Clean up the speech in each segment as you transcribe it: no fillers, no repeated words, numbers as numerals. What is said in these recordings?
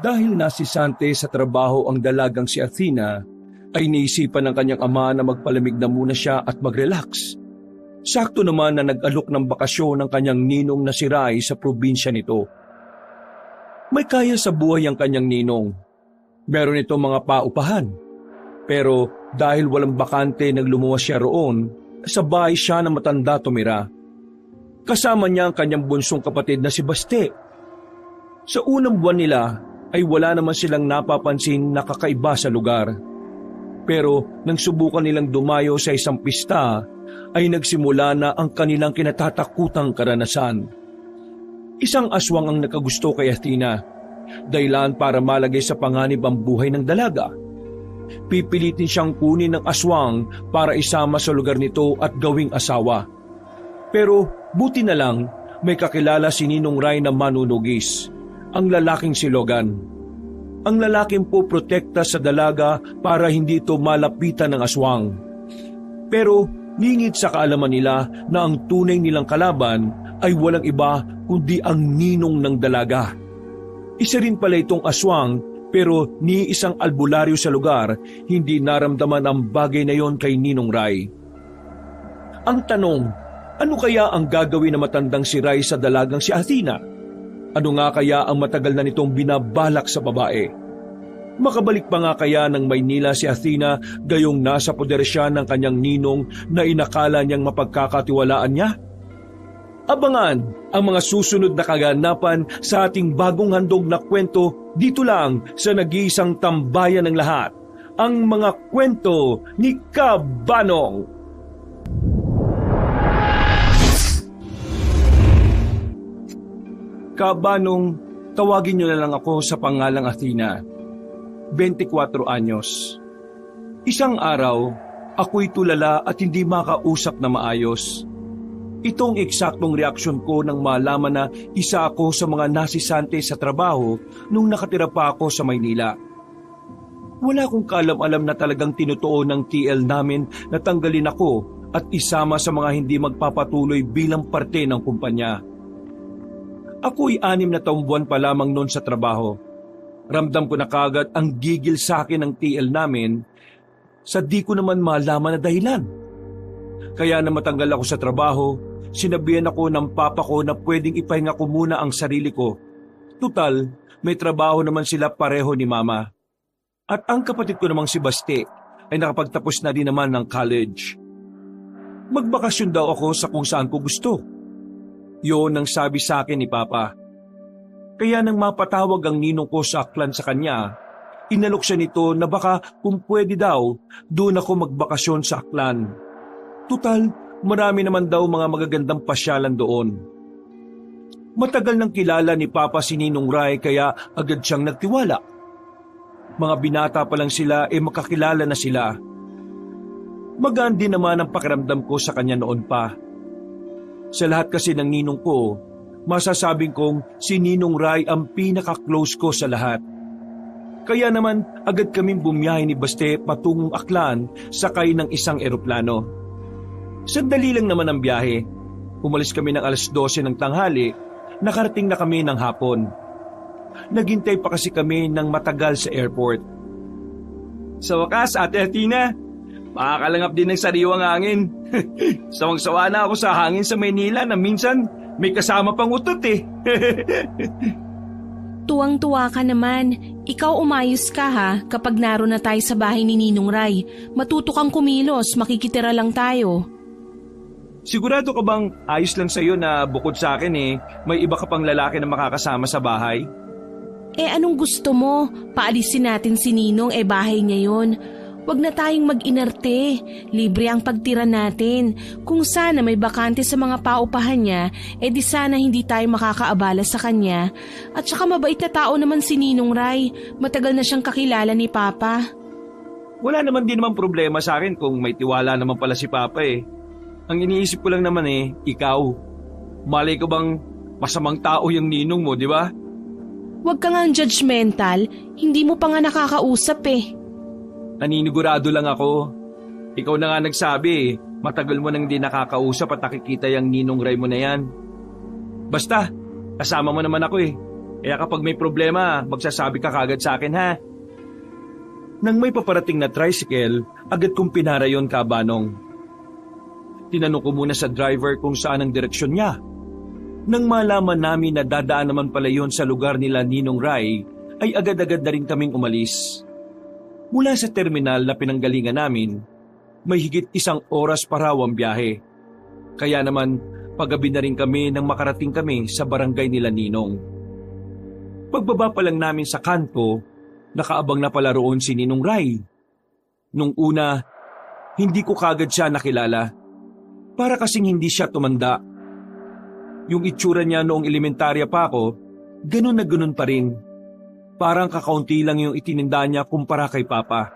Dahil nasisante sa trabaho ang dalagang si Athena, ay naisipan ng kanyang ama na magpalamig na muna siya at mag-relax. Sakto naman na nag-alok ng bakasyon ng kanyang ninong na si Rai sa probinsya nito. May kaya sa buhay ang kanyang ninong. Meron ito mga paupahan. Pero dahil walang bakante nang lumuwas siya roon, sa bahay siya na matanda tumira. Kasama niya ang kanyang bunsong kapatid na si Baste. Sa unang buwan nila ay wala naman silang napapansin na kakaiba sa lugar. Pero nang subukan nilang dumayo sa isang pista, ay nagsimula na ang kanilang kinatatakutang karanasan. Isang aswang ang nakagusto kay Athena, dahilan para malagay sa panganib ang buhay ng dalaga. Pipilitin siyang kunin ng aswang para isama sa lugar nito at gawing asawa. Pero buti na lang may kakilala si Ninong Rai na manunugis, ang lalaking si Logan. Ang lalaking po protekta sa dalaga para hindi ito malapitan ng aswang. Pero ningit sa kaalaman nila na ang tunay nilang kalaban ay walang iba kundi ang ninong ng dalaga. Isa rin pala itong aswang, pero ni isang albularyo sa lugar hindi naramdaman ang bagay na yon kay Ninong Rai. Ang tanong, ano kaya ang gagawin na matandang si Rai sa dalagang si Athena? Ano nga kaya ang matagal na nitong binabalak sa babae? Makabalik pa nga kaya ng Maynila si Athena gayong nasa poder siya ng kanyang ninong na inakala niyang mapagkakatiwalaan niya? Abangan ang mga susunod na kaganapan sa ating bagong handog na kwento dito lang sa nag-iisang tambayan ng lahat, ang mga kwento ni Kabanong. Kabanong, tawagin niyo na lang ako sa pangalang Athena. 24 anyos. Isang araw, ako'y tulala at hindi makausap na maayos. Itong eksaktong reaksyon ko nang malaman na isa ako sa mga nasisante sa trabaho nung nakatira pa ako sa Maynila. Wala akong kaalam-alam na talagang tinutuon ng TL namin na tanggalin ako at isama sa mga hindi magpapatuloy bilang parte ng kumpanya. Ako'y 6 na taong buwan pa lamang noon sa trabaho. Ramdam ko na kagad ang gigil sa akin ng TL namin sa di ko naman malaman na dahilan. Kaya na matanggal ako sa trabaho, sinabihan ako ng papa ko na pwedeng ipahinga ko muna ang sarili ko. Tutal, may trabaho naman sila pareho ni mama. At ang kapatid ko namang si Baste ay nakapagtapos na din naman ng college. Magbakasyon daw ako sa kung saan ko gusto. Yun ang sabi sa akin ni papa. Kaya nang mapatawag ang ninong ko sa aklan sa kanya, inalok siya nito na baka kung pwede daw, doon ako magbakasyon sa aklan. Tutal, marami naman daw mga magagandang pasyalan doon. Matagal nang kilala ni Papa si Ninong Rai kaya agad siyang nagtiwala. Mga binata pa lang sila makakilala na sila. Magaan din naman ang pakiramdam ko sa kanya noon pa. Sa lahat kasi ng ninong ko, masasabing kong si Ninong Rai ang pinaka-close ko sa lahat. Kaya naman agad kaming bumiyahe ni Baste patungong aklan sakay ng isang eroplano. Sandali lang naman ang biyahe. Umalis kami ng 12:00 ng tanghali, nakarating na kami ng hapon. Naghintay pa kasi kami ng matagal sa airport. Sa wakas, Ate Athena, makakalangap din ng sariwang hangin. Sawang-sawa na ako sa hangin sa Maynila na minsan may kasama pang utot eh. Tuwang-tuwa ka naman. Ikaw umayos ka ha kapag naroon na tayo sa bahay ni Ninong Rai. Matuto kang kumilos, makikitira lang tayo. Sigurado ka bang ayos lang sa'yo na bukod sa akin may iba ka pang lalaki na makakasama sa bahay? Anong gusto mo? Paalisin natin si Ninong, bahay niya yun. Huwag na tayong mag-inarte. Libre ang pagtira natin. Kung sana may bakante sa mga paupahan niya, di sana hindi tayo makakaabala sa kanya. At saka mabait na tao naman si Ninong Rai. Matagal na siyang kakilala ni Papa. Wala naman din naman problema sa akin kung may tiwala naman pala si Papa Ang iniisip ko lang naman ikaw. Malay ko bang masamang tao yung ninong mo, di ba? Huwag ka ngang judgmental. Hindi mo pa nga nakakausap Naninigurado lang ako. Ikaw na nga nagsabi matagal mo nang di nakakausap at nakikita yung Ninong Rai mo na yan. Basta, kasama mo naman ako Kaya kapag may problema, magsasabi ka kagad sa akin ha. Nang may paparating na tricycle, agad kong pinara yon, Kabanong. Tinanong ko muna sa driver kung saan ang direksyon niya. Nang malaman namin na dadaan naman pala yon sa lugar nila Ninong Ray, ay agad-agad na rin kaming umalis. Mula sa terminal na pinanggalingan namin, may higit 1 oras pa raw ang biyahe. Kaya naman, paggabi na rin kami nang makarating kami sa barangay nila Ninong. Pagbaba pa lang namin sa kanto, nakaabang na pala roon si Ninong Ray. Nung una, hindi ko kagad siya nakilala. Para kasing hindi siya tumanda. Yung itsura niya noong elementarya pa ako, ganun na ganun pa rin. Parang kakaunti lang yung itininda niya kumpara kay Papa.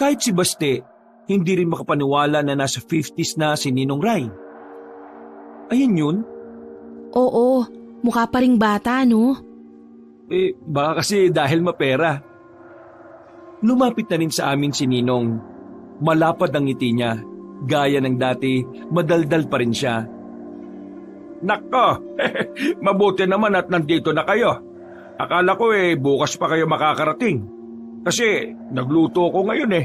Kahit si Baste, hindi rin makapaniwala na nasa 50s na si Ninong Ray. Ayun yun? Oo, mukha pa ring bata, no? Baka kasi dahil mapera. Lumapit na rin sa amin si Ninong. Malapad ang ngiti niya. Gaya ng dati, madaldal pa rin siya. Nako, mabuti naman at nandito na kayo. Akala ko bukas pa kayo makakarating. Kasi nagluto ko ngayon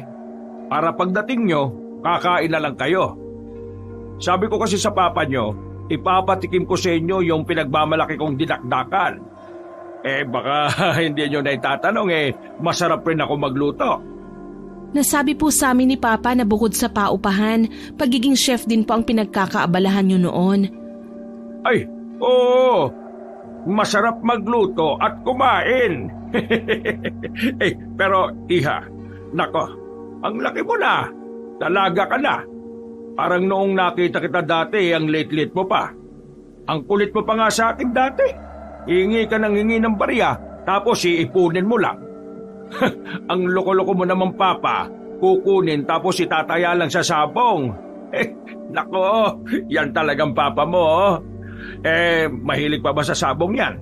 Para pagdating nyo, kakain na lang kayo. Sabi ko kasi sa papa nyo, ipapatikim ko sa inyo yung pinagmamalaki kong dinakdakan. Baka hindi nyo na itatanong masarap rin ako magluto. Nasabi po sa amin ni Papa na bukod sa paupahan, pagiging chef din po ang pinagkakaabalahan nyo noon. Ay, oo. Masarap magluto at kumain. Pero iha, nako, ang laki mo na. Dalaga ka na. Parang noong nakita kita dati, ang late-late mo pa. Ang kulit mo pa nga sa akin dati. Hingi ka ng hingi ng barya, tapos iipunin mo lang. Ang loko-loko mo naman, Papa. Kukunin tapos itataya lang sa sabong. Nako, yan talagang Papa mo. Mahilig pa ba sa sabong yan?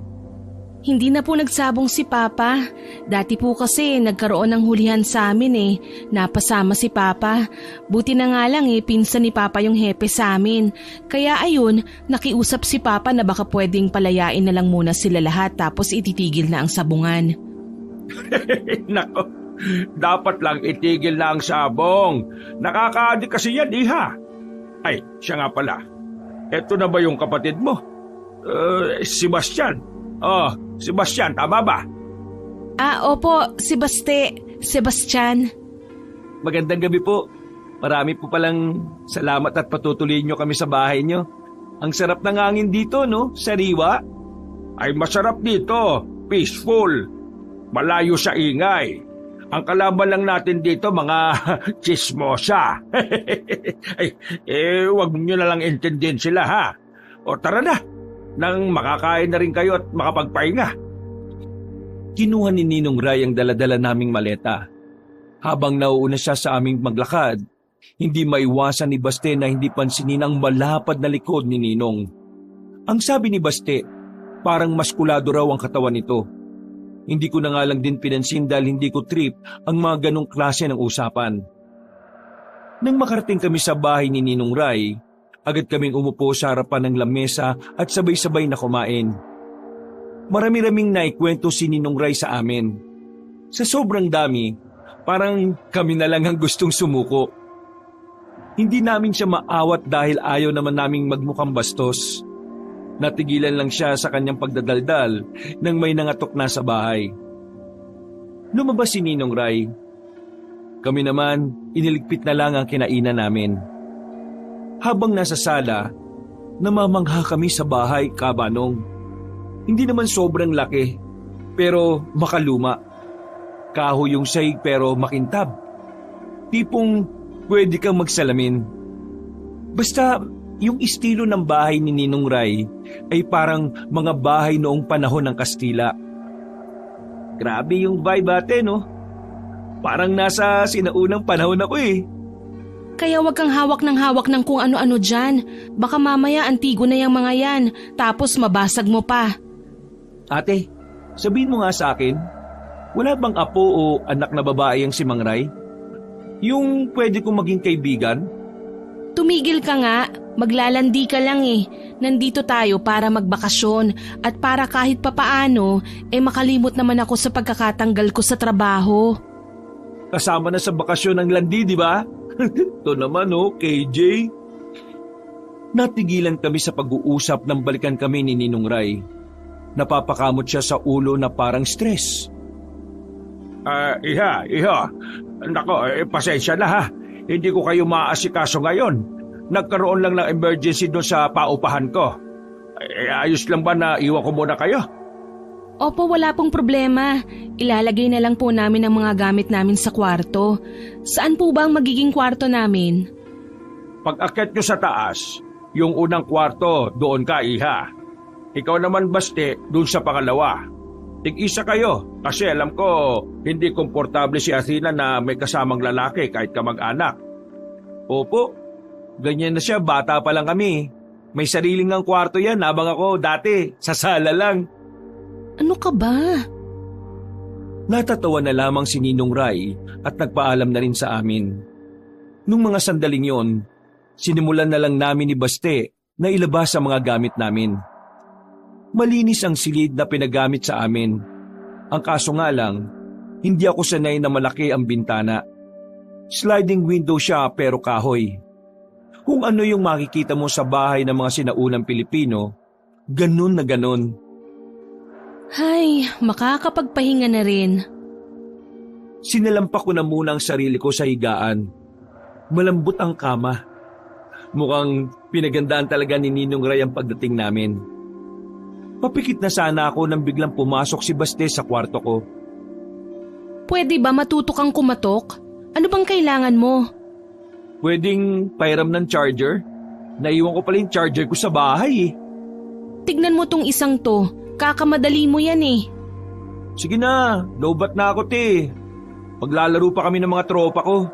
Hindi na po nagsabong si Papa. Dati po kasi nagkaroon ng hulihan sa amin Napasama si Papa. Buti na nga lang pinsan ni Papa yung hepe sa amin. Kaya ayun, nakiusap si Papa na baka pwedeng palayain na lang muna sila lahat tapos ititigil na ang sabungan. Nako, dapat lang itigil na ang sabong. Nakaka-addict kasi yan, iha. Ay, siya nga pala. Eto na ba yung kapatid mo? Si Bastian. Si Bastian, tama ba? Opo, si Sebastian. Magandang gabi po. Marami po palang salamat at patutuloyin nyo kami sa bahay nyo. Ang sarap ng hangin dito, no? Sariwa. Ay, masarap dito. Peaceful. Malayo sa ingay. Ang kalaban lang natin dito, mga chismosa. Wag nyo na lang intindihin sila, ha? O tara na, nang makakain na rin kayo at makapagpahinga. Kinuha ni Ninong Ray ang daladala naming maleta. Habang nauuna siya sa aming maglakad, hindi maiwasan ni Baste na hindi pansinin ang malapad na likod ni Ninong. Ang sabi ni Baste, parang maskulado raw ang katawan nito. Hindi ko na nga lang din pinansin dahil hindi ko trip ang mga ganong klase ng usapan. Nang makarating kami sa bahay ni Ninong Ray, agad kaming umupo sa harapan ng lamesa at sabay-sabay na kumain. Marami-raming naikwento si Ninong Ray sa amin. Sa sobrang dami, parang kami na lang ang gustong sumuko. Hindi namin siya maawat dahil ayaw naman naming magmukhang bastos. Natigilan lang siya sa kanyang pagdadaldal nang may nangatok na sa bahay. Lumabas si Ninong Ray. Kami naman, iniligpit na lang ang kinainan namin. Habang nasa sala, namamangha kami sa bahay, Kabanong. Hindi naman sobrang laki, pero makaluma. Kahoy yung sahig pero makintab. Tipong pwede kang magsalamin. Basta yung estilo ng bahay ni Ninong Ray ay parang mga bahay noong panahon ng Kastila. Grabe yung vibe ate, no? Parang nasa sinaunang panahon ako Kaya wag kang hawak ng kung ano-ano dyan. Baka mamaya antigo na yung mga yan, tapos mabasag mo pa. Ate, sabihin mo nga sa akin, wala bang apo o anak na babae ang si Mang Ray? Yung pwede kong maging kaibigan? Tumigil ka nga, maglalandi ka lang eh. Nandito tayo para magbakasyon at para kahit papaano, makalimot naman ako sa pagkakatanggal ko sa trabaho. Kasama na sa bakasyon ng landi, di ba? Ito naman KJ. Natigilan kami sa pag-uusap nang balikan kami ni Ninong Ray. Napapakamot siya sa ulo na parang stress. Iha. Nako, pasensya na ha. Hindi ko kayo maaasikaso ngayon. Nagkaroon lang ng emergency doon sa paupahan ko. Ayos lang ba na iwan ko muna kayo? Opo, wala pong problema. Ilalagay na lang po namin ang mga gamit namin sa kwarto. Saan po ba ang magiging kwarto namin? Pag-akyat nyo sa taas, yung unang kwarto, doon ka, Iha. Ikaw naman, Baste, doon sa pangalawa. Tig-isa kayo kasi alam ko hindi komportable si Athena na may kasamang lalaki kahit kamag-anak. Opo, ganyan na siya, bata pa lang kami. May sariling ng kwarto yan habang ako dati, sa sala lang. Ano ka ba? Natatawa na lamang si Ninong Ray at nagpaalam na rin sa amin. Nung mga sandaling yon, sinimulan na lang namin ni Baste na ilabas ang mga gamit namin. Malinis ang silid na pinagamit sa amin. Ang kaso nga lang, hindi ako sanay na malaki ang bintana. Sliding window siya pero kahoy. Kung ano yung makikita mo sa bahay ng mga sinaunang Pilipino, ganun na ganun. Ay, makakapagpahinga na rin. Sinalampak ko na muna ang sarili ko sa higaan. Malambot ang kama. Mukhang pinagandaan talaga ni Ninong Ray ang pagdating namin. Papikit na sana ako nang biglang pumasok si Baste sa kwarto ko. Pwede ba matuto kang kumatok? Ano bang kailangan mo? Pwedeng pairam ng charger? Naiwan ko pala yung charger ko sa bahay eh. Tignan mo tong isang to. Kakamadali mo yan eh. Sige na, lowbat na ako te. Paglalaro pa kami ng mga tropa ko.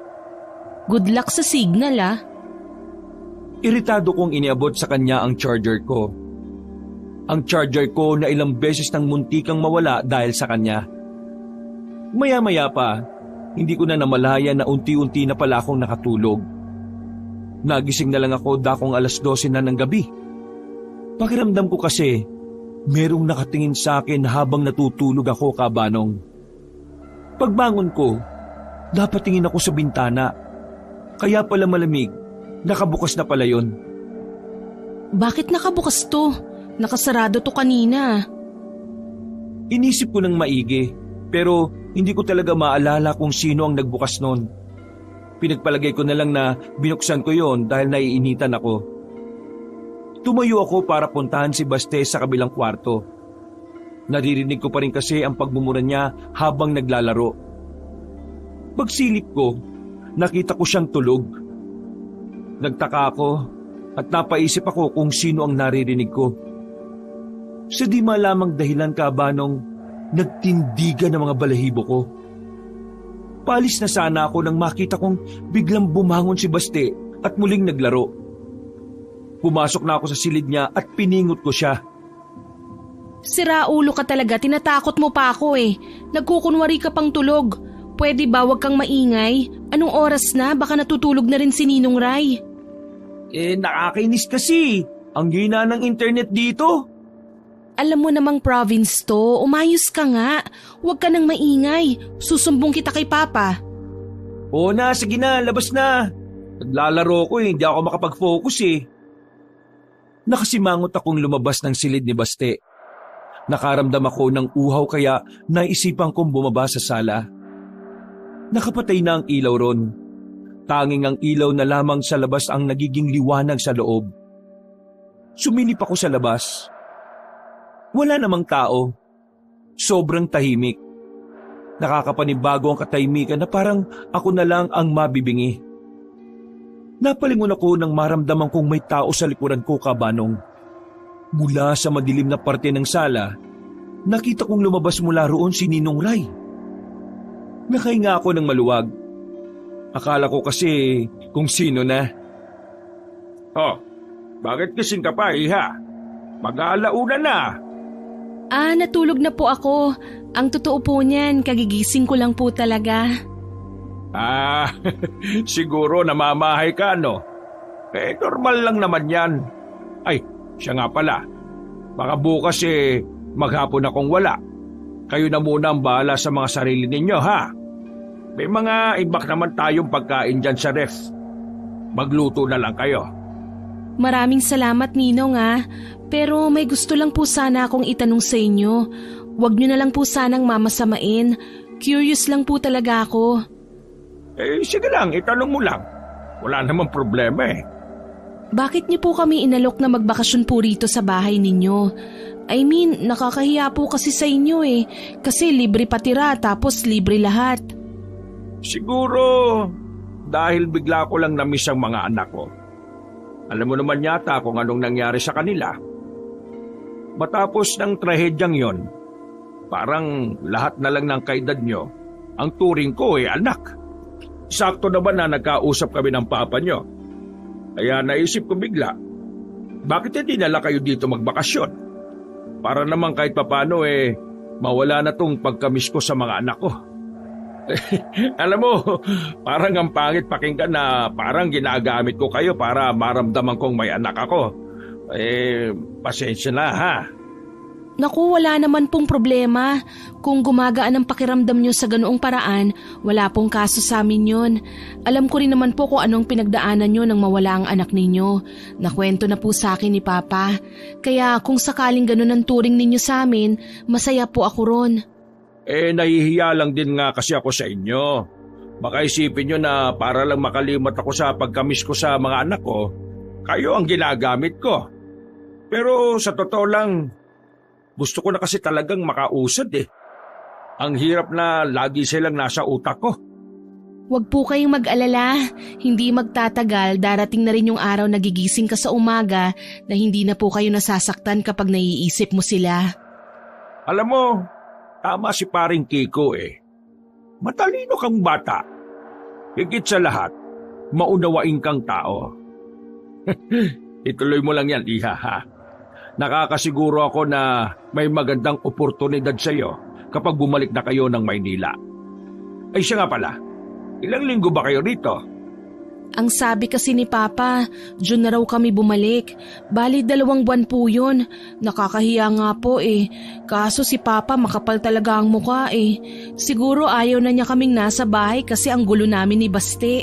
Good luck sa signal ah. Iritado kong iniabot sa kanya ang charger ko. Ang charger ko na ilang beses nang muntikang mawala dahil sa kanya. Maya-maya pa, hindi ko na namalaya na unti-unti na pala akong nakatulog. Nagising na lang ako dakong 12:00 na ng gabi. Pakiramdam ko kasi, merong nakatingin sa akin habang natutulog ako, Kabanong. Pagbangon ko, napatingin ako sa bintana. Kaya pala malamig, nakabukas na pala yon. Bakit nakabukas to? Nakasarado to kanina. Inisip ko ng maigi, pero hindi ko talaga maalala kung sino ang nagbukas noon. Pinagpalagay ko na lang na binuksan ko yon dahil naiinitan ako. Tumayo ako para puntahan si Baste sa kabilang kwarto. Naririnig ko pa rin kasi ang pagmumura niya habang naglalaro. Pagsilip ko, nakita ko siyang tulog. Nagtaka ako at napaisip ako kung sino ang naririnig ko. Sa di malamang dahilan, Kabanong, nagtindigan ang mga balahibo ko. Palis na sana ako nang makita kong biglang bumangon si Baste at muling naglaro. Pumasok na ako sa silid niya at piningot ko siya. Siraulo ka talaga, tinatakot mo pa ako eh. Nagkukunwari ka pang tulog. Pwede ba wag kang maingay? Anong oras na? Baka natutulog na rin si Ninong Ray. Nakakainis kasi. Ang gina ng internet dito. Alam mo namang province to, umayos ka nga. Huwag ka nang maingay. Susumbong kita kay Papa. Oo na, sige na, labas na. Naglalaro ko hindi ako makapag-focus eh. Nakasimangot akong lumabas ng silid ni Baste. Nakaramdam ako ng uhaw kaya naisipan kong bumaba sa sala. Nakapatay na ang ilaw ron. Tanging ang ilaw na lamang sa labas ang nagiging liwanag sa loob. Sumilip ako sa labas. Wala namang tao. Sobrang tahimik. Nakakapanibago ang katahimikan na parang ako na lang ang mabibingi. Napalingon ako nang maramdaman kong may tao sa likuran ko, Kabanong. Mula sa madilim na parte ng sala, nakita kong lumabas mula roon si Ninong Ray. Nakahinga ako ng maluwag. Akala ko kasi kung sino na. Oh, bakit kasing ka pa, Iha? Mag-aalauna na. Natulog na po ako. Ang totoo po niyan, kagigising ko lang po talaga. Siguro namamahay ka, no? Normal lang naman yan. Ay, siya nga pala. Baka bukas maghapon akong wala. Kayo na muna ang bahala sa mga sarili ninyo, ha? May mga ibak naman tayong pagkain dyan sa ref. Magluto na lang kayo. Maraming salamat, Ninong, pero may gusto lang po sana akong itanong sa inyo. Huwag niyo na lang po sanang mamasamain. Curious lang po talaga ako. Sige lang, itanong mo lang. Wala namang problema Bakit niyo po kami inalok na magbakasyon po rito sa bahay ninyo? I mean, nakakahiya po kasi sa inyo kasi libre patira tapos libre lahat. Siguro dahil bigla ko lang na-miss ang mga anak ko. Alam mo naman yata kung anong nangyari sa kanila. Matapos ng trahedyang yon, parang lahat na lang ng kaedad nyo, ang turing ko anak. Sakto naman na nagkausap kami ng papa nyo. Kaya naisip ko bigla, bakit hindi nala kayo dito magbakasyon? Para naman kahit papano mawala na tong pagkamiss ko sa mga anak ko. Alam mo, parang ang pangit pakinggan na parang ginagamit ko kayo para maramdaman kong may anak ako. Pasensya na ha. Naku, wala naman pong problema. Kung gumagaan ang pakiramdam nyo sa ganoong paraan, wala pong kaso sa amin yun. Alam ko rin naman po kung anong pinagdaanan nyo nang mawala ang anak ninyo. Nakwento na po sa akin ni Papa. Kaya kung sakaling ganun ang turing ninyo sa amin, masaya po ako ron. Nahihiya lang din nga kasi ako sa inyo. Baka isipin nyo na para lang makalimot ako sa pagkamis ko sa mga anak ko, kayo ang ginagamit ko. Pero sa totoo lang, gusto ko na kasi talagang makausad Ang hirap na lagi silang nasa utak ko. Huwag po kayong mag-alala. Hindi magtatagal, darating na rin yung araw na gigising ka sa umaga na hindi na po kayo nasasaktan kapag naiisip mo sila. Alam mo, tama si paring Kiko Matalino kang bata. Higit sa lahat, maunawain kang tao. Ituloy mo lang yan, Iha, ha? Nakakasiguro ako na may magandang oportunidad sa iyo kapag bumalik na kayo ng Maynila. Ay siya nga pala, ilang linggo ba kayo rito? Ang sabi kasi ni Papa, June na raw kami bumalik. Bali 2 buwan po yun. Nakakahiya nga po Kaso si Papa makapal talaga ang mukha Siguro ayaw na niya kaming nasa bahay kasi ang gulo namin ni Baste.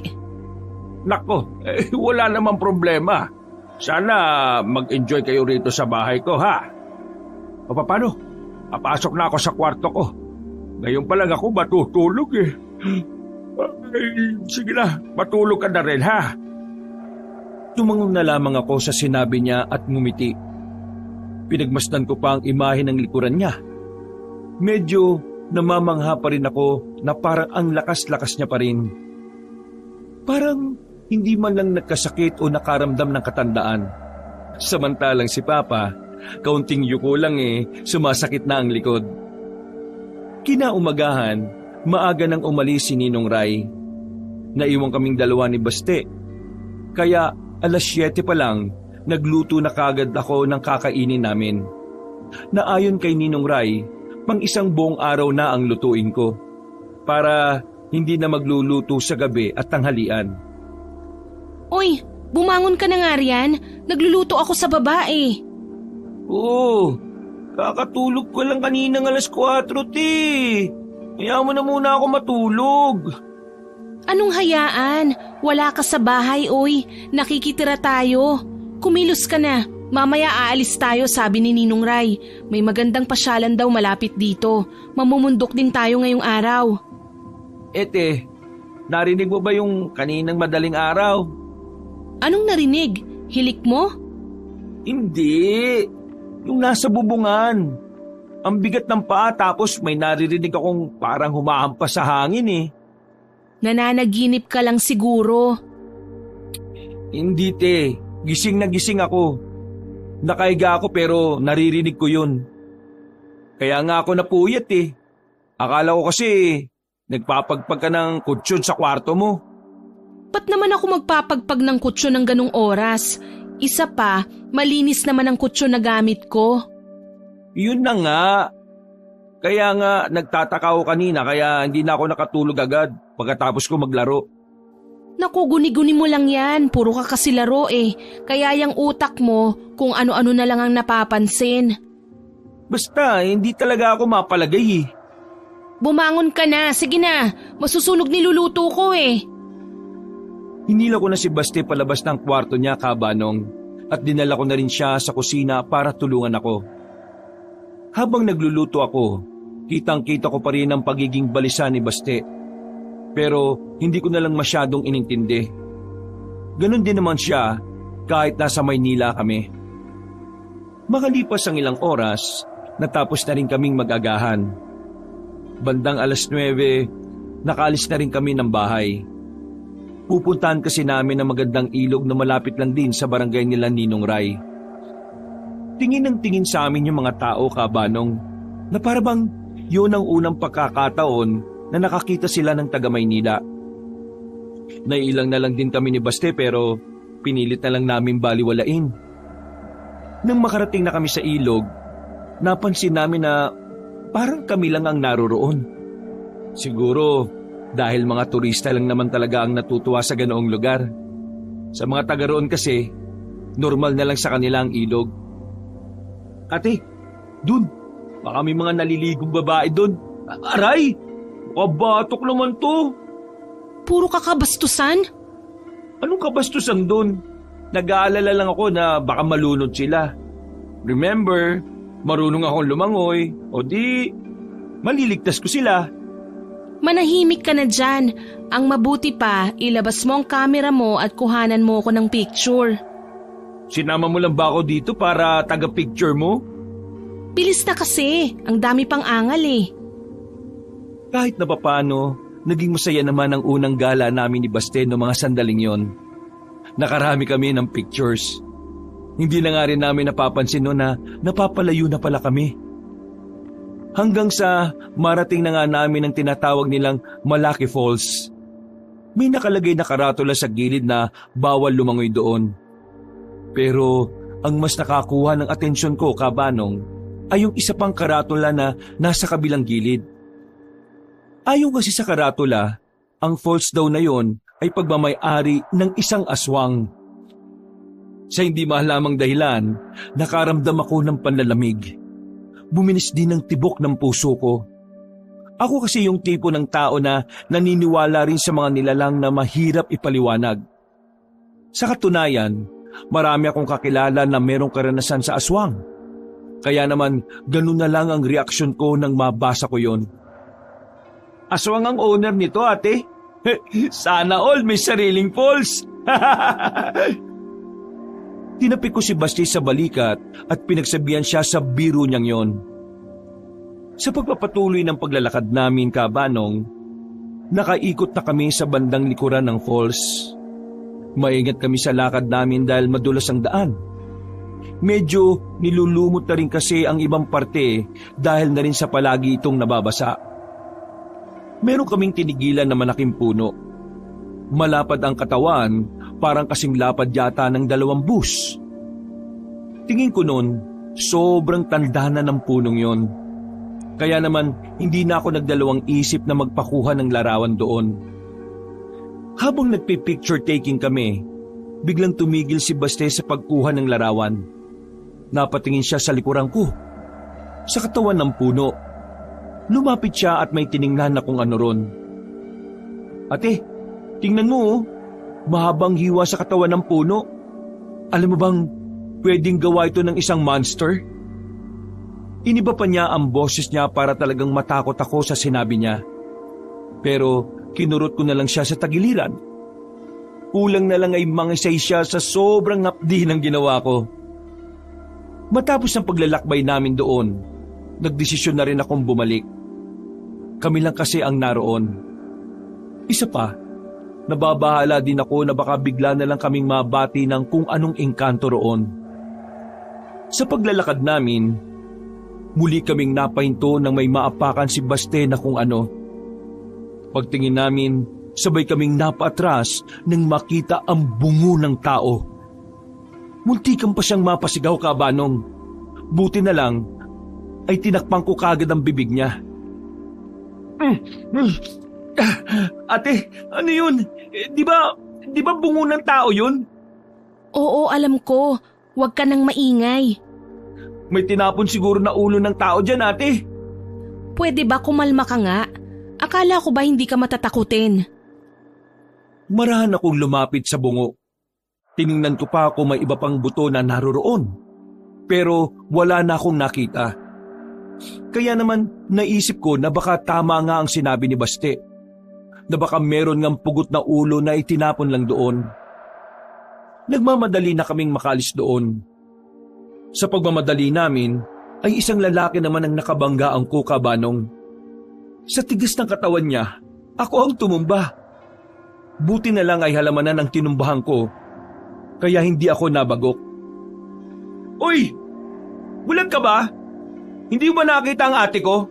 Nako, wala namang problema. Sana mag-enjoy kayo rito sa bahay ko, ha? O paano? Papasok na ako sa kwarto ko. Ngayon pa lang ako matutulog Sige na, matulog ka na rin, ha? Tumangon na lamang ako sa sinabi niya at ngumiti. Pinagmasdan ko pa ang imahe ng likuran niya. Medyo namamangha pa rin ako na parang ang lakas-lakas niya pa rin. Parang hindi man lang nagkasakit o nakaramdam ng katandaan. Samantalang si Papa, kaunting yuko lang sumasakit na ang likod. Kinaumagahan, maaga nang umalis si Ninong Ray. Naiwan kaming dalawa ni Baste. Kaya 7:00 pa lang, nagluto na kagad ako ng kakainin namin. Na ayon kay Ninong Ray, pang isang buong araw na ang lutuin ko. Para hindi na magluluto sa gabi at tanghalian. Uy, bumangon ka na nga riyan. Nagluluto ako sa baba Oo, kakatulog ko lang kaninang 4:00 Kaya mo na muna ako matulog. Anong hayaan? Wala ka sa bahay, nakikitira tayo. Kumilos ka na. Mamaya aalis tayo, sabi ni Ninong Ray. May magandang pasyalan daw malapit dito. Mamumundok din tayo ngayong araw. Narinig mo ba yung kaninang madaling araw? Anong narinig? Hilik mo? Hindi. Yung nasa bubungan. Ang bigat ng paa tapos may naririnig akong parang humahampas sa hangin Nananaginip ka lang siguro. Hindi gising na gising ako. Nakahiga ako pero naririnig ko yun. Kaya nga ako napuyat Akala ko kasi nagpapagpag ka ng kutsyon sa kwarto mo. Ba't naman ako magpapagpag ng kutsyon ng ganong oras? Isa pa, malinis naman ang kutsyon na gamit ko. Yun na nga. Kaya nga nagtataka ako kanina kaya hindi na ako nakatulog agad pagkatapos ko maglaro. Naku, guni-guni mo lang yan. Puro ka kasi laro eh. Kaya yung utak mo kung ano-ano na lang ang napapansin. Basta, hindi talaga ako mapalagay eh. Bumangon ka na. Sige na. Masusunog niluluto ko eh. Hinila ko na si Baste palabas ng kwarto niya, Kabanong, at dinala ko na rin siya sa kusina para tulungan ako. Habang nagluluto ako, kitang-kita ko pa rin ang pagiging balisa ni Baste. Pero hindi ko na lang masyadong inintindi. Ganon din naman siya kahit nasa Maynila kami. Makalipas ang ilang oras, natapos na rin kaming mag-agahan. Bandang 9:00, nakaalis na rin kami ng bahay. Pupuntahan kasi namin ang magandang ilog na malapit lang din sa barangay nila Ninong Ray. Tingin ng tingin sa amin yung mga tao, Kabanong, na parabang yun ang unang pagkakataon na nakakita sila ng taga Maynila. Nailang na lang din kami ni Baste pero pinilit na lang namin baliwalain. Nang makarating na kami sa ilog, napansin namin na parang kami lang ang naroroon. Siguro dahil mga turista lang naman talaga ang natutuwa sa ganoong lugar. Sa mga taga roon kasi, normal na lang sa kanila ang ilog. Ate, dun, baka may mga naliligong babae dun. Aray! Kabatok naman to. Puro kakabastusan? Anong kabastusan dun? Nag-aalala lang ako na baka malunod sila. Remember, marunong akong lumangoy, o di maliligtas ko sila. Manahimik ka na dyan. Ang mabuti pa, ilabas mo ang kamera mo at kuhanan mo ako ng picture. Sinama mo lang ba ako dito para taga-picture mo? Bilis na kasi, ang dami pang angal eh. Kahit na papano, naging masaya naman ang unang gala namin ni Baste no mga sandaling yon. Nakarami kami ng pictures. Hindi na nga rin namin napapansin no na napapalayo na pala kami. Hanggang sa marating na nga namin ang tinatawag nilang Malaki Falls. May nakalagay na karatula sa gilid na bawal lumangoy doon. Pero ang mas nakakuha ng atensyon ko, Kabanong, ay yung isa pang karatula na nasa kabilang gilid. Ayon kasi sa karatula, ang falls daw na yon ay pagmamay-ari ng isang aswang. Sa hindi mahalamang dahilan, nakaramdam ako ng panlalamig. Buminis din ang tibok ng puso ko. Ako kasi yung tipo ng tao na naniniwala rin sa mga nilalang na mahirap ipaliwanag. Sa katunayan, marami akong kakilala na merong karanasan sa aswang. Kaya naman, ganun na lang ang reaksyon ko nang mabasa ko yon. Aswang ang owner nito, ate. Sana all may sariling falls. Tinapik ko si Basti sa balikat at pinagsabihan siya sa biro niyang yon. Sa pagpapatuloy ng paglalakad namin, Kabanong, nakaikot na kami sa bandang likuran ng falls. Maingat kami sa lakad namin dahil madulas ang daan. Medyo nilulumot na rin kasi ang ibang parte dahil na rin sa palagi itong nababasa. Meron kaming tinigilan na malaking puno. Malapad ang katawan, parang kasing lapad yata ng 2 bus. Tingin ko noon, sobrang tanda na ng punong yon. Kaya naman, hindi na ako nagdalawang isip na magpakuha ng larawan doon. Habang nagpipicture taking kami, biglang tumigil si Baste sa pagkuha ng larawan. Napatingin siya sa likuran ko, sa katawan ng puno. Lumapit siya at may tiningnan na kung ano ron. Ate, tingnan mo oh, mahabang hiwa sa katawan ng puno. Alam mo bang pwedeng gawa ito ng isang monster? Iniba pa niya ang boses niya para talagang matakot ako sa sinabi niya. Pero kinurot ko na lang siya sa tagiliran. Kulang na lang ay mangisay siya sa sobrang hapdi ng ginawa ko. Matapos ang paglalakbay namin doon, nagdesisyon na rin akong bumalik. Kami lang kasi ang naroon. Isa pa, nababahala din ako na baka bigla na lang kaming mabati ng kung anong engkanto roon. Sa paglalakad namin, muli kaming napahinto nang may maapakan si Baste na kung ano. Pagtingin namin, sabay kaming napaatras nang makita ang bungo ng tao. Muntikan pa siyang mapasigaw, Kabanong. Buti na lang ay tinakpan ko kagad ang bibig niya. Ate, ano yun? Di ba Di ba bungo ng tao yun? Oo, alam ko. Huwag ka nang maingay. May tinapon siguro na ulo ng tao dyan, ate. Pwede ba kumalma ka nga? Akala ko ba hindi ka matatakutin? Marahan akong lumapit sa bungo. Tiningnan ko pa kung may iba pang buto na naroroon. Pero wala na akong nakita. Kaya naman naisip ko na baka tama nga ang sinabi ni Baste. Na baka meron ngang pugot na ulo na itinapon lang doon. Nagmamadali na kaming makalis doon. Sa pagmamadali namin, ay isang lalaki naman ang nakabangga ang kuka, Banong. Sa tigas ng katawan niya, ako ang tumumba. Buti na lang ay halamanan ang tinumbahan ko, kaya hindi ako nabagok. Uy! Bulag ka ba? Hindi mo ba nakita ang ate ko?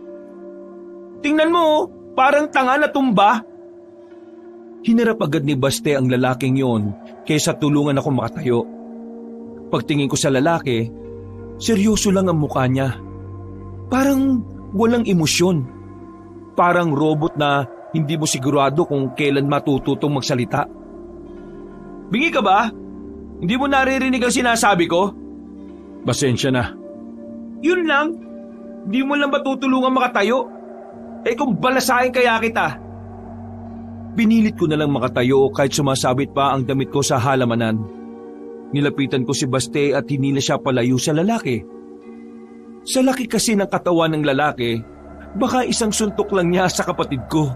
Tingnan mo, parang tanga na tumba. Hinarap agad ni Baste ang lalaking yon kaysa tulungan ako makatayo. Pagtingin ko sa lalaki, seryoso lang ang mukha niya. Parang walang emosyon. Parang robot na hindi mo sigurado kung kailan matututong magsalita. Bingi ka ba? Hindi mo naririnig ang sinasabi ko? Pasensya na. Yun lang. Hindi mo lang ba tutulungan makatayo? Eh kung balasahin kaya kita. Pinilit ko na lang makatayo kahit sumasabit pa ang damit ko sa halamanan. Nilapitan ko si Baste at hinila siya palayo sa lalaki. Sa laki kasi ng katawan ng lalaki, baka isang suntok lang niya sa kapatid ko.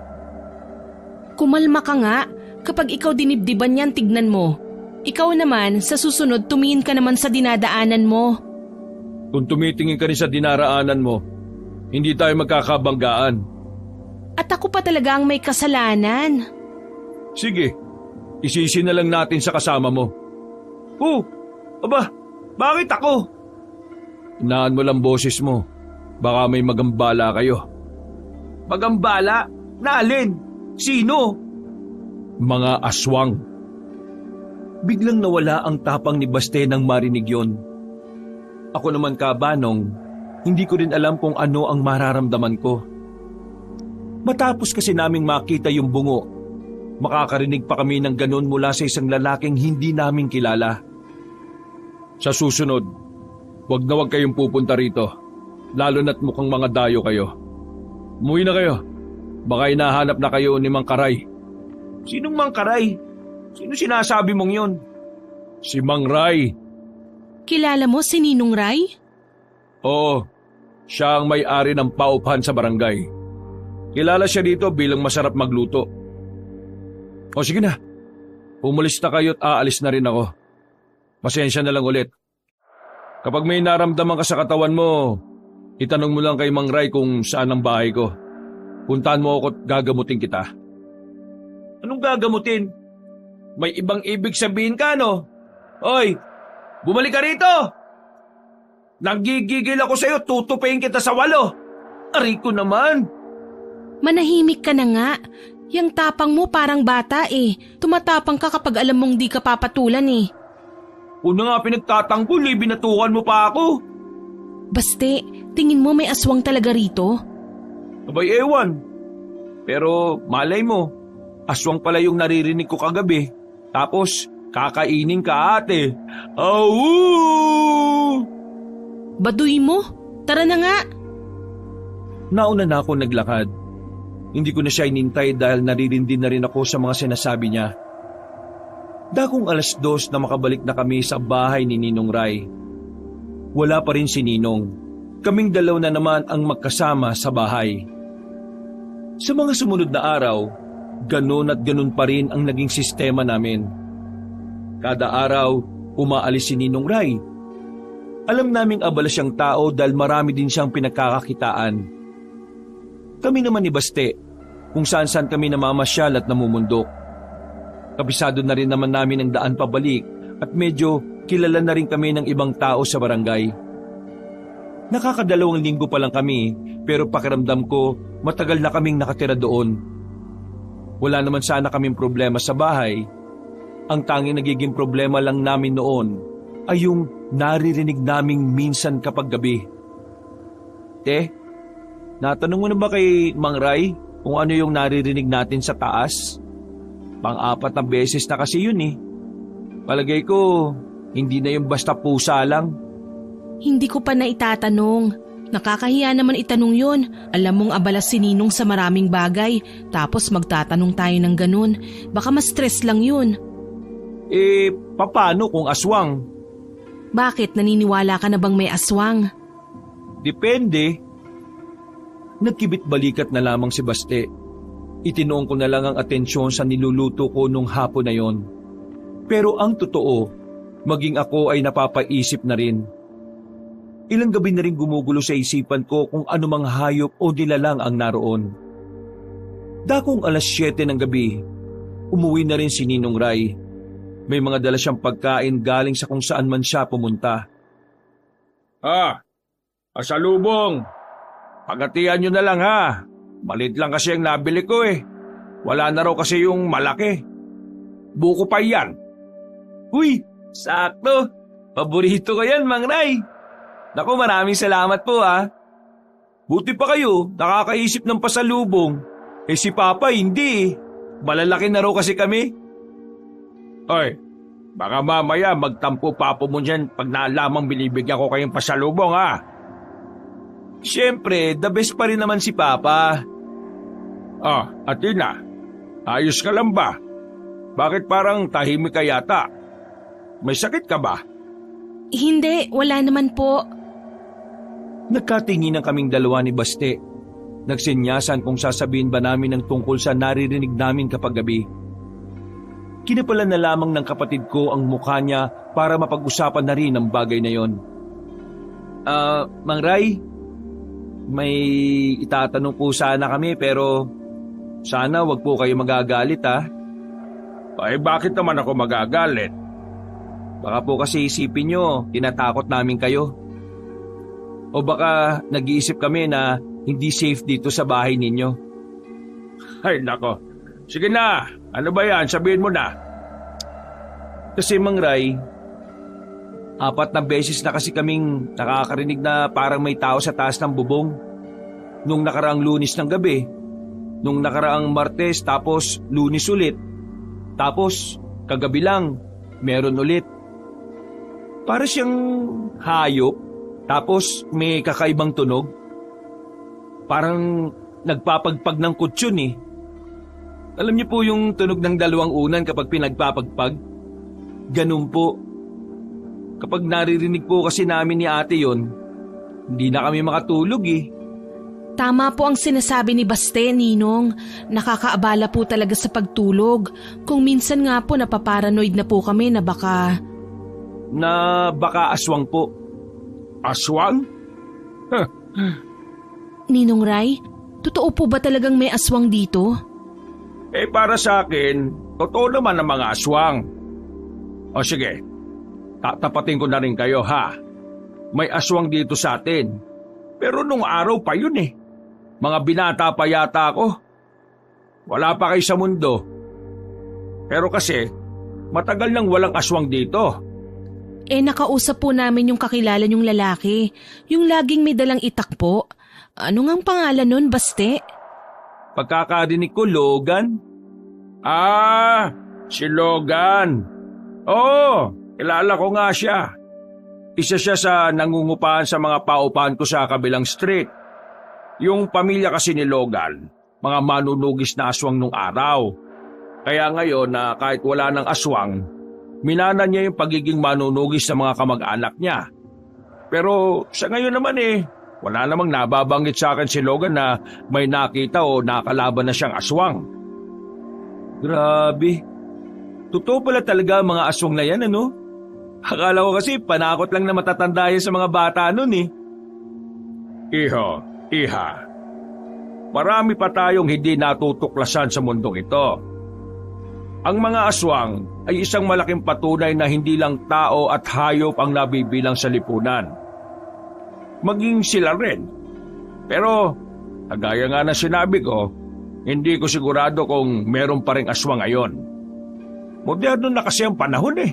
Kumalma ka nga. Kapag ikaw dinibdiban yan, tignan mo. Ikaw naman, sa susunod tumingin ka naman sa dinadaanan mo. Kung tumitingin ka rin sa dinaraanan mo, hindi tayo magkakabanggaan. At ako pa talaga ang may kasalanan. Sige, isisi na lang natin sa kasama mo. Oh, aba, bakit ako? Inaan mo lang boses mo. Baka may magambala kayo. Magambala? Na alin? Sino? Mga aswang. Biglang nawala ang tapang ni Baste nang marinig yon. Ako naman, Banong, hindi ko rin alam kung ano ang mararamdaman ko. Matapos kasi naming makita yung bungo, makakarinig pa kami ng ganon mula sa isang lalaking hindi namin kilala. Sa susunod, wag na wag kayong pupunta rito, lalo na't mukhang mga dayo kayo. Umuwi na kayo, baka hinahanap na kayo ni Mang Karay. Sinong Mang Karay? Sino sinasabi mong yon? Si Mang Ray. Kilala mo si Ninong Ray? Oo, siya ang may-ari ng paupahan sa barangay. Kilala siya dito bilang masarap magluto. O sige na, umalis na kayo at aalis na rin ako. Pasensya na lang ulit. Kapag may naramdaman ka sa katawan mo, itanong mo lang kay Mang Ray kung saan ang bahay ko. Puntahan mo ako at gagamutin kita. Anong gagamutin? May ibang ibig sabihin ka, no? Hoy, bumalik ka rito! Nanggigigil ako sa'yo, tutupayin kita sa walo. Aray ko naman! Manahimik ka na nga. Yang tapang mo parang bata eh. Tumatapang ka kapag alam mong di ka papatulan eh. Una nga pinagtatanggol eh, binatukan mo pa ako. Baste, tingin mo may aswang talaga rito? Abay ewan. Pero malay mo, aswang pala yung naririnig ko kagabi. Tapos kakainin ka, ate. Awoo! Baduy mo? Tara na nga. Nauna na ako naglakad. Hindi ko na siya inintay dahil naririndi na rin ako sa mga sinasabi niya. Dakong 2:00 na makabalik na kami sa bahay ni Ninong Ray. Wala pa rin si Ninong. Kaming dalaw na naman ang magkasama sa bahay. Sa mga sumunod na araw, ganun at ganun pa rin ang naging sistema namin. Kada araw, umaalis si Ninong Ray. Alam naming abala siyang tao dahil marami din siyang pinagkakakitaan. Kami naman ni Baste, kung saan-saan kami namamasyal at namumundok. Kabisado na rin naman namin ang daan pabalik at medyo kilala na rin kami ng ibang tao sa barangay. Nakakadalawang linggo pa lang kami pero pakiramdam ko matagal na kaming nakatira doon. Wala naman sana kaming problema sa bahay. Ang tanging nagiging problema lang namin noon ay yung naririnig naming minsan kapag gabi. Natanong mo na ba kay Mang Ray kung ano yung naririnig natin sa taas? Pang-apat na beses na kasi yun eh. Palagay ko, hindi na yung basta pusa lang. Hindi ko pa naitatanong. Nakakahiya naman itanong yun. Alam mong abala si Ninong sa maraming bagay, tapos magtatanong tayo ng ganun. Baka mas stress lang yun. Paano kung aswang? Bakit, naniniwala ka na bang may aswang? Depende. Nagkibit balikat na lamang si Baste. Itinoon ko na lang ang atensyon sa niluluto ko nung hapon na yon. Pero ang totoo, maging ako ay napapaisip na rin. Ilang gabi na rin gumugulo sa isipan ko kung anumang hayop o nilalang ang naroon. Dakong 7:00 ng gabi, umuwi na rin si Ninong Ray. May mga dala siyang pagkain galing sa kung saan man siya pumunta. Asalubong! Pagatian nyo na lang ha. Malit lang kasi ang nabili ko eh. Wala na raw kasi yung malaki. Buko pa yan. Uy, sakto. Paborito ko yan, Mang Ray. Naku, maraming salamat po ha. Buti pa kayo, nakakaisip ng pasalubong. Si Papa hindi eh. Malalaki na raw kasi kami. Oy, baka mamaya magtampo papo mo dyan pag naalamang binibigyan ko kayong pasalubong ha. Siyempre, the best pa rin naman si Papa. Atina, ayos ka lang ba? Bakit parang tahimik ka yata? May sakit ka ba? Hindi, wala naman po. Nagkatinginan kaming dalawa ni Baste. Nagsinyasan kung sasabihin ba namin ang tungkol sa naririnig namin kapag gabi. Kinapalan na lamang ng kapatid ko ang mukha niya para mapag-usapan na rin ang bagay na yon. Mang Ray, may itatanong po sana kami pero sana wag po kayo magagalit ha. Ay bakit naman ako magagalit? Baka po kasi isipin nyo, tinatakot namin kayo. O baka nag-iisip kami na hindi safe dito sa bahay ninyo. Ay nako, sige na, ano ba yan? Sabihin mo na. Kasi Mang Ray, 4 na beses na kasi kaming nakakarinig na parang may tao sa taas ng bubong. Nung nakaraang Lunes ng gabi, nung nakaraang Martes tapos Lunes ulit. Tapos kagabi lang, meron ulit. Para siyang hayop. Tapos may kakaibang tunog. Parang nagpapagpag ng kutsyon eh. Alam niyo po yung tunog ng 2 unan kapag pinagpapagpag? Ganun po. Kapag naririnig po kasi namin ni ate yon, hindi na kami makatulog eh. Tama po ang sinasabi ni Baste, Ninong. Nakakaabala po talaga sa pagtulog. Kung minsan nga po napaparanoid na po kami na baka... Na baka aswang po. Aswang? Ninong Ray, totoo po ba talagang may aswang dito? Para sa akin, totoo naman ang mga aswang. O sige, tatapatin ko na rin kayo ha. May aswang dito sa atin. Pero nung araw pa yun eh. Mga binata pa yata ako. Wala pa kayo sa mundo. Pero kasi, matagal nang walang aswang dito. Nakausap po namin yung kakilala niyong lalaki. Yung laging may dalang itak po. Ano ngang pangalan nun, Baste? Pagkakarinig ko, Logan. Si Logan. Oo, kilala ko nga siya. Isa siya sa nangungupahan sa mga paupahan ko sa kabilang street. Yung pamilya kasi ni Logan, mga manunugis na aswang nung araw. Kaya ngayon na kahit wala ng aswang, minana niya yung pagiging manunugis sa mga kamag-anak niya. Pero sa ngayon naman wala namang nababanggit sa akin si Logan na may nakita o nakalaban na siyang aswang. Grabe. Totoo pala talaga mga aswang na yan, ano? Akala ko kasi panakot lang na matatanda yan sa mga bata nun eh. Iha, marami pa tayong hindi natutuklasan sa mundong ito. Ang mga aswang ay isang malaking patunay na hindi lang tao at hayop ang nabibilang sa lipunan. Maging sila rin. Pero, kagaya nga na sinabi ko, hindi ko sigurado kung meron pa ring aswang ngayon. Moderno na kasi ang panahon eh.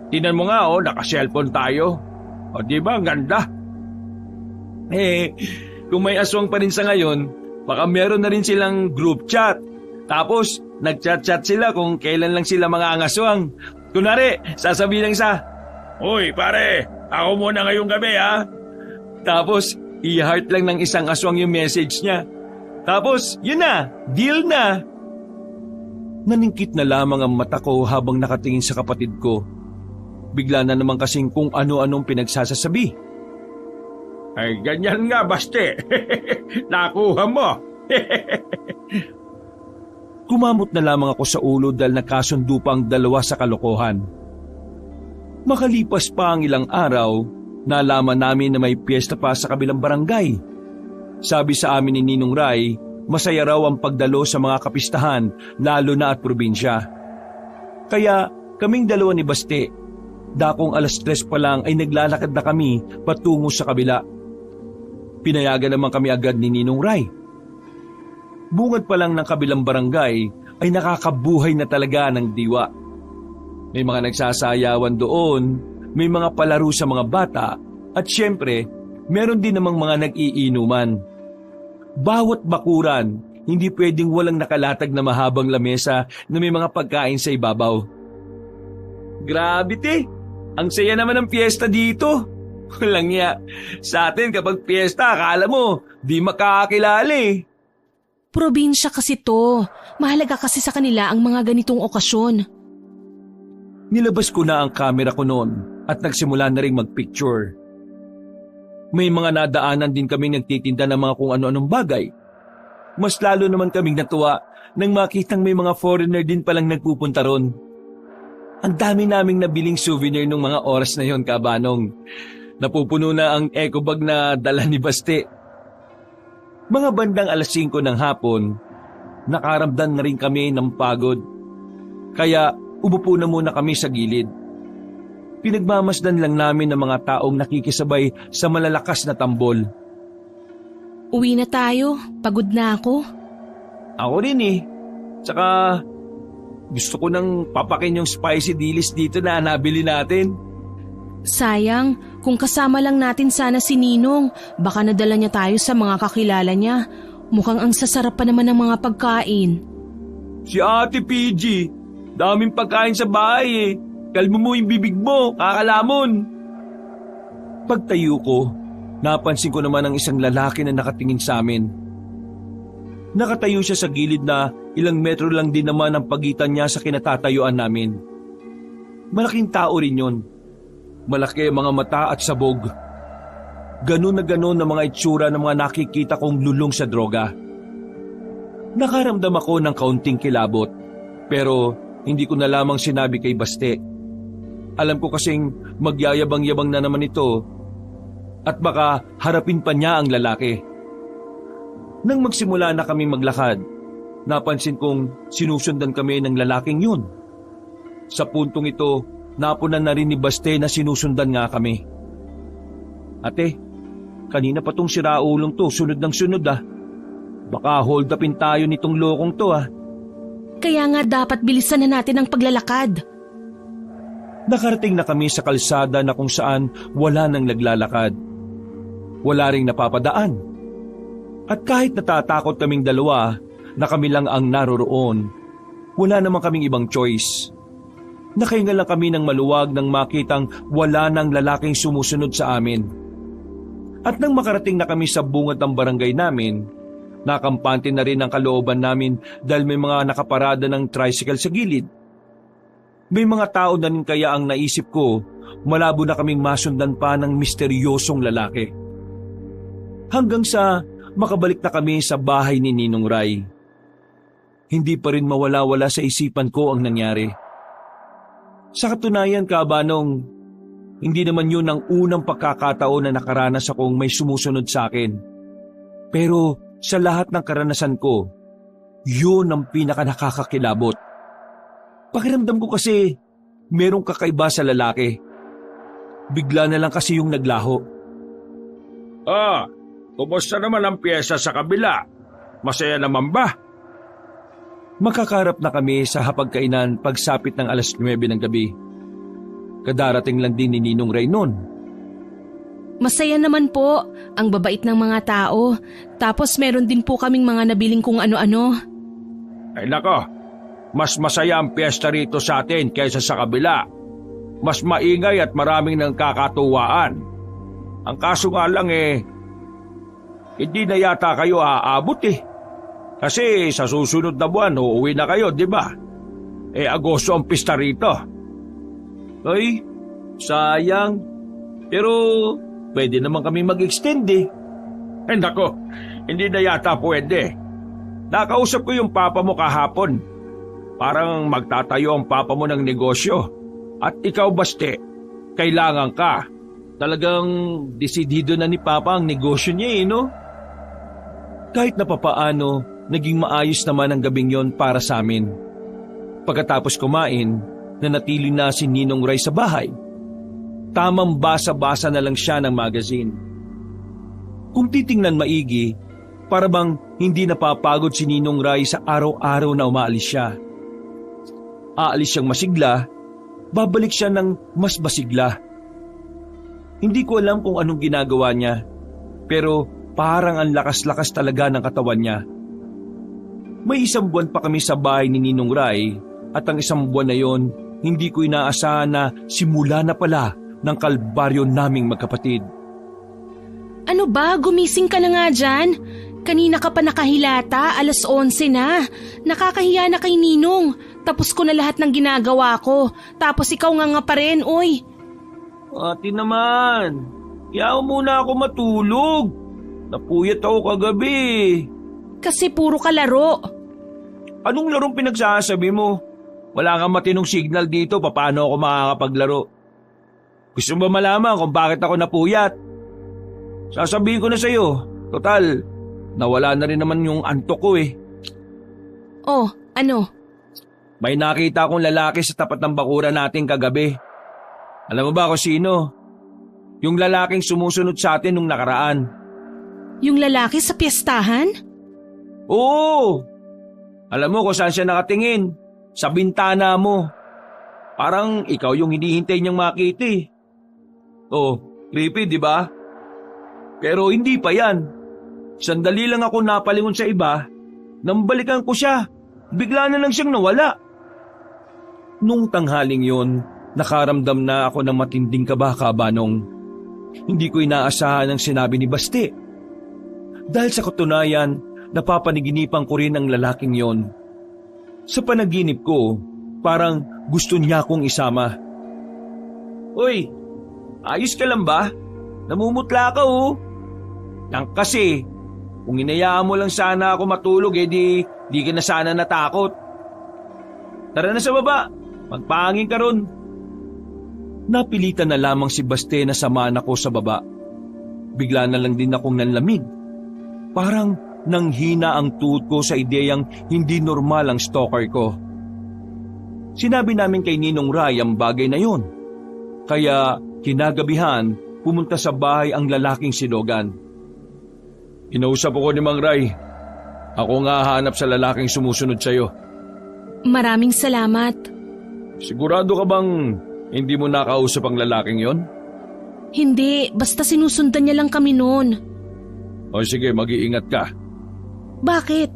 Tingnan mo nga naka-cellphone tayo. O diba, ang ganda. Kung may aswang pa rin sa ngayon, baka meron na rin silang group chat. Tapos, nagchat-chat sila kung kailan lang sila mga angaswang. Kunwari, sasabihin ng isa, "Uy, pare, ako muna ngayong gabi ha." Tapos, i-heart lang ng isang aswang yung message niya. Tapos, yun na, deal na. Naningkit na lamang ang mata ko habang nakatingin sa kapatid ko. Bigla na naman kasing kung ano-anong pinagsasasabi. "Ay, ganyan nga, Baste. Nakuha mo." Kumamot na lamang ako sa ulo dahil nakasundo pa ang dalawa sa kalokohan. Makalipas pa ang ilang araw, nalaman namin na may piyesta pa sa kabilang barangay. Sabi sa amin ni Ninong Ray, masaya raw ang pagdalo sa mga kapistahan, lalo na at probinsya. Kaya kaming dalawa ni Baste, dakong 3:00 pa lang ay naglalakad na kami patungo sa kabila. Pinayagan naman kami agad ni Ninong Ray. Bungad pa lang ng kabilang barangay ay nakakabuhay na talaga ng diwa. May mga nagsasayawan doon, may mga palaro sa mga bata, at syempre, meron din namang mga nag-iinuman. Bawat bakuran, hindi pwedeng walang nakalatag na mahabang lamesa na may mga pagkain sa ibabaw. Grabe te, ang saya naman ng piyesta dito. Walang ya, sa atin kapag piyesta, akala mo, di makakakilala eh. Probinsya kasi to. Mahalaga kasi sa kanila ang mga ganitong okasyon. Nilabas ko na ang camera ko noon at nagsimula na rin magpicture. May mga nadaanan din kaming nagtitinda ng mga kung ano-anong bagay. Mas lalo naman kaming natuwa nang makitang may mga foreigner din palang nagpupunta ron. Ang dami naming nabiling souvenir nung mga oras na yon, Kabanong. Napupuno na ang eco bag na dala ni Baste. Mga bandang 5:00 ng hapon, nakaramdam na rin kami ng pagod. Kaya umupo na muna kami sa gilid. Pinagmamasdan lang namin ng mga taong nakikisabay sa malalakas na tambol. Uwi na tayo. Pagod na ako. Ako rin eh. Tsaka gusto ko nang papakin yung spicy dilis dito na nabili natin. Sayang, kung kasama lang natin sana si Ninong, baka nadala niya tayo sa mga kakilala niya. Mukhang ang sasarap pa naman ng mga pagkain. Si Ate PG, daming pagkain sa bahay eh. Kalmo mo yung bibig mo, kakalamon. Pagtayo ko, napansin ko naman ang isang lalaki na nakatingin sa amin. Nakatayo siya sa gilid na ilang metro lang din naman ang pagitan niya sa kinatatayuan namin. Malaking tao rin yun. Malaki ang mga mata at sabog. Ganun na ganun ang mga itsura ng mga nakikita kong lulong sa droga. Nakaramdam ako ng kaunting kilabot, pero hindi ko na lamang sinabi kay Baste. Alam ko kasing magyayabang-yabang na naman ito at baka harapin pa niya ang lalaki. Nang magsimula na kami maglakad, napansin kong sinusundan kami ng lalaking yun. Sa puntong ito, napunan na rin ni Baste na sinusundan nga kami. Ate, kanina pa tong siraulong to, sunod ng sunod ah. Baka hold upin tayo nitong lokong to ah. Kaya nga dapat bilisan na natin ang paglalakad. Nakarating na kami sa kalsada na kung saan wala nang naglalakad. Wala ring napapadaan. At kahit natatakot kaming dalawa na kami lang ang naroroon, wala naman kaming ibang choice. Nakahinga lang kami ng maluwag nang makitang wala nang lalaking sumusunod sa amin. At nang makarating na kami sa bungad ng barangay namin, nakampante na rin ang kalooban namin dahil may mga nakaparada ng tricycle sa gilid. May mga tao na rin kaya ang naisip ko, malabo na kaming masundan pa ng misteryosong lalaki. Hanggang sa makabalik na kami sa bahay ni Ninong Ray. Hindi pa rin mawala-wala sa isipan ko ang nangyari. Sa katunayan, Kabanong, hindi naman yun ang unang pagkakataon na nakaranas akong may sumusunod sa akin. Pero sa lahat ng karanasan ko, yun ang pinaka nakakakilabot. Pakiramdam ko kasi merong kakaiba sa lalaki. Bigla na lang kasi yung naglaho. Kumusta naman ang piyesa sa kabila? Masaya naman ba? Makakarap na kami sa hapagkainan pagsapit ng 9:00 ng gabi. Kadarating lang din ni Ninong Ray noon. Masaya naman po, ang babait ng mga tao. Tapos meron din po kaming mga nabiling kung ano-ano. Ay nako, mas masaya ang piyesta rito sa atin kaysa sa kabila. Mas maingay at maraming nagkakatuwaan. Ang kaso nga lang hindi na yata kayo aabot Kasi sa susunod na buwan, uuwi na kayo, di ba? Agosto ang pista rito. Ay, sayang. Pero pwede naman kami mag-extend nako, hindi na yata pwede. Nakausap ko yung papa mo kahapon. Parang magtatayo ang papa mo ng negosyo. At ikaw, Baste, kailangan ka. Talagang desidido na ni papa ang negosyo niya no? Kahit na papaano, naging maayos naman ang gabing yon para sa amin. Pagkatapos kumain, nanatili na si Ninong Ray sa bahay. Tamang basa-basa na lang siya ng magazine. Kung titingnan maigi, para bang hindi napapagod si Ninong Ray sa araw-araw na umaalis siya. Aalis siyang masigla, babalik siya ng mas masigla. Hindi ko alam kung anong ginagawa niya, pero parang ang lakas-lakas talaga ng katawan niya. May 1 buwan pa kami sa bahay ni Ninong Ray at ang 1 buwan na yon, hindi ko inaasahan na simula na pala ng kalbaryo naming magkapatid. Ano ba? Gumising ka na nga dyan? Kanina ka pa nakahilata, 11:00 na. Nakakahiya na kay Ninong. Tapos ko na lahat ng ginagawa ko. Tapos ikaw nga pa rin, oy. Ate naman, kaya muna ako matulog. Napuyat ako kagabi. Kasi puro ka laro. Anong larong pinagsasabi mo? Wala kang matinong signal dito, paano ako makakapaglaro? Gusto mo ba malaman kung bakit ako napuyat? Sasabihin ko na sa'yo. Total, nawala na rin naman yung antok ko Oh, ano? May nakita akong lalaki sa tapat ng bakuran natin kagabi. Alam mo ba kung sino? Yung lalaking sumusunod sa atin nung nakaraan. Yung lalaki sa piyestahan? Oo! Alam mo kung saan siya nakatingin? Sa bintana mo. Parang ikaw yung hinihintay niyang makita Oh, creepy, di ba? Pero hindi pa yan. Sandali lang ako napalingon sa iba, nang balikan ko siya. Bigla na lang siyang nawala. Nung tanghaling yon, nakaramdam na ako ng matinding kaba, Banong. Hindi ko inaasahan ang sinabi ni Baste. Dahil sa katunayan, napapaniginipan ko rin ang lalaking yon. Sa panaginip ko, parang gusto niya akong isama. Uy, ayos ka lang ba? Namumutla ka Nang kasi, kung inayaan mo lang sana ako matulog di ka na sana natakot. Tara na sa baba, magpahangin ka ron. Napilitan na lamang si Baste na samahan ako sa baba. Bigla na lang din akong nanlamig. Parang nanghina ang tuhod ko sa ideyang hindi normal ang stalker ko. Sinabi namin kay Ninong Ray ang bagay na yon. Kaya kinagabihan, pumunta sa bahay ang lalaking si Logan. Inausap ako ni Mang Ray. Ako nga hahanap sa lalaking sumusunod sa'yo. Maraming salamat. Sigurado ka bang hindi mo nakausap ang lalaking yon? Hindi, basta sinusundan niya lang kami noon. O sige, mag-iingat ka. Bakit?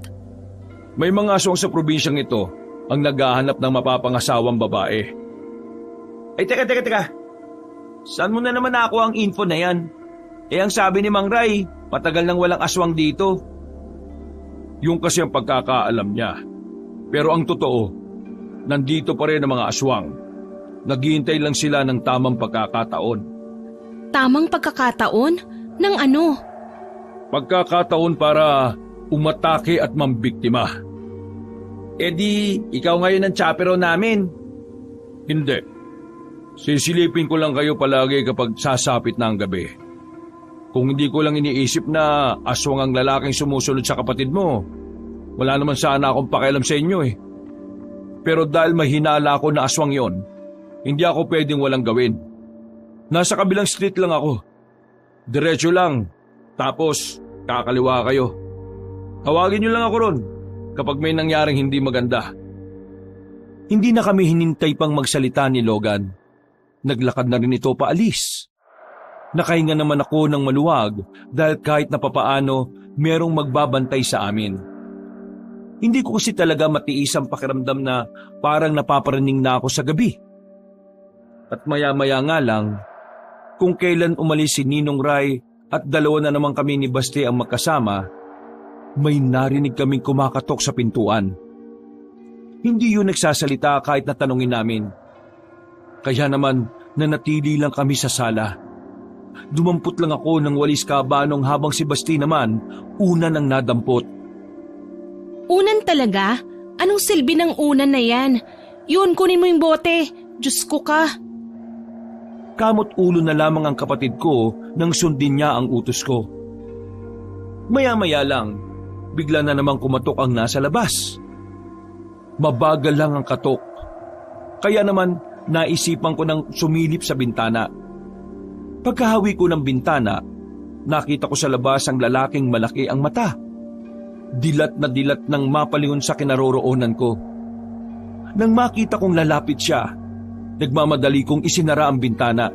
May mga aswang sa probinsyang ito ang naghahanap ng mapapangasawang babae. Ay, teka. Saan mo na naman ako ang info na yan? Ang sabi ni Mang Ray, matagal nang walang aswang dito. Yung kasi ang pagkakaalam niya. Pero ang totoo, nandito pa rin ang mga aswang. Naghihintay lang sila ng tamang pagkakataon. Tamang pagkakataon? Ng ano? Pagkakataon para umatake at mambiktima. Di, ikaw ngayon ang chaperone namin. Hindi. Sisilipin ko lang kayo palagi kapag sasapit na ang gabi. Kung hindi ko lang iniisip na aswang ang lalaking sumusunod sa kapatid mo, wala naman sana akong pakialam sa inyo Pero dahil mahinala ako na aswang yon, hindi ako pwedeng walang gawin. Nasa kabilang street lang ako. Diretso lang, tapos kakaliwa kayo. Tawagin niyo lang ako ron kapag may nangyaring hindi maganda. Hindi na kami hinintay pang magsalita ni Logan. Naglakad na rin ito paalis. Nakahinga naman ako ng maluwag dahil kahit na papaano merong magbabantay sa amin. Hindi ko kasi talaga matiis ang pakiramdam na parang napaparaning na ako sa gabi. At maya-maya nga lang, kung kailan umalis si Ninong Ray at dalawa na naman kami ni Basti ang magkasama, may narinig kaming kumakatok sa pintuan. Hindi yun nagsasalita kahit natanungin namin. Kaya naman nanatili lang kami sa sala. Dumampot lang ako ng walis kabanong habang si Basti naman una nang nadampot. Unan talaga? Anong silbi ng unan na yan? Yun, kunin mo yung bote. Diyos ko ka. Kamot ulo na lamang ang kapatid ko nang sundin niya ang utos ko. Maya-maya lang, bigla na namang kumatok ang nasa labas. Mabagal lang ang katok. Kaya naman naisipan ko nang sumilip sa bintana. Pagkahawi ko ng bintana, nakita ko sa labas ang lalaking malaki ang mata. Dilat na dilat nang mapalingon sa kinaroroonan ko. Nang makita kong lalapit siya, nagmamadali kong isinara ang bintana.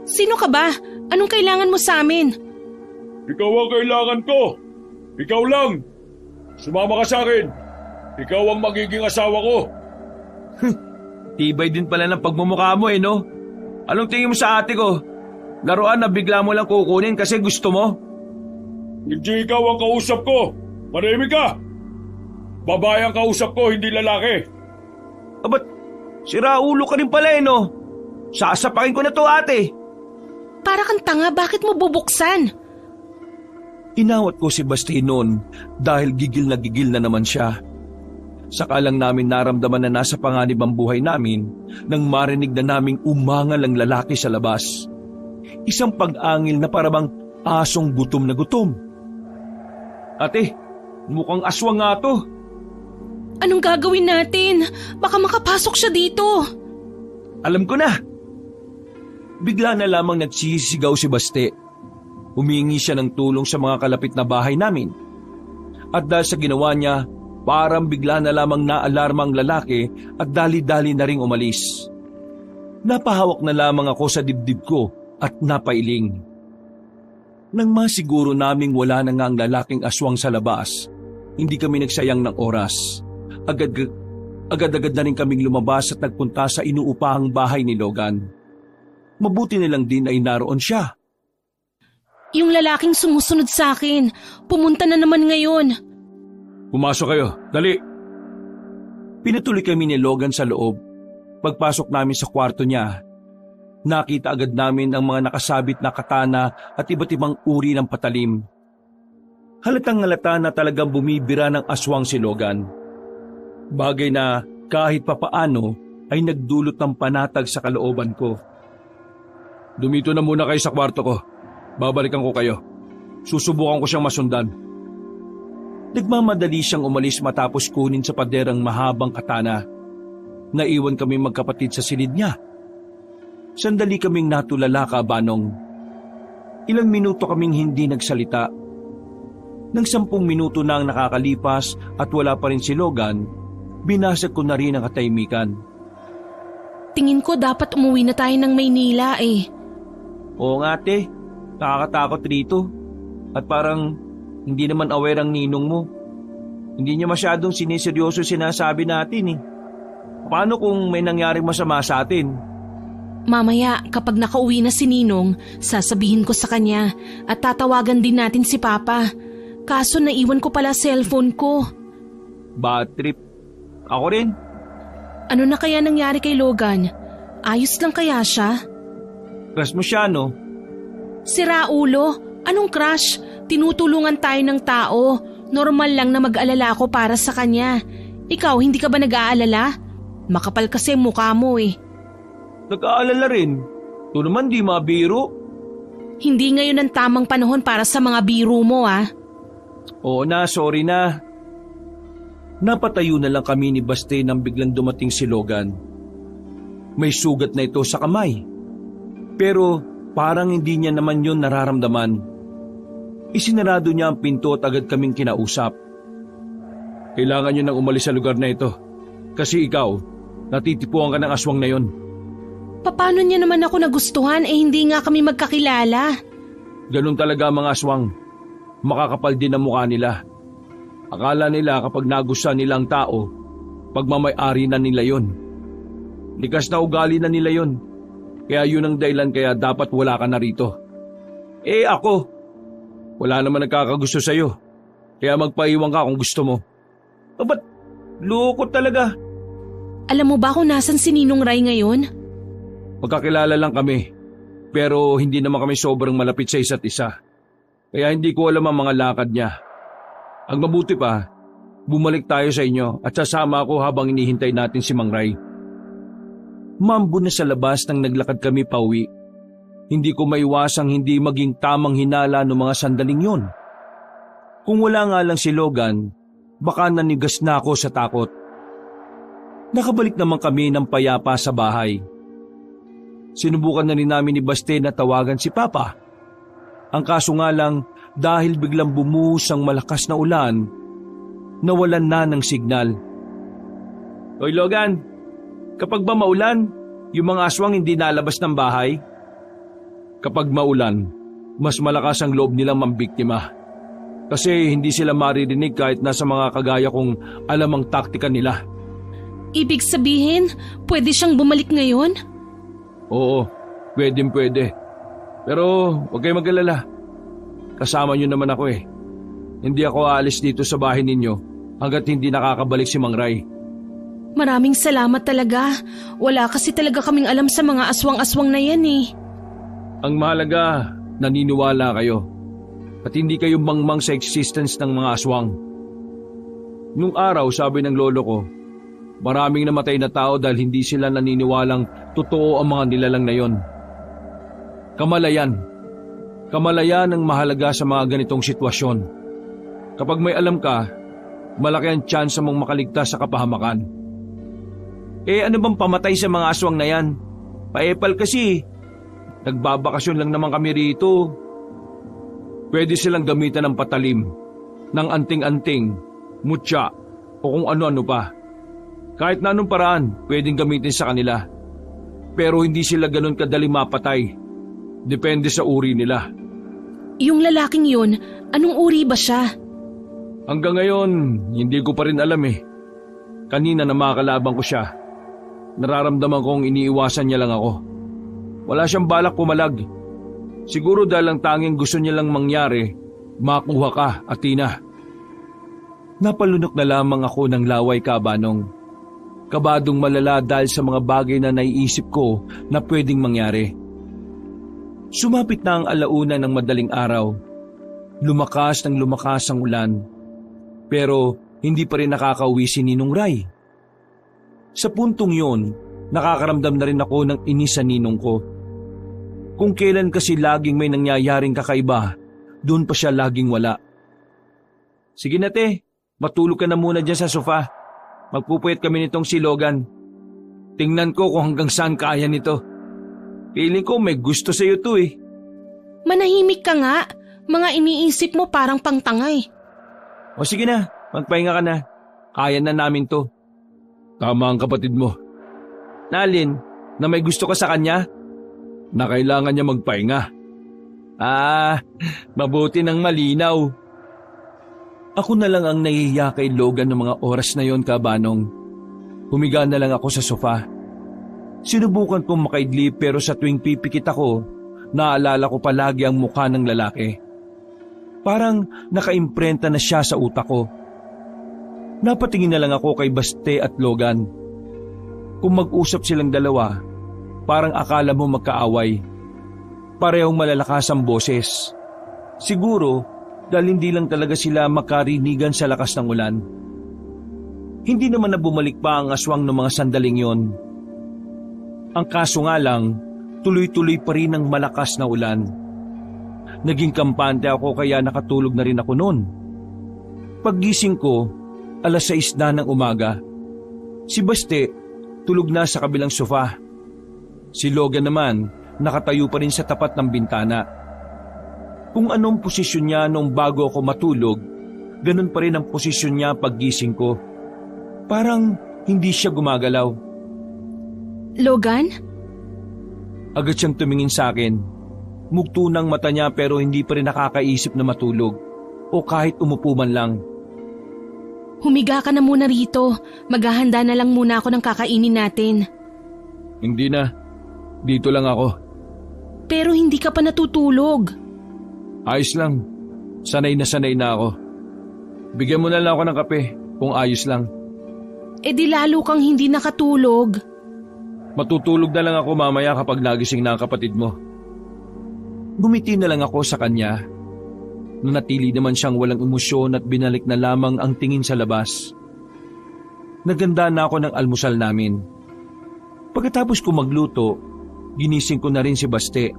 Sino ka ba? Anong kailangan mo sa amin? Ikaw ang kailangan ko. Ikaw lang. Sumama ka sa akin. Ikaw ang magiging asawa ko. Tibay din pala ng pagmumukha mo no? Anong tingin mo sa ate ko? Laruan na bigla mo lang kukunin kasi gusto mo? Hindi ikaw ang kausap ko. Marimi ka. Babae ang kausap ko, hindi lalaki. Ba't sira ulo ka rin pala no? Sasapakin ko na to ate. Para kang tanga, bakit mo bubuksan? Inawat ko si Basti noon dahil gigil na naman siya. Saka lang namin naramdaman na nasa panganib ang buhay namin nang marinig na naming umangal ang lalaki sa labas. Isang pag-angil na parabang asong gutom na gutom. Ate, mukhang aswang nga to. Anong gagawin natin? Baka makapasok siya dito. Alam ko na. Bigla na lamang nagsisigaw si Basti. Humingi siya ng tulong sa mga kalapit na bahay namin. At dahil sa ginawa niya, parang bigla na lamang naalarma ang lalaki at dali-dali na ring umalis. Napahawak na lamang ako sa dibdib ko at napailing. Nang masiguro naming wala na nga ang lalaking aswang sa labas, hindi kami nagsayang ng oras. Agad-agad na rin kaming lumabas at nagpunta sa inuupahang bahay ni Logan. Mabuti nilang din ay naroon siya. Yung lalaking sumusunod sa akin, pumunta na naman ngayon. Pumasok kayo, dali! Pinatuloy kami ni Logan sa loob. Pagpasok namin sa kwarto niya, nakita agad namin ang mga nakasabit na katana at iba't ibang uri ng patalim. Halatang-halata na talagang bumibira ng aswang si Logan. Bagay na kahit papaano ay nagdulot ng panatag sa kalooban ko. Dumito na muna kayo sa kwarto ko. Babalikan ko kayo. Susubukan ko siyang masundan. Nagmamadali siyang umalis matapos kunin sa paderang mahabang katana. Naiwan kami magkapatid sa silid niya. Sandali kaming natulala kabanong. Ilang minuto kaming hindi nagsalita. Nang 10 minuto na ang nakakalipas at wala pa rin si Logan, binasag ko na rin ang katahimikan. Tingin ko dapat umuwi na tayo ng Maynila eh. Oo nga ate, nakakatakot rito. At parang hindi naman aware ang ninong mo. Hindi niya masyadong siniseryoso sinasabi natin eh. Paano kung may nangyaring masama sa atin? Mamaya, kapag nakauwi na si Ninong, sasabihin ko sa kanya at tatawagan din natin si Papa. Kaso naiwan ko pala cellphone ko. Bad trip. Ako rin. Ano na kaya nangyari kay Logan? Ayos lang kaya siya? Crush mo siya, no? Sira ulo? Anong crush? Tinutulungan tayo ng tao. Normal lang na mag-alala ako para sa kanya. Ikaw, hindi ka ba nag-aalala? Makapal kasi mukha mo eh. Nag-aalala rin. Ito naman di mabiro. Hindi ngayon ang tamang panahon para sa mga biro mo ah. Oo na, sorry na. Napatayo na lang kami ni Basti nang biglang dumating si Logan. May sugat na ito sa kamay. Pero parang hindi niya naman yun nararamdaman. Isinarado niya ang pinto at agad kaming kinausap. Kailangan niyo nang umalis sa lugar na ito. Kasi ikaw, natitipuan ka ng aswang na yon. Paano niya naman ako nagustuhan hindi nga kami magkakilala? Ganun talaga ang mga aswang. Makakapal din ang mukha nila. Akala nila kapag nagustuhan nila ang tao, pagmamay-ari na nila yon. Likas na ugali na nila yon. Kaya yun ang dahilan kaya dapat wala ka na rito. Ako, wala naman nagkakagusto sa'yo. Kaya magpaiwan ka kung gusto mo. Ba't lukot talaga? Alam mo ba kung nasan si Ninong Ray ngayon? Magkakilala lang kami. Pero hindi naman kami sobrang malapit sa isa't isa. Kaya hindi ko alam ang mga lakad niya. Ang mabuti pa, bumalik tayo sa inyo at sasama ako habang inihintay natin si Mang Ray. Mambo na sa labas nang naglakad kami pauwi. Hindi ko maiwasang hindi maging tamang hinala ng mga sandaling yon. Kung wala nga lang si Logan, baka nanigas na ako sa takot. Nakabalik naman kami ng payapa sa bahay. Sinubukan na rin namin ni Baste na tawagan si Papa. Ang kaso nga lang, dahil biglang bumuhos ang malakas na ulan, nawalan na ng signal. Hoy Logan, kapag ba maulan, yung mga aswang hindi nalabas ng bahay? Kapag maulan, mas malakas ang loob nilang mambiktima. Kasi hindi sila maririnig kahit nasa mga kagaya kong alam ang taktika nila. Ibig sabihin, pwede siyang bumalik ngayon? Oo, pwede. Pero huwag kayong mag-alala. Kasama niyo naman ako eh. Hindi ako aalis dito sa bahay ninyo hanggat hindi nakakabalik si Mang Ray. Maraming salamat talaga. Wala kasi talaga kaming alam sa mga aswang-aswang na yan eh. Ang mahalaga, naniniwala kayo. At hindi kayo mangmang sa existence ng mga aswang. Nung araw, sabi ng lolo ko, maraming namatay na tao dahil hindi sila naniniwalang totoo ang mga nilalang na yon. Kamalayan ang mahalaga sa mga ganitong sitwasyon. Kapag may alam ka, malaki ang tsansa mong makaligtas sa kapahamakan. Ano bang pamatay sa mga aswang na yan? Paepal kasi. Nagbabakasyon lang naman kami rito. Pwede silang gamitan ng patalim, ng anting-anting, mutya, o kung ano-ano pa. Kahit na anong paraan, pwedeng gamitin sa kanila. Pero hindi sila ganun kadali mapatay. Depende sa uri nila. Yung lalaking yun, anong uri ba siya? Hanggang ngayon, hindi ko pa rin alam eh. Kanina na makakalabang ko siya. Nararamdaman kong iniiwasan niya lang ako. Wala siyang balak pumalag. Siguro dahil ang tanging gusto niya lang mangyari, makuha ka, Athena. Napalunok na lamang ako ng laway kabanong. Kabadong malala dahil sa mga bagay na naiisip ko na pwedeng mangyari. Sumapit na ang alauna ng madaling araw. Lumakas ng lumakas ang ulan. Pero hindi pa rin nakakauwi si Ninong Ray. Sa puntong yon, nakakaramdam na rin ako ng inis sa ninong ko. Kung kailan kasi laging may nangyayaring kakaiba, doon pa siya laging wala. Sige na te, matulog ka na muna dyan sa sofa. Magpupuyat kami nitong si Logan. Tingnan ko kung hanggang saan kaya nito. Feeling ko may gusto sa'yo to eh. Manahimik ka nga. Mga iniisip mo parang pangtangay. O sige na, magpahinga ka na. Kaya na namin to. Tama ang kapatid mo. Nalin, na may gusto ka sa kanya? Na kailangan niya magpahinga. Mabuti ng malinaw. Ako na lang ang nahihiya kay Logan ng mga oras na yon, kabanong. Humiga na lang ako sa sofa. Sinubukan kong makaidlip pero sa tuwing pipikit ako, naalala ko palagi ang mukha ng lalaki. Parang nakaimprenta na siya sa utak ko. Napatingin na lang ako kay Baste at Logan. Kung mag-usap silang dalawa, parang akala mo magkaaway. Parehong malalakas ang boses. Siguro dahil hindi lang talaga sila makarinigan sa lakas ng ulan. Hindi naman na bumalik pa ang aswang ng mga sandaling yon. Ang kaso nga lang, tuloy-tuloy pa rin ang malakas na ulan. Naging kampante ako kaya nakatulog na rin ako noon. Paggising ko, 6:00 na ng umaga. Si Baste, tulog na sa kabilang sofa. Si Logan naman, nakatayo pa rin sa tapat ng bintana. Kung anong posisyon niya nung bago ako matulog, ganun pa rin ang posisyon niya paggising ko. Parang hindi siya gumagalaw. Logan? Agad siyang tumingin sa akin. Mugto ng mata niya pero hindi pa rin nakakaisip na matulog o kahit umupo man lang. Humiga ka na muna rito. Maghahanda na lang muna ako ng kakainin natin. Hindi na. Dito lang ako. Pero hindi ka pa natutulog. Ayos lang. Sanay na ako. Bigyan mo na lang ako ng kape kung ayos lang. E di lalo kang hindi nakatulog. Matutulog na lang ako mamaya kapag nagising na ang kapatid mo. Gumiti na lang ako sa kanya. Nanatili naman siyang walang emosyon at binalik na lamang ang tingin sa labas. Naganda na ako ng almusal namin. Pagkatapos ko magluto, ginising ko na rin si Baste.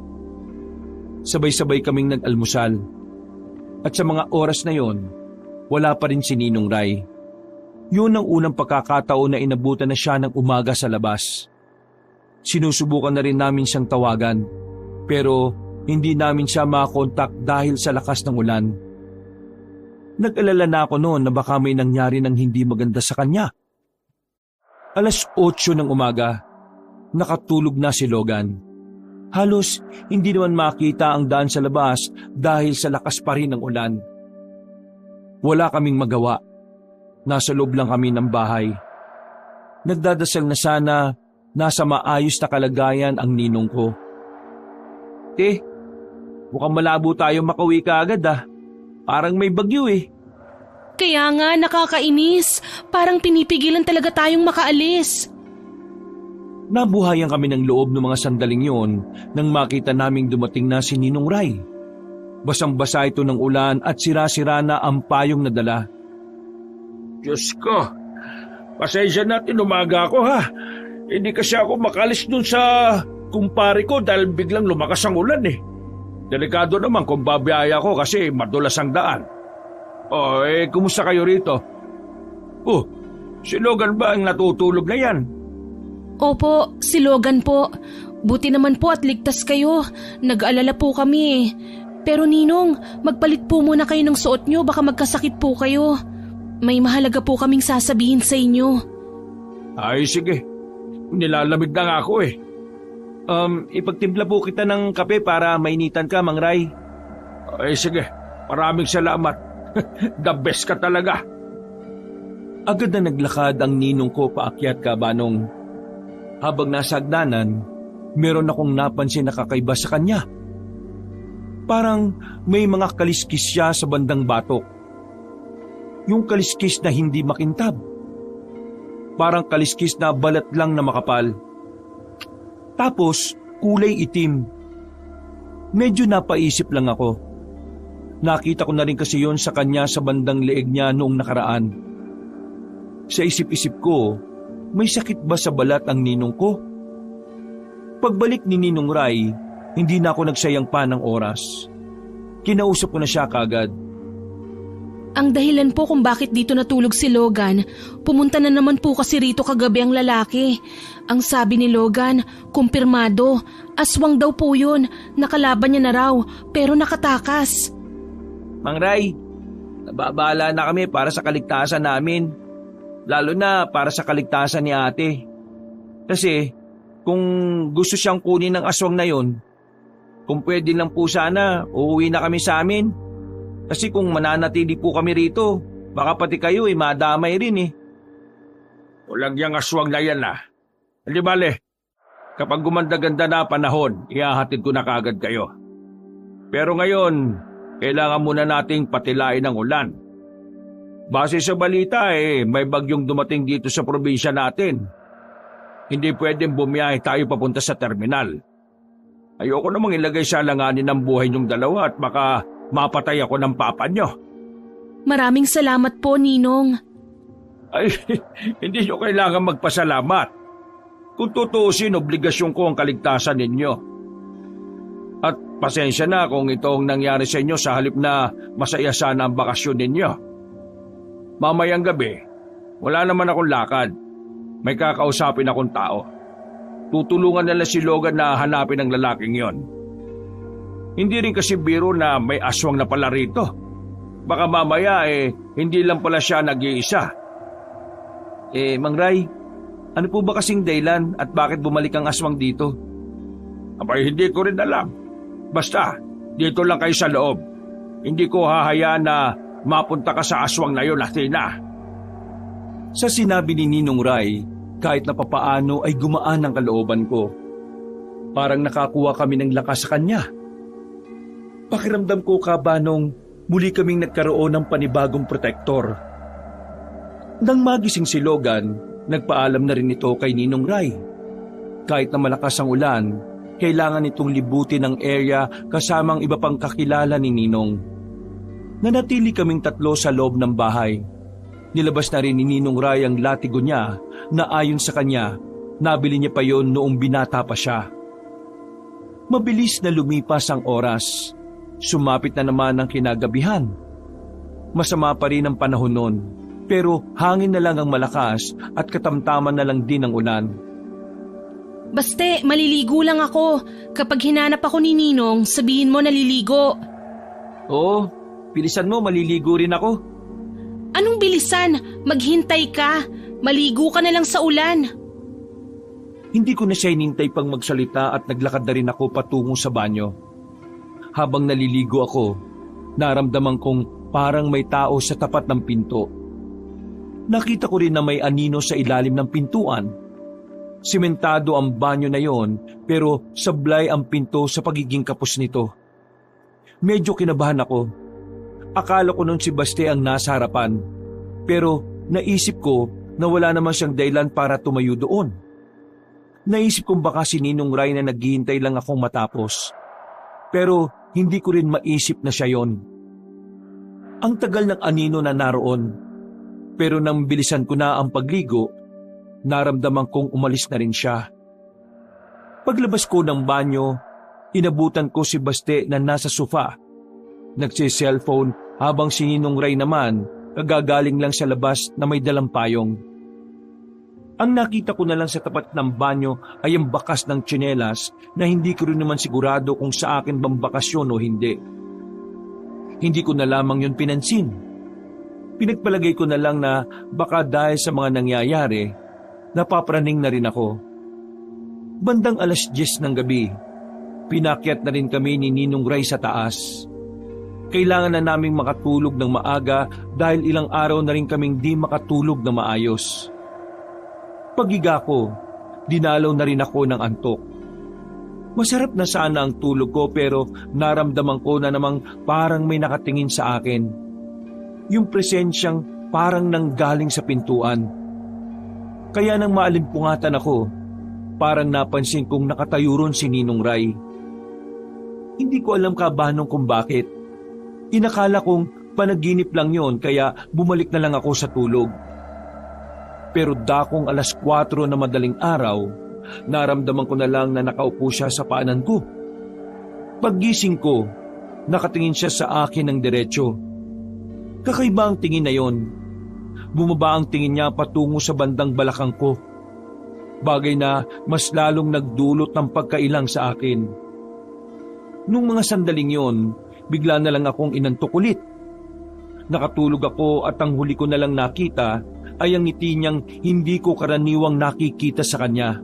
Sabay-sabay kaming nag-almusal. At sa mga oras na yon, wala pa rin si Ninong Ray. Yun ang unang pagkakataon na inabutan na siya ng umaga sa labas. Sinusubukan na rin namin siyang tawagan, pero hindi namin siya makakontak dahil sa lakas ng ulan. Nag-alala na ako noon na baka may nangyari ng hindi maganda sa kanya. 8:00 ng umaga, nakatulog na si Logan. Halos hindi naman makita ang daan sa labas dahil sa lakas pa rin ng ulan. Wala kaming magawa. Nasa loob lang kami ng bahay. Nagdadasal na sana nasa maayos na kalagayan ang ninong ko. Mukhang malabo tayo makauwi kaagad Parang may bagyo Kaya nga, nakakainis. Parang pinipigilan talaga tayong makaalis. Nabuhayan kami ng loob ng mga sandaling yon nang makita naming dumating na si Ninong Ray. Basang-basa ito ng ulan at sira-sira na ang payong na dala. Diyos ko, pasensya na tinumaga ako Hindi kasi ako makalis dun sa kumpare ko dahil biglang lumakas ang ulan Delikado naman kung babiyaya ko kasi madulas ang daan. Kumusta kayo rito? Si Logan ba ang natutulog na yan? Opo, si Logan po. Buti naman po at ligtas kayo. Nag-alala po kami. Pero Ninong, magpalit po muna kayo ng suot nyo, baka magkasakit po kayo. May mahalaga po kaming sasabihin sa inyo. Ay sige, nilalamig na nga ako Ipagtimpla po kita ng kape para mainitan ka, Mang Ray. Ay sige, maraming salamat. The best ka talaga. Agad na naglakad ang ninong ko paakyat ka, Banong. Habang nasa hagdanan, meron akong napansin na kakaiba sa kanya. Parang may mga kaliskis siya sa bandang batok. Yung kaliskis na hindi makintab. Parang kaliskis na balat lang na makapal. Tapos, kulay itim. Medyo napaisip lang ako. Nakita ko na rin kasi yon sa kanya sa bandang leeg niya noong nakaraan. Sa isip-isip ko, may sakit ba sa balat ang ninong ko? Pagbalik ni Ninong Ray, hindi na ako nagsayang pa ng oras. Kinausap ko na siya kagad. Ang dahilan po kung bakit dito natulog si Logan, pumunta na naman po kasi rito kagabi ang lalaki. Ang sabi ni Logan, kumpirmado, aswang daw po yun, nakalaban niya na raw, pero nakatakas. Mang Ray, nababahala na kami para sa kaligtasan namin. Lalo na para sa kaligtasan ni ate. Kasi kung gusto siyang kunin ng aswang na yon, kung pwede lang po sana, uuwi na kami sa amin. Kasi kung mananatili po kami rito, baka pati kayo madamay rin Walang yang aswang na yan Hindi bale, kapag gumanda-ganda na panahon, ihahatid ko na kagad kayo. Pero ngayon, kailangan muna nating patilain ang ulan. Base sa balita may bagyong dumating dito sa probinsya natin. Hindi pwedeng bumiyahe tayo papunta sa terminal. Ayoko namang ilagay sa alanganin ng buhay niyong dalawa at baka mapatay ako ng papa niyo. Maraming salamat po, Ninong. Ay, hindi niyo kailangan magpasalamat. Kung tutuusin, obligasyon ko ang kaligtasan ninyo. At pasensya na kung ito ang nangyari sa inyo sa halip na masaya sana ang bakasyon ninyo. Mamayang gabi, wala naman akong lakad. May kakausapin akong tao. Tutulungan nila si Logan na hanapin ang lalaking yon. Hindi rin kasi biro na may aswang na pala rito. Baka mamaya hindi lang pala siya nag-iisa. Mang Ray, ano po ba kasing dahilan at bakit bumalik ang aswang dito? Abay, hindi ko rin alam. Basta, dito lang kayo sa loob. Hindi ko hahayaan na mapunta ka sa aswang na yun, Athena. Sa sinabi ni Ninong Ray, kahit na papaano ay gumaan ang kalooban ko. Parang nakakuha kami ng lakas sa kanya. Pakiramdam ko, Kabanong, muli kaming nagkaroon ng panibagong protektor. Nang magising si Logan, nagpaalam na rin ito kay Ninong Ray. Kahit na malakas ang ulan, kailangan itong libutin ang area kasamang iba pang kakilala ni Ninong. Nanatili kaming 3 sa loob ng bahay. Nilabas na rin ni Ninong Ray ang latigo niya na ayon sa kanya, nabili niya pa yon noong binata pa siya. Mabilis na lumipas ang oras. Sumapit na naman ang kinagabihan. Masama pa rin ang panahon noon, pero hangin na lang ang malakas at katamtaman na lang din ang ulan. Baste, maliligo lang ako. Kapag hinanap ako ni Ninong, sabihin mo naliligo. Oo, bilisan mo, maliligo rin ako. Anong bilisan? Maghintay ka. Maligo ka na lang sa ulan. Hindi ko na siya inintay pang magsalita at naglakad na rin ako patungo sa banyo. Habang naliligo ako, naramdaman kong parang may tao sa tapat ng pinto. Nakita ko rin na may anino sa ilalim ng pintuan. Simentado ang banyo na yon, pero sablay ang pinto sa pagiging kapos nito. Medyo kinabahan ako. Akala ko nun si Baste ang nasa harapan, pero naisip ko na wala naman siyang dahilan para tumayo doon. Naisip kong baka si Ninong Ray na naghihintay lang akong matapos. Pero hindi ko rin maisip na siya yon. Ang tagal ng anino na naroon, pero nang bilisan ko na ang pagligo, naramdaman kong umalis na rin siya. Paglabas ko ng banyo, inabutan ko si Baste na nasa sofa. Nagsi-cellphone habang si Ninong Ray naman kagagaling lang sa labas na may dalang payong. Ang nakita ko na lang sa tapat ng banyo ay ang bakas ng tsinelas na hindi ko rin naman sigurado kung sa akin bang bakasyon o hindi. Hindi ko na lamang yun pinansin. Pinagpalagay ko na lang na baka dahil sa mga nangyayari, napapraning na rin ako. Bandang 10:10 ng gabi, pinakyat na rin kami ni Ninong Ray sa taas. Kailangan na naming makatulog ng maaga dahil ilang araw na rin kaming di makatulog na maayos. Paghiga ko, dinalaw na rin ako ng antok. Masarap na sana ang tulog ko pero naramdaman ko na namang parang may nakatingin sa akin. Yung presensyang parang nanggaling sa pintuan. Kaya nang maalimpungatan ako, parang napansin kong nakatayo ron si Ninong Ray. Hindi ko alam Kabanong kung bakit. Inakala kong panaginip lang yon kaya bumalik na lang ako sa tulog. Pero dakong 4:00 na madaling araw, naramdaman ko na lang na nakaupo siya sa paanan ko. Paggising ko, nakatingin siya sa akin ng diretsyo. Kakaiba ang tingin na yon. Bumaba ang tingin niya patungo sa bandang balakang ko. Bagay na mas lalong nagdulot ng pagkailang sa akin. Nung mga sandaling yon, bigla na lang akong inantok ulit. Nakatulog ako at ang huli ko na lang nakita ay ang ngiti niyang hindi ko karaniwang nakikita sa kanya.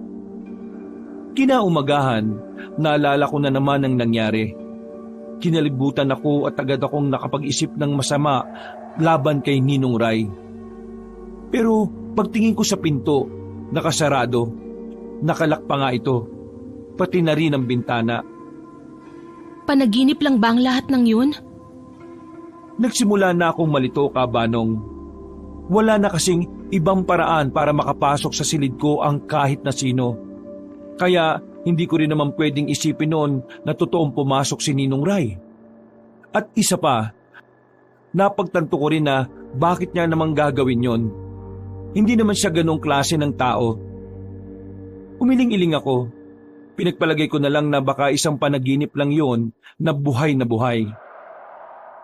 Kinaumagahan, naalala ko na naman ang nangyari. Kinalibutan ako at agad akong nakapag-isip ng masama laban kay Ninong Ray. Pero pagtingin ko sa pinto, nakasarado. Nakalak pa nga ito, pati na rin ang bintana. Panaginip lang ba ang lahat ng yun? Nagsimula na akong malito, Kabanong. Wala na kasing ibang paraan para makapasok sa silid ko ang kahit na sino. Kaya hindi ko rin naman pwedeng isipin noon na totoong pumasok si Ninong Ray. At isa pa, napagtanto ko rin na bakit niya namang gagawin yon. Hindi naman siya ganong klase ng tao. Umiling-iling ako. Pinagpalagay ko na lang na baka isang panaginip lang yon na buhay na buhay.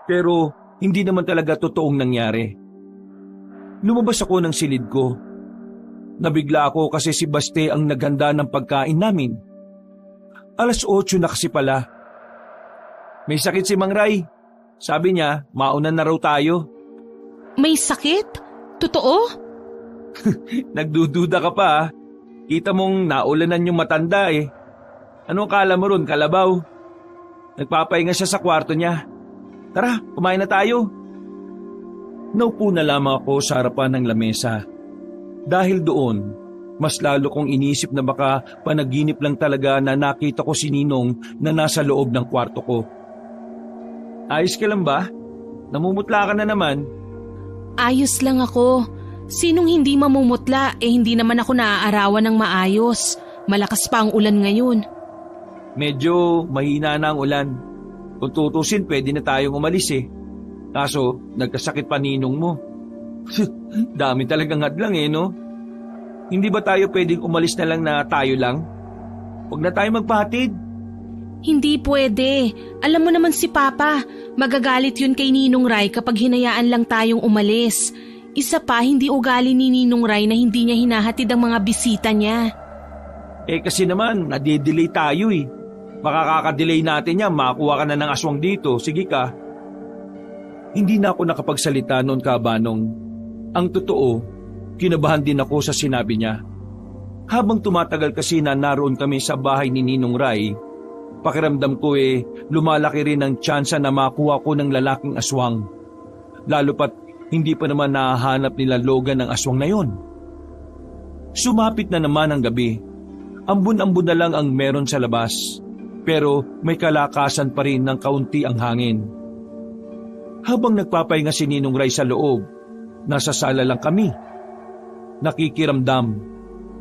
Pero hindi naman talaga totoong nangyari. Lumabas ako ng silid ko. Nabigla ako kasi si Baste ang naghanda ng pagkain namin. 8:00 na kasi pala. May sakit si Mang Ray. Sabi niya, mauna na raw tayo. May sakit? Totoo? Nagdududa ka pa ah. Kita mong naulanan yung matanda eh. Anong kala mo ron, kalabaw? Nagpapahinga siya sa kwarto niya. Tara, kumain na tayo. Naupo na lamang ako sa harapan ng lamesa. Dahil doon, mas lalo kong inisip na baka panaginip lang talaga na nakita ko si Ninong na nasa loob ng kwarto ko. Ayos ka lang ba? Namumutla ka na naman. Ayos lang ako. Sinong hindi mamumutla hindi naman ako naaarawan ng maayos. Malakas pa ang ulan ngayon. Medyo mahina na ang ulan. Kung tutusin, pwede na tayong umalis eh. Kaso, nagkasakit pa Ninong mo. Dami talagang hadlang no? Hindi ba tayo pwedeng umalis na lang na tayo lang? Huwag na tayo magpahatid. Hindi pwede. Alam mo naman si Papa, magagalit yun kay Ninong Ray kapag hinayaan lang tayong umalis. Isa pa, hindi ugali ni Ninong Ray na hindi niya hinahatid ang mga bisita niya. Kasi naman, nade-delay tayo eh. Makakaka-delay natin yan, makakuha ka na ng aswang dito. Sige ka. Hindi na ako nakapagsalita noon, Kabanong. Ang totoo, kinabahan din ako sa sinabi niya. Habang tumatagal kasi na naroon kami sa bahay ni Ninong Ray, pakiramdam ko lumalaki rin ang tsansa na makuha ko ng lalaking aswang. Lalo pat hindi pa naman nahahanap nila Logan ng aswang na yon. Sumapit na naman ang gabi. Ambon-ambon na lang ang meron sa labas. Pero may kalakasan pa rin ng kaunti ang hangin. Habang nagpapahinga si Ninong Ray sa loob, nasa sala lang kami. Nakikiramdam,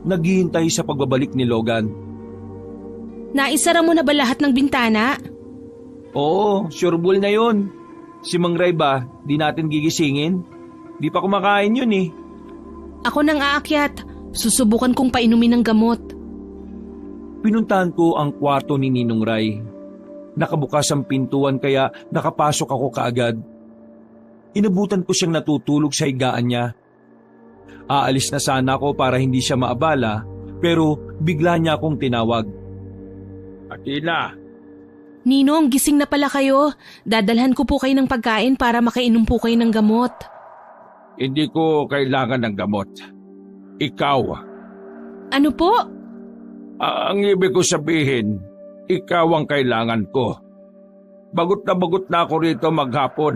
naghihintay sa pagbabalik ni Logan. Naisara mo na ba lahat ng bintana? Oo, sureball na yon. Si Mang Ray ba, di natin gigisingin? Di pa kumakain yun eh. Ako nang aakyat. Susubukan kong painumin ng gamot. Pinuntahan ko ang kwarto ni Ninong Ray. Nakabukas ang pintuan kaya nakapasok ako kaagad. Inabutan ko siyang natutulog sa higaan niya. Aalis na sana ako para hindi siya maabala, pero bigla niya akong tinawag. Athena, Ninong, gising na pala kayo. Dadalhan ko po kayo ng pagkain para makainom po kayo ng gamot. hindi ko kailangan ng gamot. Ikaw. Ano po? Ang ibig ko sabihin, ikaw ang kailangan ko. Bagot na ako rito maghapon.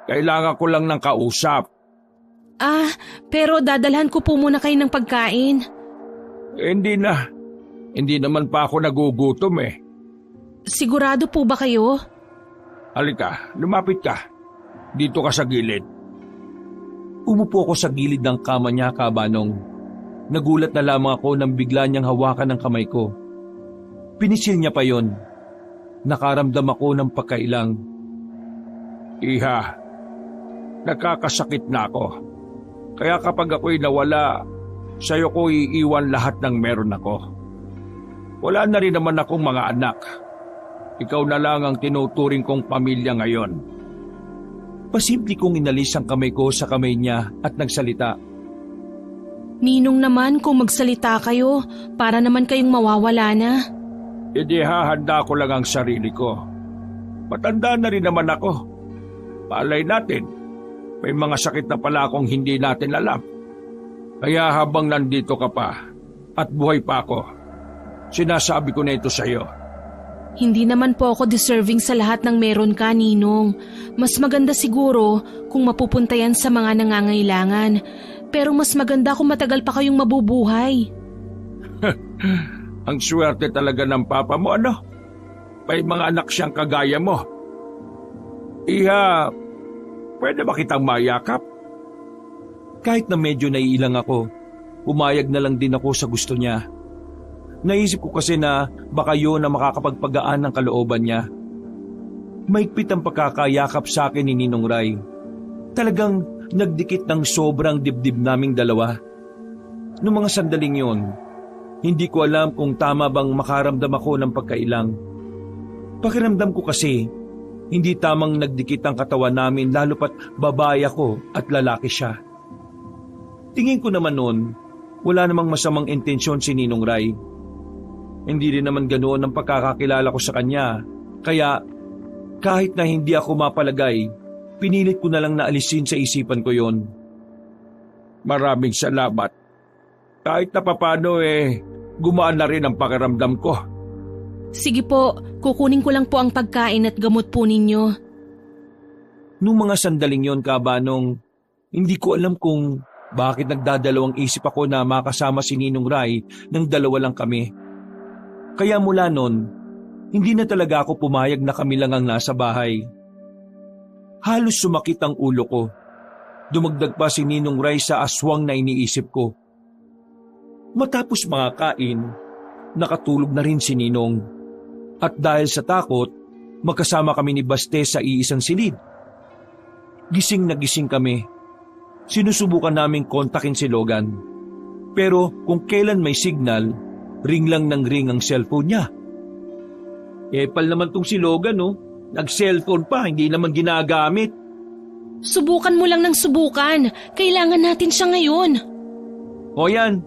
Kailangan ko lang ng kausap. Pero dadalhan ko po muna kayo ng pagkain. Hindi na. Hindi naman pa ako nagugutom eh. Sigurado po ba kayo? Halika, lumapit ka. Dito ka sa gilid. Umupo ako sa gilid ng kama niya, Kabanong. Nagulat na lamang ako nang bigla niyang hawakan ng kamay ko. Pinisil niya pa yon. Nakaramdam ako ng pagkailang. Iha, nakakasakit na ako. Kaya kapag ako'y nawala, sa'yo ko iiwan lahat ng meron ako. Wala na rin naman akong mga anak. Ikaw na lang ang tinuturing kong pamilya ngayon. Pasimple kong inalis ang kamay ko sa kamay niya at nagsalita. Ninong naman kung magsalita kayo, para naman kayong mawawala na. Hindi hahanda ko lang ang sarili ko. Matanda na rin naman ako. Palay natin, may mga sakit na pala akong hindi natin alam. Kaya habang nandito ka pa at buhay pa ako, sinasabi ko na ito sa iyo. Hindi naman po ako deserving sa lahat ng meron ka, Ninong. Mas maganda siguro kung mapupunta yan sa mga nangangailangan. Pero mas maganda kung matagal pa kayong mabubuhay. Ang swerte talaga ng papa mo, ano? May mga anak siyang kagaya mo. Iha, pwede ba kitang mayakap? Kahit na medyo naiilang ako, umayag na lang din ako sa gusto niya. Naisip ko kasi na baka yun na makakapagpagaan ng kalooban niya. Maigpit ang pagkakayakap sa akin ni Ninong Ray. Talagang nagdikit ng sobrang dibdib naming dalawa. Noong mga sandaling yon, hindi ko alam kung tama bang makaramdam ako ng pagkailang. Pakiramdam ko kasi, hindi tamang nagdikit ang katawan namin lalo pat babae ako at lalaki siya. Tingin ko naman noon, wala namang masamang intensyon si Ninong Ray. Hindi rin naman ganoon ang pagkakakilala ko sa kanya, kaya kahit na hindi ako mapalagay, pinilit ko na lang na alisin sa isipan ko yon. Maraming salamat. Kahit na papano gumaan na rin ang pakiramdam ko. Sige po, kukunin ko lang po ang pagkain at gamot po ninyo. Nung mga sandaling yon, Kabanong, hindi ko alam kung Bakit nagdadalawang isip ako na makasama si Ninong Ray nang dalawa lang kami? Kaya mula nun, hindi na talaga ako pumayag na kami lang ang nasa bahay. Halos sumakit ang ulo ko. Dumagdag pa si Ninong Ray sa aswang na iniisip ko. Matapos makakain, nakatulog na rin si Ninong. At dahil sa takot, magkasama kami ni Baste sa iisang silid. Gising na gising kami. Sinusubukan naming kontakin si Logan. Pero kung kailan may signal, ring lang ng ring ang cellphone niya. Epal naman tong si Logan, no? Nag-cellphone pa, hindi naman ginagamit. Subukan mo lang ng subukan. Kailangan natin siya ngayon. O yan,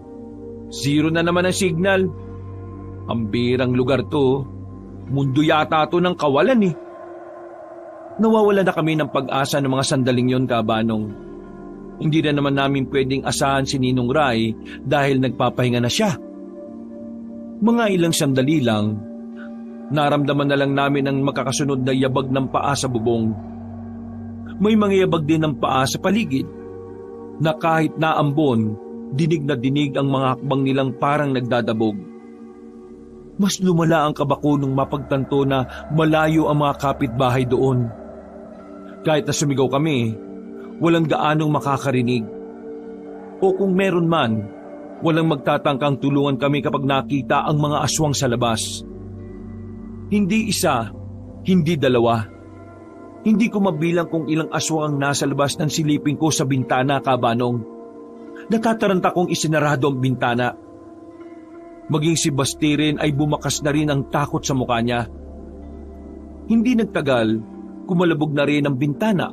0 na naman ang signal. Ang birang lugar to, mundo yata to ng kawalan eh. Nawawala na kami ng pag-asa ng mga sandaling yon, Kabanong. Hindi na naman namin pwedeng asahan si Ninong Ray dahil nagpapahinga na siya. Mga ilang sandali lang, naramdaman na lang namin ang makakasunod na yabag ng paa sa bubong. May mga yabag din ng paa sa paligid, na kahit naambon, dinig na dinig ang mga hakbang nilang parang nagdadabog. Mas lumala ang kabako nung mapagtanto na malayo ang mga kapitbahay doon. Kahit na sumigaw kami, walang gaanong makakarinig. O kung meron man, walang magtatangkang tulungan kami kapag nakita ang mga aswang sa labas. Hindi isa, hindi dalawa. Hindi ko mabilang kung ilang aswang ang nasa labas ng silipin ko sa bintana, Kabanong. Natataranta kong isinarado ang bintana. Maging si Basti rin ay bumakas na rin ang takot sa mukha niya. Hindi nagtagal, kumalabog na rin ang bintana.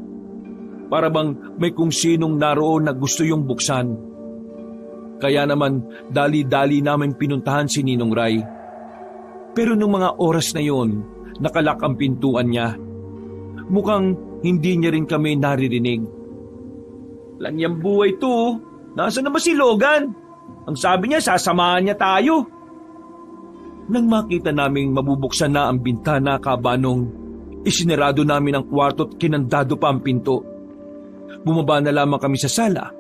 Para bang may kung sinong naroon na gusto yung buksan. Kaya naman dali-dali namin pinuntahan si Ninong Ray. Pero nung mga oras na yon, nakalak ang pintuan niya. Mukhang hindi niya rin kami naririnig. Lanyang buhay to. Nasaan na ba si Logan? Ang sabi niya, sasamahan niya tayo. Nang makita naming mabubuksan na ang bintana, Kabanong, isinarado namin ang kwarto at kinandado pa ang pinto. Bumaba na lamang kami sa sala.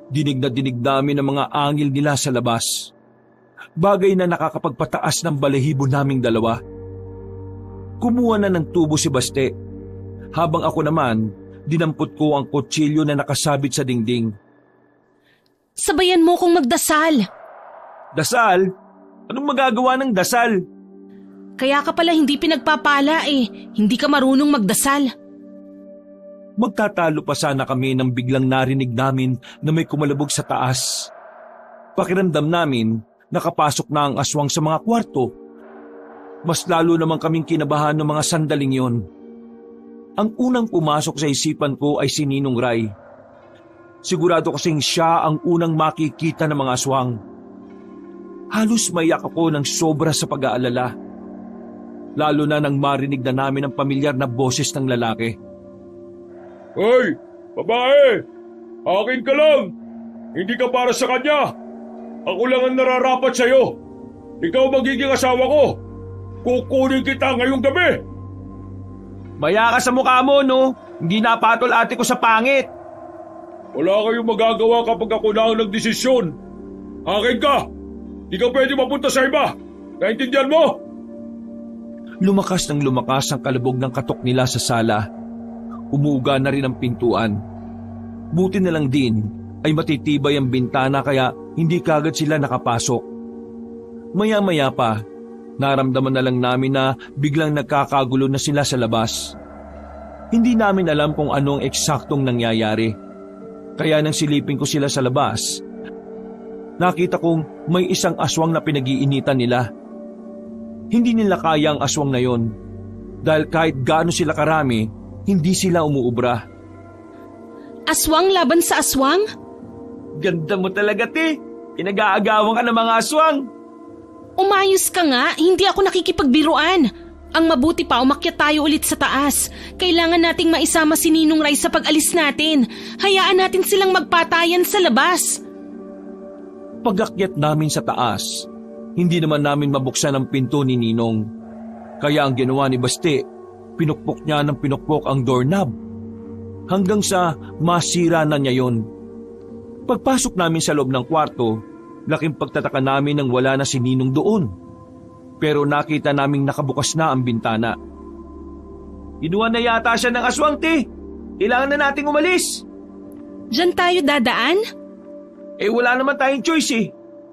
Dinig na dinig namin ang mga angil nila sa labas. Bagay na nakakapagpataas ng balahibo naming dalawa. Kumuha na ng tubo si Baste. Habang ako naman, dinampot ko ang kutsilyo na nakasabit sa dingding. Sabayan mo kong magdasal. Dasal? Anong magagawa ng dasal? Kaya ka pala hindi pinagpapala eh. Hindi ka marunong magdasal. Magtatalo pa sana kami nang biglang narinig namin na may kumalabog sa taas. Pakiramdam namin, nakapasok na ang aswang sa mga kwarto. Mas lalo naman kaming kinabahan ng mga sandaling yon. Ang unang pumasok sa isipan ko ay si Ninong Ray. Sigurado kasing siya ang unang makikita ng mga aswang. Halos maiyak ako ng sobra sa pag-aalala. Lalo na nang marinig na namin ang pamilyar na boses ng lalaki. Hoy, babae! Akin ka lang! Hindi ka para sa kanya! Ako lang ang nararapat sa'yo! Ikaw magiging asawa ko! Kukunin kita ngayong gabi! Maya ka sa mukha mo, no? Hindi napatol ate ko sa pangit. Wala kayong magagawa kapag ako na ang nagdesisyon. Akin ka! Di ka pwede mapunta sa iba! Naintindihan mo? Lumakas ng lumakas ang kalabog ng katok nila sa sala. Umuuga na rin ang pintuan. Buti na lang din ay matitibay ang bintana kaya hindi kagad sila nakapasok. Maya-maya pa, naramdaman na lang namin na biglang nagkakagulo na sila sa labas. Hindi namin alam kung anong eksaktong nangyayari. Kaya nang silipin ko sila sa labas, nakita kong may isang aswang na pinag-iinitan nila. Hindi nila kaya ang aswang na yon dahil kahit gaano sila karami, hindi sila umuubra. Aswang laban sa aswang? Ganda mo talaga, te. Pinag-aagawan ka ng mga aswang. Umayos ka nga, hindi ako nakikipagbiruan. Ang mabuti pa, umakyat tayo ulit sa taas. Kailangan nating maisama si Ninong Ray sa pag-alis natin. Hayaan natin silang magpatayan sa labas. Pag-akyat namin sa taas, hindi naman namin mabuksan ang pinto ni Ninong. Kaya ang ginawa ni Baste, pinukpok niya ng pinukpok ang doorknob. Hanggang sa masira na niya yon. Pagpasok namin sa loob ng kwarto, laking pagtataka namin nang wala na si Ninong doon. Pero nakita naming nakabukas na ang bintana. Kinuha na yata siya ng aswang, te. Kailangan na nating umalis. Diyan tayo dadaan? Wala naman tayong choice eh.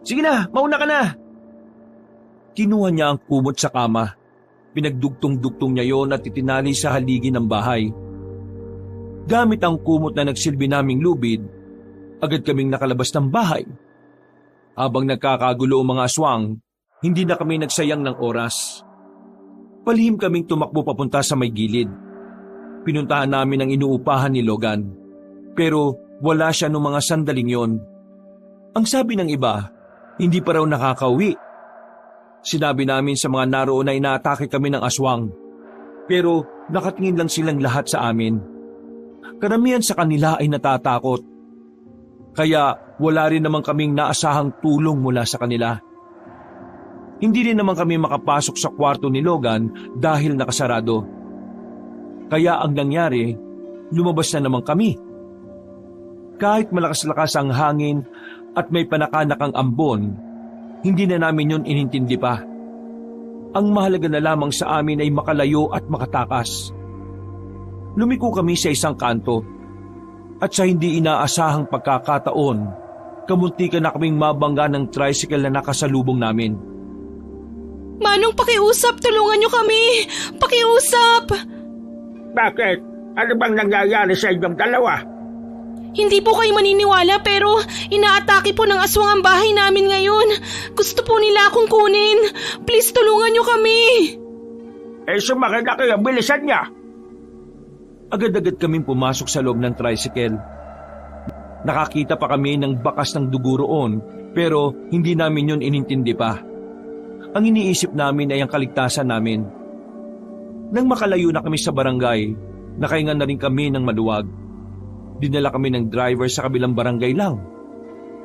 Sige na, mauna ka na. Kinuha niya ang kumot sa kama. Pinagdugtong-dugtong niya yon at itinali sa haligi ng bahay. Gamit ang kumot na nagsilbi naming lubid, agad kaming nakalabas ng bahay. Habang nagkakagulo ang mga aswang, hindi na kami nagsayang ng oras. Palihim kaming tumakbo papunta sa may gilid. Pinuntahan namin ang inuupahan ni Logan. Pero wala siya noong mga sandaling yon. Ang sabi ng iba, hindi pa raw nakakauwi. Sinabi namin sa mga naroon na inaatake kami ng aswang. Pero nakatingin lang silang lahat sa amin. Karamihan sa kanila ay natatakot. Kaya wala rin naman kaming naasahang tulong mula sa kanila. Hindi rin naman kami makapasok sa kwarto ni Logan dahil nakasarado. Kaya ang nangyari, lumabas na naman kami. Kahit malakas-lakas ang hangin at may panakanakang ambon, hindi na namin yun inintindi pa. Ang mahalaga na lamang sa amin ay makalayo at makatakas. Lumiko kami sa isang kanto at sa hindi inaasahang pagkakataon, kamuntikan na kaming mabangga ng tricycle na nakasalubong namin. Manong, pakiusap, tulungan niyo kami! Pakiusap! Bakit? Ano bang nangyayari sa inyong dalawa? Hindi po kayo maniniwala pero inaatake po ng aswang ang bahay namin ngayon. Gusto po nila akong kunin. Please, tulungan niyo kami! Sumakit na kayo, bilisan niya! Agad-agad kaming pumasok sa loob ng tricycle. Nakakita pa kami ng bakas ng dugo roon pero hindi namin yun inintindi pa. Ang iniisip namin ay ang kaligtasan namin. Nang makalayo na kami sa barangay, nakahinga na rin kami ng maluwag. Dinala kami ng driver sa kabilang barangay lang.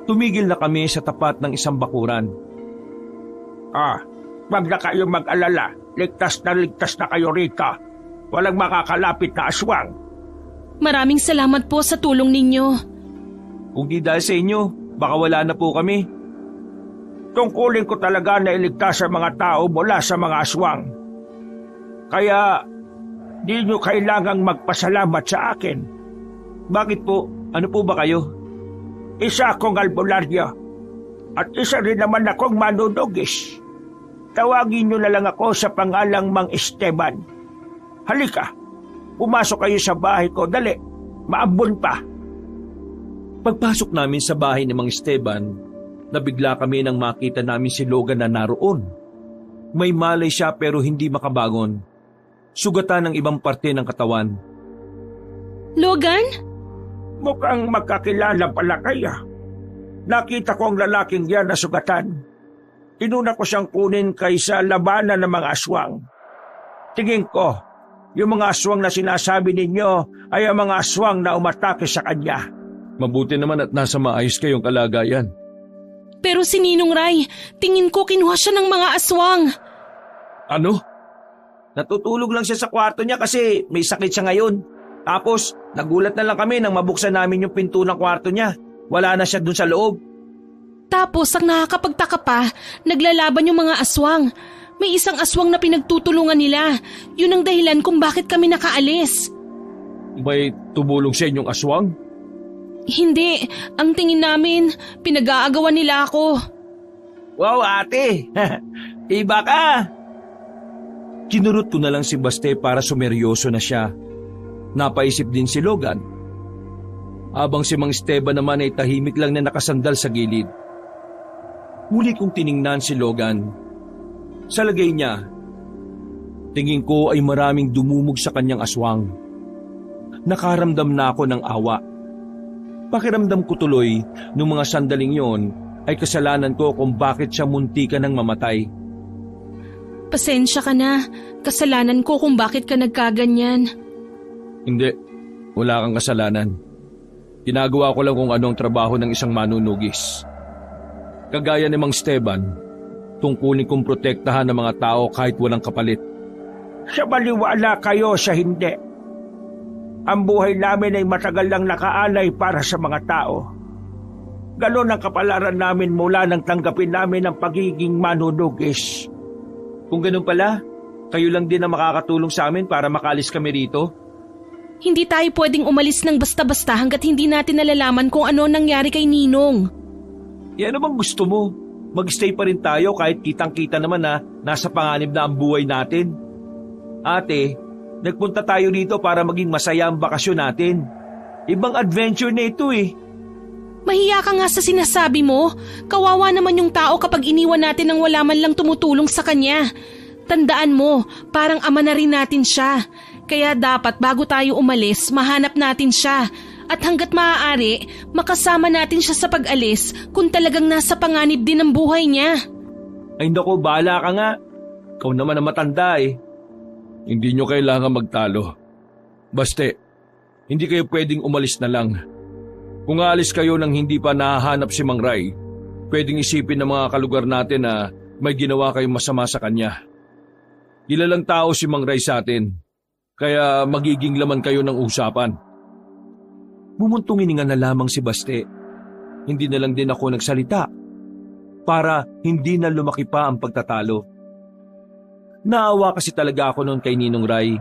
Tumigil na kami sa tapat ng isang bakuran. Wag na kayo mag-alala. Ligtas na kayo rito. Walang makakalapit na aswang. Maraming salamat po sa tulong ninyo. Kung di dahil sa inyo, baka wala na po kami. Tungkulin ko talaga na iligtas sa mga tao mula sa mga aswang. Kaya, di nyo kailangang magpasalamat sa akin. Bakit po? Ano po ba kayo? Isa akong albularyo. At isa rin naman akong manunugis. Tawagin nyo na lang ako sa pangalang Mang Esteban. Halika, pumasok kayo sa bahay ko, dali, maambon pa. Pagpasok namin sa bahay ni Mang Esteban, nabigla kami nang makita namin si Logan na naroon. May malay siya pero hindi makabangon. Sugatan ng ibang parte ng katawan. Logan? Mukhang magkakilala pala kaya. Nakita ko ang lalaking yan na sugatan. Inuna ko siyang kunin kaysa labanan ng mga aswang. Tingin ko, yung mga aswang na sinasabi ninyo ay ang mga aswang na umatake sa kanya. Mabuti naman at nasa maayos kayong kalagayan. Pero si Ninong Ray, tingin ko kinuha siya ng mga aswang. Ano? Natutulog lang siya sa kwarto niya kasi may sakit siya ngayon. Tapos, nagulat na lang kami nang mabuksan namin yung pinto ng kwarto niya. Wala na siya dun sa loob. Tapos, ang nakakapagtaka pa, naglalaban yung mga aswang. May isang aswang na pinagtutulungan nila. Yun ang dahilan kung bakit kami nakaalis. May tumulong sa inyong aswang? Hindi. Ang tingin namin, pinag-aagawan nila ako. Wow, ate! Iba ka! Kinurot ko na lang si Baste para sumeryoso na siya. Napaisip din si Logan. Habang si Mang Esteban naman ay tahimik lang na nakasandal sa gilid. Muli kong tiningnan si Logan. Sa lagay niya, tingin ko ay maraming dumumog sa kanyang aswang. Nakaramdam na ako ng awa. Pakiramdam ko tuloy nung mga sandaling yon ay kasalanan ko kung bakit siya muntikan ng mamatay. Pasensya ka na. Kasalanan ko kung bakit ka nagkaganyan. Hindi, wala kang kasalanan. Ginagawa ko lang kung anong trabaho ng isang manunugis. Kagaya ni Mang Esteban, tungkulin kong protektahan ng mga tao kahit walang kapalit. Sa baliwala kayo sa hindi. Ang buhay namin ay matagal lang nakaalay para sa mga tao. Ganon ang kapalaran namin mula nang tanggapin namin ang pagiging manunugis. Kung ganun pala, kayo lang din ang makakatulong sa amin para makalis kami rito? Hindi tayo pwedeng umalis ng basta-basta hanggat hindi natin nalalaman kung ano nangyari kay Ninong. Ano bang gusto mo? Mag-stay pa rin tayo kahit kitang-kita naman na nasa panganib na ang buhay natin. Ate, nagpunta tayo rito para maging masaya ang bakasyon natin. Ibang adventure na ito eh. Mahiya ka nga sa sinasabi mo. Kawawa naman yung tao kapag iniwan natin nang wala man lang tumutulong sa kanya. Tandaan mo, parang ama na rin natin siya. Kaya dapat bago tayo umalis, mahanap natin siya. At hanggat maaari, makasama natin siya sa pag-alis kung talagang nasa panganib din ang buhay niya. Ay naku, bahala ka nga. Ikaw naman ang matanda eh. Hindi nyo kailangan magtalo. Baste, hindi kayo pwedeng umalis na lang. Kung aalis kayo nang hindi pa nahahanap si Mang Ray, pwedeng isipin ng mga kalugar natin na may ginawa kayong masama sa kanya. Kilalang tao si Mang Ray sa atin, kaya magiging laman kayo ng usapan. Bumuntong hininga na lamang si Baste. Hindi na lang din ako nagsalita para hindi na lumaki pa ang pagtatalo. Naawa kasi talaga ako noon kay Ninong Ray.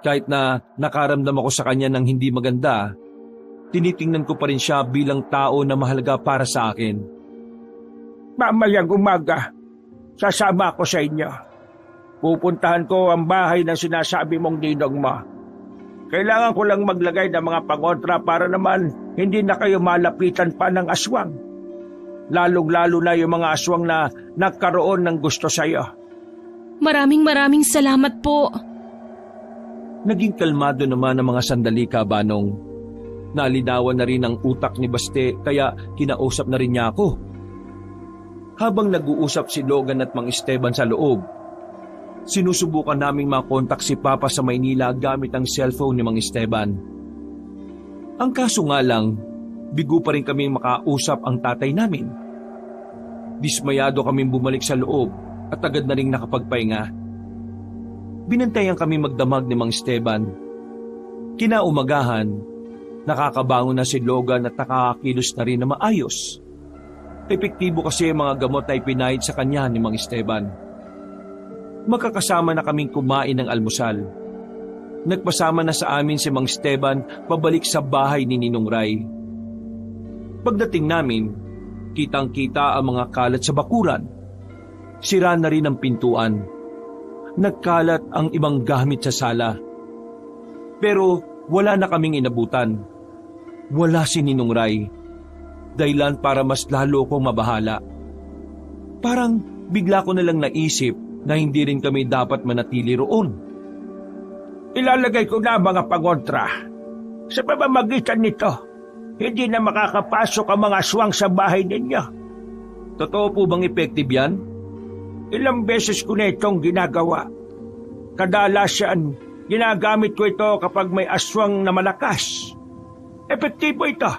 Kahit na nakaramdam ako sa kanya ng hindi maganda, tinitingnan ko pa rin siya bilang tao na mahalaga para sa akin. Mamayang umaga, sasama ako sa inyo. Pupuntahan ko ang bahay na sinasabi mong ninong mo. Kailangan ko lang maglagay ng mga pangontra para naman hindi na kayo malapitan pa ng aswang. Lalong-lalo na yung mga aswang na nagkaroon ng gusto sa iyo. Maraming salamat po. Naging kalmado naman ang mga sandali, Kabanong. Nalinawan na rin ang utak ni Baste kaya kinausap na rin niya ako. Habang nag-uusap si Logan at Mang Esteban sa loob, sinusubukan naming makontak si Papa sa Maynila gamit ang cellphone ni Mang Esteban. Ang kaso nga lang, bigo pa rin kaming makausap ang tatay namin. Dismayado kaming bumalik sa loob at agad na rin nakapagpahinga. Binantayan kami magdamag ni Mang Esteban. Kinaumagahan, nakakabangon na si Logan at nakakakilos na rin na maayos. Epektibo kasi ang mga gamot na ipinahid sa kanya ni Mang Esteban. Magkakasama na kaming kumain ng almusal. Nagpasama na sa amin si Mang Esteban pabalik sa bahay ni Ninong Ray. Pagdating namin, kitang-kita ang mga kalat sa bakuran. Sira na rin ang pintuan. Nagkalat ang ibang gamit sa sala. Pero wala na kaming inabutan. Wala si Ninong Ray. Dahilan para mas lalo kong mabahala. Parang bigla ko na lang naisip na hindi rin kami dapat manatili roon. Ilalagay ko na mga pangontra. Sa pamamagitan nito, hindi na makakapasok ang mga aswang sa bahay ninyo. Totoo po bang effective yan? Ilang beses ko na itong ginagawa. Kadalasan, ginagamit ko ito kapag may aswang na malakas. Epektibo ito.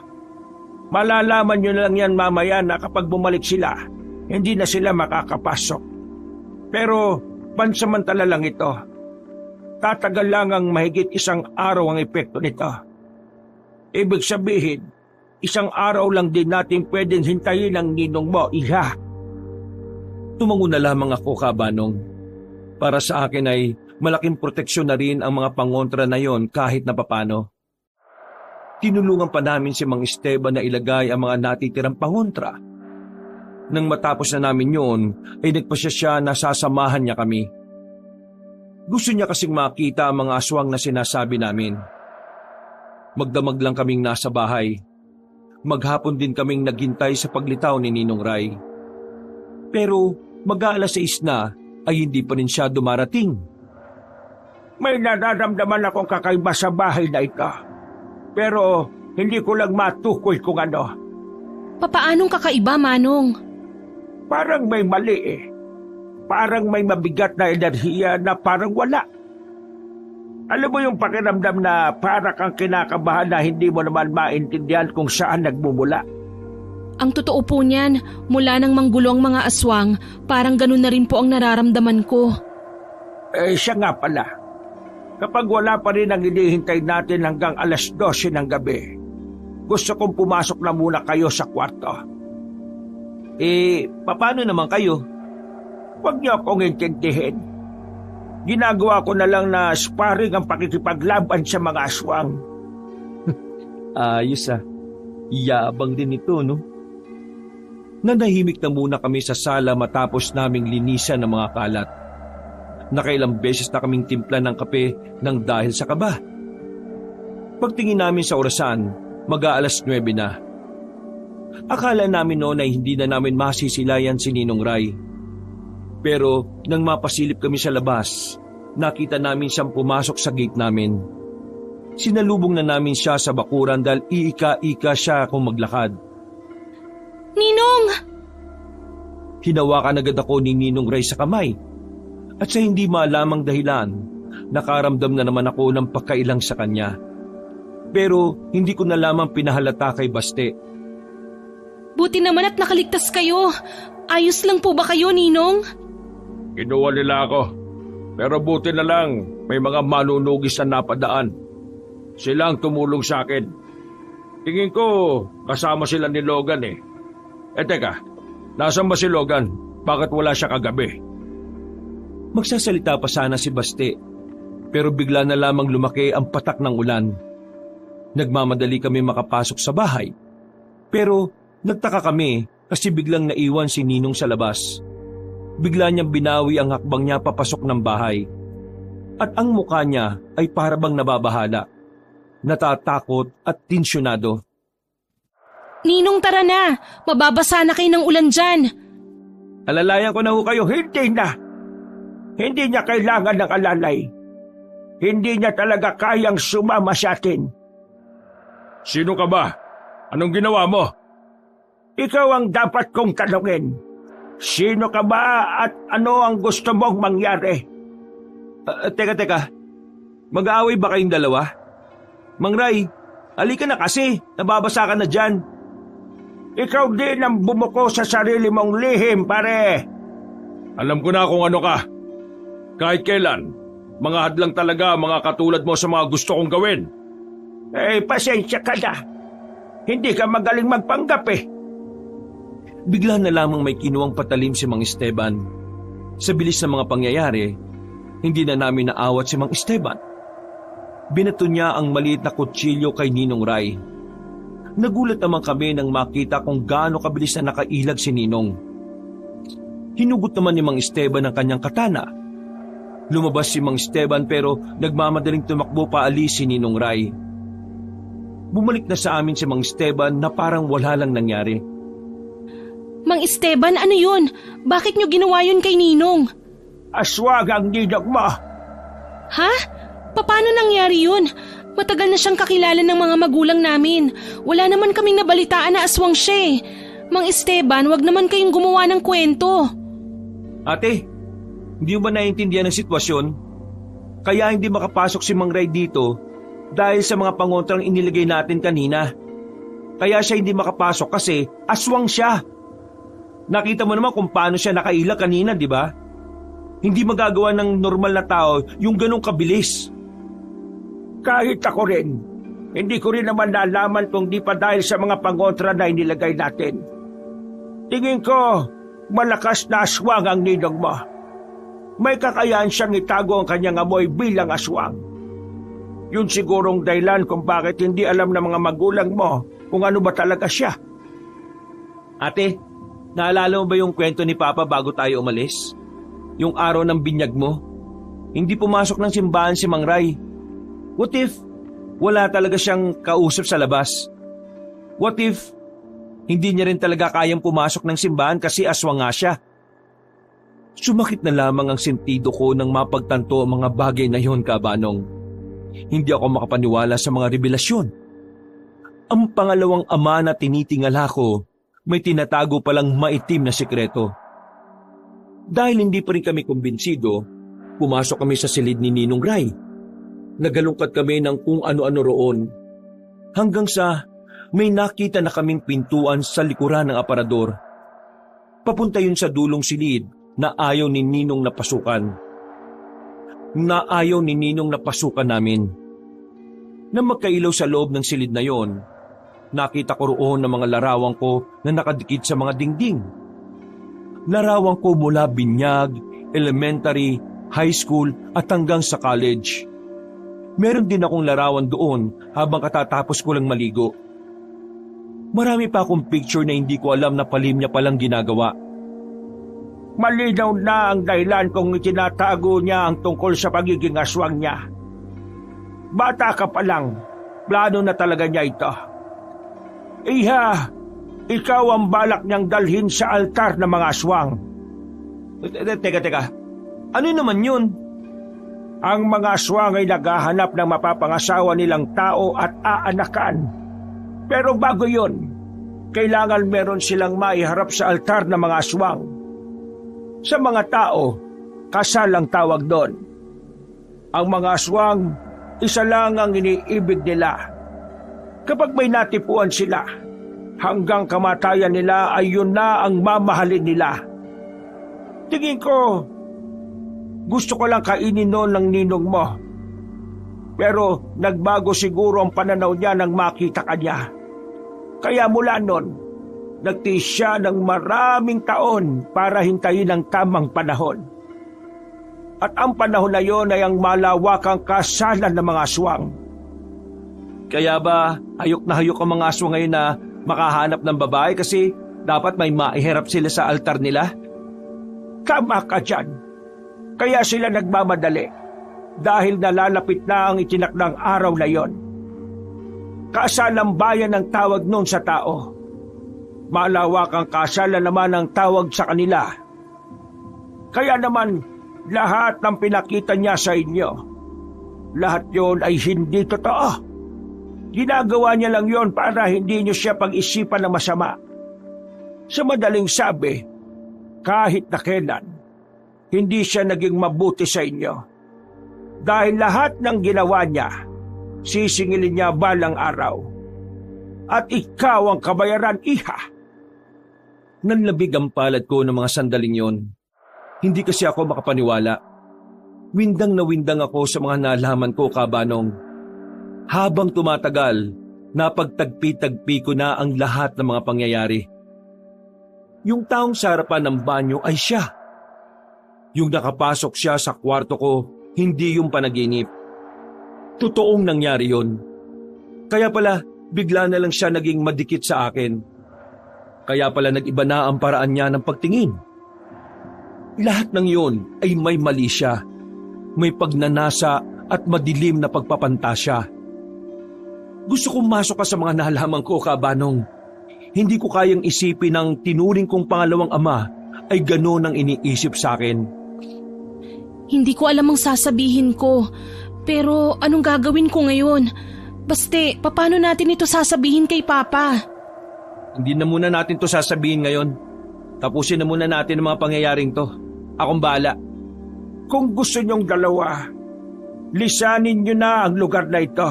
Malalaman nyo lang yan mamaya na kapag bumalik sila, hindi na sila makakapasok. Pero pansamantala lang ito. Tatagal lang ang mahigit 1 araw ang epekto nito. Ibig sabihin, 1 araw lang din natin pwedeng hintayin ang ninong mo, iha. Tumango na lamang ako, Kabanong. Para sa akin ay malaking proteksyon na rin ang mga pangontra na yon kahit na papano. Tinulungan pa namin si Mang Esteban na ilagay ang mga natitirang pangontra. Nang matapos na namin yon, ay nagpasya siya na sasamahan niya kami. Gusto niya kasing makita ang mga aswang na sinasabi namin. Magdamag lang kaming nasa bahay. Maghapon din kaming naghintay sa paglitaw ni Ninong Ray. Pero mag-aalas 6 na ay hindi pa rin siya dumarating. May nararamdaman akong kakaiba sa bahay na ito. Pero hindi ko lang matukoy kung ano. Papaanong kakaiba, Manong? Parang may mali eh. Parang may mabigat na enerhiya na parang wala. Alam mo yung pakiramdam na para kang kinakabahan na hindi mo naman maintindihan kung saan nagmumula. Ang totoo po niyan, mula nang manggulo ang mga aswang, parang ganun na rin po ang nararamdaman ko. Siya nga pala. Kapag wala pa rin ang hinihintay natin hanggang alas 12 ng gabi, gusto kong pumasok na muna kayo sa kwarto. Paano naman kayo? Huwag niyo akong intindihin. Ginagawa ko na lang na sparring ang pakikipaglaban sa mga aswang. Ayos Yabang din ito, no? Nanahimik na muna kami sa sala matapos naming linisan ng mga kalat. Nakailang beses na kaming timpla ng kape nang dahil sa kaba. Pagtingin namin sa orasan, mag-aalas 9 na. Akala namin noon ay hindi na namin masisilayan si Ninong Ray. Pero nang mapasilip kami sa labas, nakita namin siyang pumasok sa gate namin. Sinalubong na namin siya sa bakuran dahil iika-ika siya kung maglakad. Ninong! Hinawakan agad ako ni Ninong Ray sa kamay. At sa hindi malamang dahilan, nakaramdam na naman ako ng pagkailang sa kanya. Pero hindi ko na lamang pinahalata kay Baste. Buti naman at nakaligtas kayo. Ayos lang po ba kayo, Ninong? Kinuha nila ako. Pero buti na lang, may mga manunugis na napadaan. Sila ang tumulong sa akin. Tingin ko, kasama sila ni Logan eh. Teka, nasaan ba si Logan? Bakit wala siya kagabi? Magsasalita pa sana si Baste, pero bigla na lamang lumaki ang patak ng ulan. Nagmamadali kami makapasok sa bahay. Pero nagtaka kami kasi biglang naiwan si Ninong sa labas. Bigla niyang binawi ang hakbang niya papasok ng bahay. At ang mukha niya ay parabang nababahala, natatakot at tensyonado. Ninong, tara na! Mababasa na kayo ng ulan dyan! Alalayan ko na ho kayo, hindi na! Hindi niya kailangan ng alalay. Hindi niya talaga kayang sumama sa atin. Sino ka ba? Anong ginawa mo? Ikaw ang dapat kong tanungin. Sino ka ba at ano ang gusto mong mangyari? Teka. Mag-aaway ba kayong dalawa? Mang Ray, halika na kasi. Nababasa ka na dyan. Ikaw din ang bumuko sa sarili mong lihim, pare. Alam ko na kung ano ka. Kahit kailan, mga hadlang talaga mga katulad mo sa mga gusto kong gawin. Pasensya ka na. Hindi ka magaling magpanggap eh. Bigla na lamang may kinuwang patalim si Mang Esteban. Sa bilis ng mga pangyayari, hindi na namin naawat si Mang Esteban. Binato niya ang maliit na kutsilyo kay Ninong Ray. Nagulat naman kami nang makita kung gaano kabilis na nakailag si Ninong. Hinugot naman ni Mang Esteban ang kanyang katana. Lumabas si Mang Esteban pero nagmamadaling tumakbo paalis si Ninong Ray. Bumalik na sa amin si Mang Esteban na parang wala lang nangyari. Mang Esteban, ano yun? Bakit nyo ginawa yun kay Ninong? Aswang ang ninong mo. Ha? Paano nangyari yun? Matagal na siyang kakilala ng mga magulang namin. Wala naman kaming nabalitaan na aswang siya eh. Mang Esteban, wag naman kayong gumawa ng kwento. Ate, hindi mo ba naiintindihan ang sitwasyon? Kaya hindi makapasok si Mang Ray dito dahil sa mga pangontrang inilagay natin kanina. Kaya siya hindi makapasok kasi aswang siya. Nakita mo naman kung paano siya nakailag kanina, di ba? Hindi magagawa ng normal na tao yung ganong kabilis. Kahit ako rin, hindi ko rin naman nalaman kung di pa dahil sa mga pangontra na inilagay natin. Tingin ko, malakas na aswang ang ninong mo. May kakayaan siyang itago ang kanyang amoy bilang aswang. Yun sigurong dahilan kung bakit hindi alam ng mga magulang mo kung ano ba talaga siya. Ate, naalala mo ba yung kwento ni Papa bago tayo umalis? Yung araw ng binyag mo? Hindi pumasok ng simbahan si Mang Ray. What if wala talaga siyang kausap sa labas? What if hindi niya rin talaga kayang pumasok ng simbahan kasi aswang nga siya? Sumakit na lamang ang sentido ko nang mapagtanto ang mga bagay na yon, Kabanong. Hindi ako makapaniwala sa mga revelasyon. Ang pangalawang ama na tinitingala ko, may tinatago palang maitim na sikreto. Dahil hindi pa rin kami kumbinsido, pumasok kami sa silid ni Ninong Ray. Nagalungkat kami ng kung ano-ano roon. Hanggang sa may nakita na kaming pintuan sa likuran ng aparador. Papunta yun sa dulong silid na ayaw ni Ninong na pasukan. Na ayaw ni Ninong na pasukan namin. Nang magkailaw sa loob ng silid na yon, nakita ko roon ang mga larawan ko na nakadikit sa mga dingding. Larawan ko mula binyag, elementary, high school at hanggang sa college. Meron din akong larawan doon habang katatapos ko lang maligo. Marami pa akong picture na hindi ko alam na palim niya palang ginagawa. Malinaw na ang dahilan kung itinatago niya ang tungkol sa pagiging aswang niya. Bata ka pa lang, plano na talaga niya ito. Iha, ikaw ang balak niyang dalhin sa altar ng mga aswang. Teka. Ano naman yun? Ang mga aswang ay naghahanap ng mapapangasawa nilang tao at aanakan. Pero bago yun, kailangan meron silang maiharap sa altar ng mga aswang. Sa mga tao, kasal ang tawag doon. Ang mga aswang, isa lang ang iniibig nila. Kapag may natipuan sila, hanggang kamatayan nila ay yun na ang mamahalin nila. Tingin ko, gusto ko lang kainin noon ng ninong mo. Pero nagbago siguro ang pananaw niya nang makita ka niya. Kaya mula noon, nagtiis siya ng maraming taon para hintayin ang tamang panahon. At ang panahon na yon ay ang malawakang kasalan ng mga aswang. Kaya ba hayok na hayok ang mga aswang ngayon na makahanap ng babae kasi dapat may maiharap sila sa altar nila? Tama ka dyan. Kaya sila nagmamadali dahil nalalapit na ang itinakdang araw na yon. Kasalang bayan ang tawag noon sa tao. Malawakang kasalan naman ang tawag sa kanila. Kaya naman, lahat ng pinakita niya sa inyo, lahat yon ay hindi totoo. Ginagawa niya lang yon para hindi niyo siya pag-isipan ng masama. Sa madaling sabi, kahit na kailan, hindi siya naging mabuti sa inyo. Dahil lahat ng ginawa niya, sisingilin niya balang araw. At ikaw ang kabayaran, iha. Nanlabig ang palad ko ng mga sandaling yon. Hindi kasi ako makapaniwala. Windang na windang ako sa mga nalaman ko, Kabanong. Habang tumatagal, napagtagpi-tagpi ko na ang lahat ng mga pangyayari. Yung taong sa harapan ng banyo ay siya. Yung nakapasok siya sa kwarto ko, hindi yung panaginip. Totoong nangyari yon. Kaya pala, bigla na lang siya naging madikit sa akin. Kaya pala nag-iba na ang paraan niya ng pagtingin. Lahat ng yon ay may mali siya. May pagnanasa at madilim na pagpapantasya. Gusto kong masok ka sa mga nalaman ko, Kabanong. Hindi ko kayang isipin ng tinuring kong pangalawang ama ay gano'n ang iniisip sa akin. Hindi ko alam ang sasabihin ko. Pero anong gagawin ko ngayon? Baste, paano natin ito sasabihin kay Papa? Hindi na muna natin to sasabihin ngayon. Tapusin na muna natin ang mga pangyayaring to. Akong bahala. Kung gusto niyong dalawa, lisanin niyo na ang lugar na ito.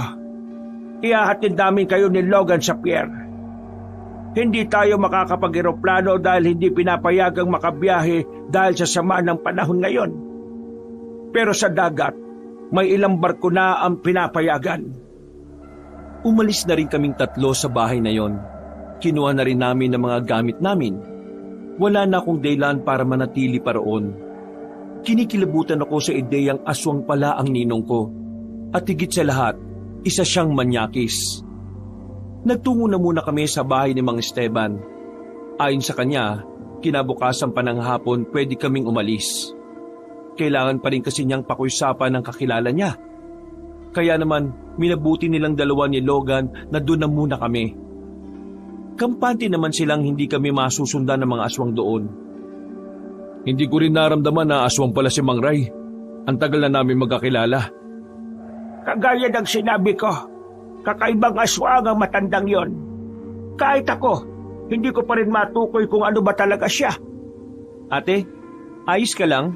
Ihahatid namin kayo ni Logan sa pier. Hindi tayo makakapag-eroplano dahil hindi pinapayagang makabiyahe dahil sa sama ng panahon ngayon. Pero sa dagat, may ilang barko na ang pinapayagan. Umalis na rin kaming tatlo sa bahay na yon. Kinuha na rin namin ang mga gamit namin. Wala na akong daylan para manatili pa roon. Kinikilabutan ako sa ideyang aswang pala ang ninong ko. At higit sa lahat, isa siyang manyakis. Nagtungo na muna kami sa bahay ni Mang Esteban. Ayon sa kanya, kinabukasan pa ng hapon pwede kaming umalis. Kailangan pa rin kasi niyang pakiusapan ng kakilala niya. Kaya naman, minabuti nilang dalawa ni Logan na doon na muna kami. Kampante naman silang hindi kami masusundan ng mga aswang doon. Hindi ko rin naramdaman na aswang pala si Mang Ray. Ang tagal na namin magkakilala. Kagaya ng sinabi ko, kakaibang aswang ang matandang yon. Kahit ako, hindi ko pa rin matukoy kung ano ba talaga siya. Ate, ayos ka lang?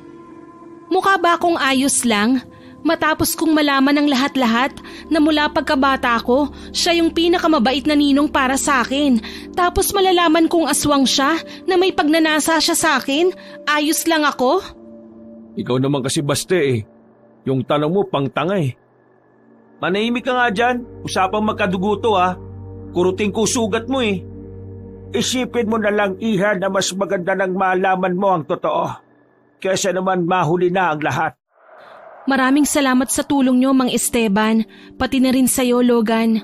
Mukha ba akong ayos lang? Matapos kong malaman ng lahat-lahat na mula pagkabata ko, siya yung pinakamabait na ninong para sa akin. Tapos malalaman kong aswang siya na may pagnanasa siya sa akin, ayos lang ako? Ikaw naman kasi baste eh. Yung tanong mo pang tanga eh. Manahimik ka nga dyan, usapang magkadugo to ah. kuruting ko sugat mo eh. Isipin mo na lang, Iha, na mas maganda nang malaman mo ang totoo kesa naman mahuli na ang lahat. Maraming salamat sa tulong nyo, Mang Esteban, pati na rin sa'yo, Logan.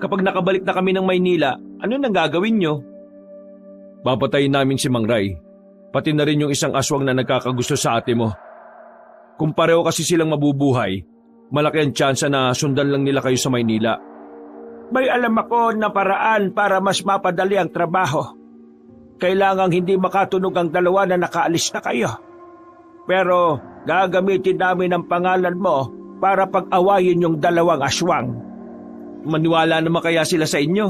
Kapag nakabalik na kami ng Maynila, ano nang gagawin nyo? Papatayin namin si Mang Ray, pati na rin yung isang aswang na nagkakagusto sa ate mo. Kung pareho kasi silang mabubuhay, malaki ang tsansa na sundan lang nila kayo sa Maynila. May alam ako na paraan para mas mapadali ang trabaho. Kailangang hindi makatunog ang dalawa na nakaalis na kayo. Pero gagamitin namin ang pangalan mo para pag-awayin yung dalawang aswang. Maniwala naman kaya sila sa inyo?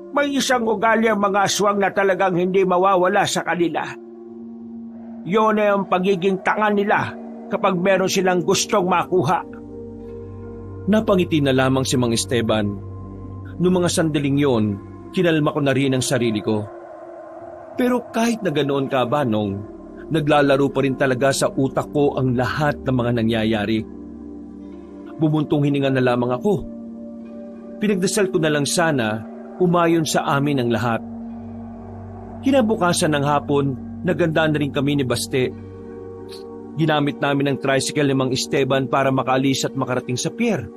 May isang ugali ang mga aswang na talagang hindi mawawala sa kanila. Yun ay ang pagiging tanga nila kapag meron silang gustong makuha. Napangiti na lamang si Mang Esteban. Noong mga sandaling yon, kinalma ko na rin ang sarili ko. Pero kahit na ganoon ka, Banong, naglalaro pa rin talaga sa utak ko ang lahat ng mga nangyayari. Bumuntong hininga na lamang ako. Pinagdasal ko na lang sana umayon sa amin ang lahat. Kinabukasan ng hapon, naganda na rin kami ni Baste. Ginamit namin ang tricycle ni Mang Esteban para makaalis at makarating sa pier.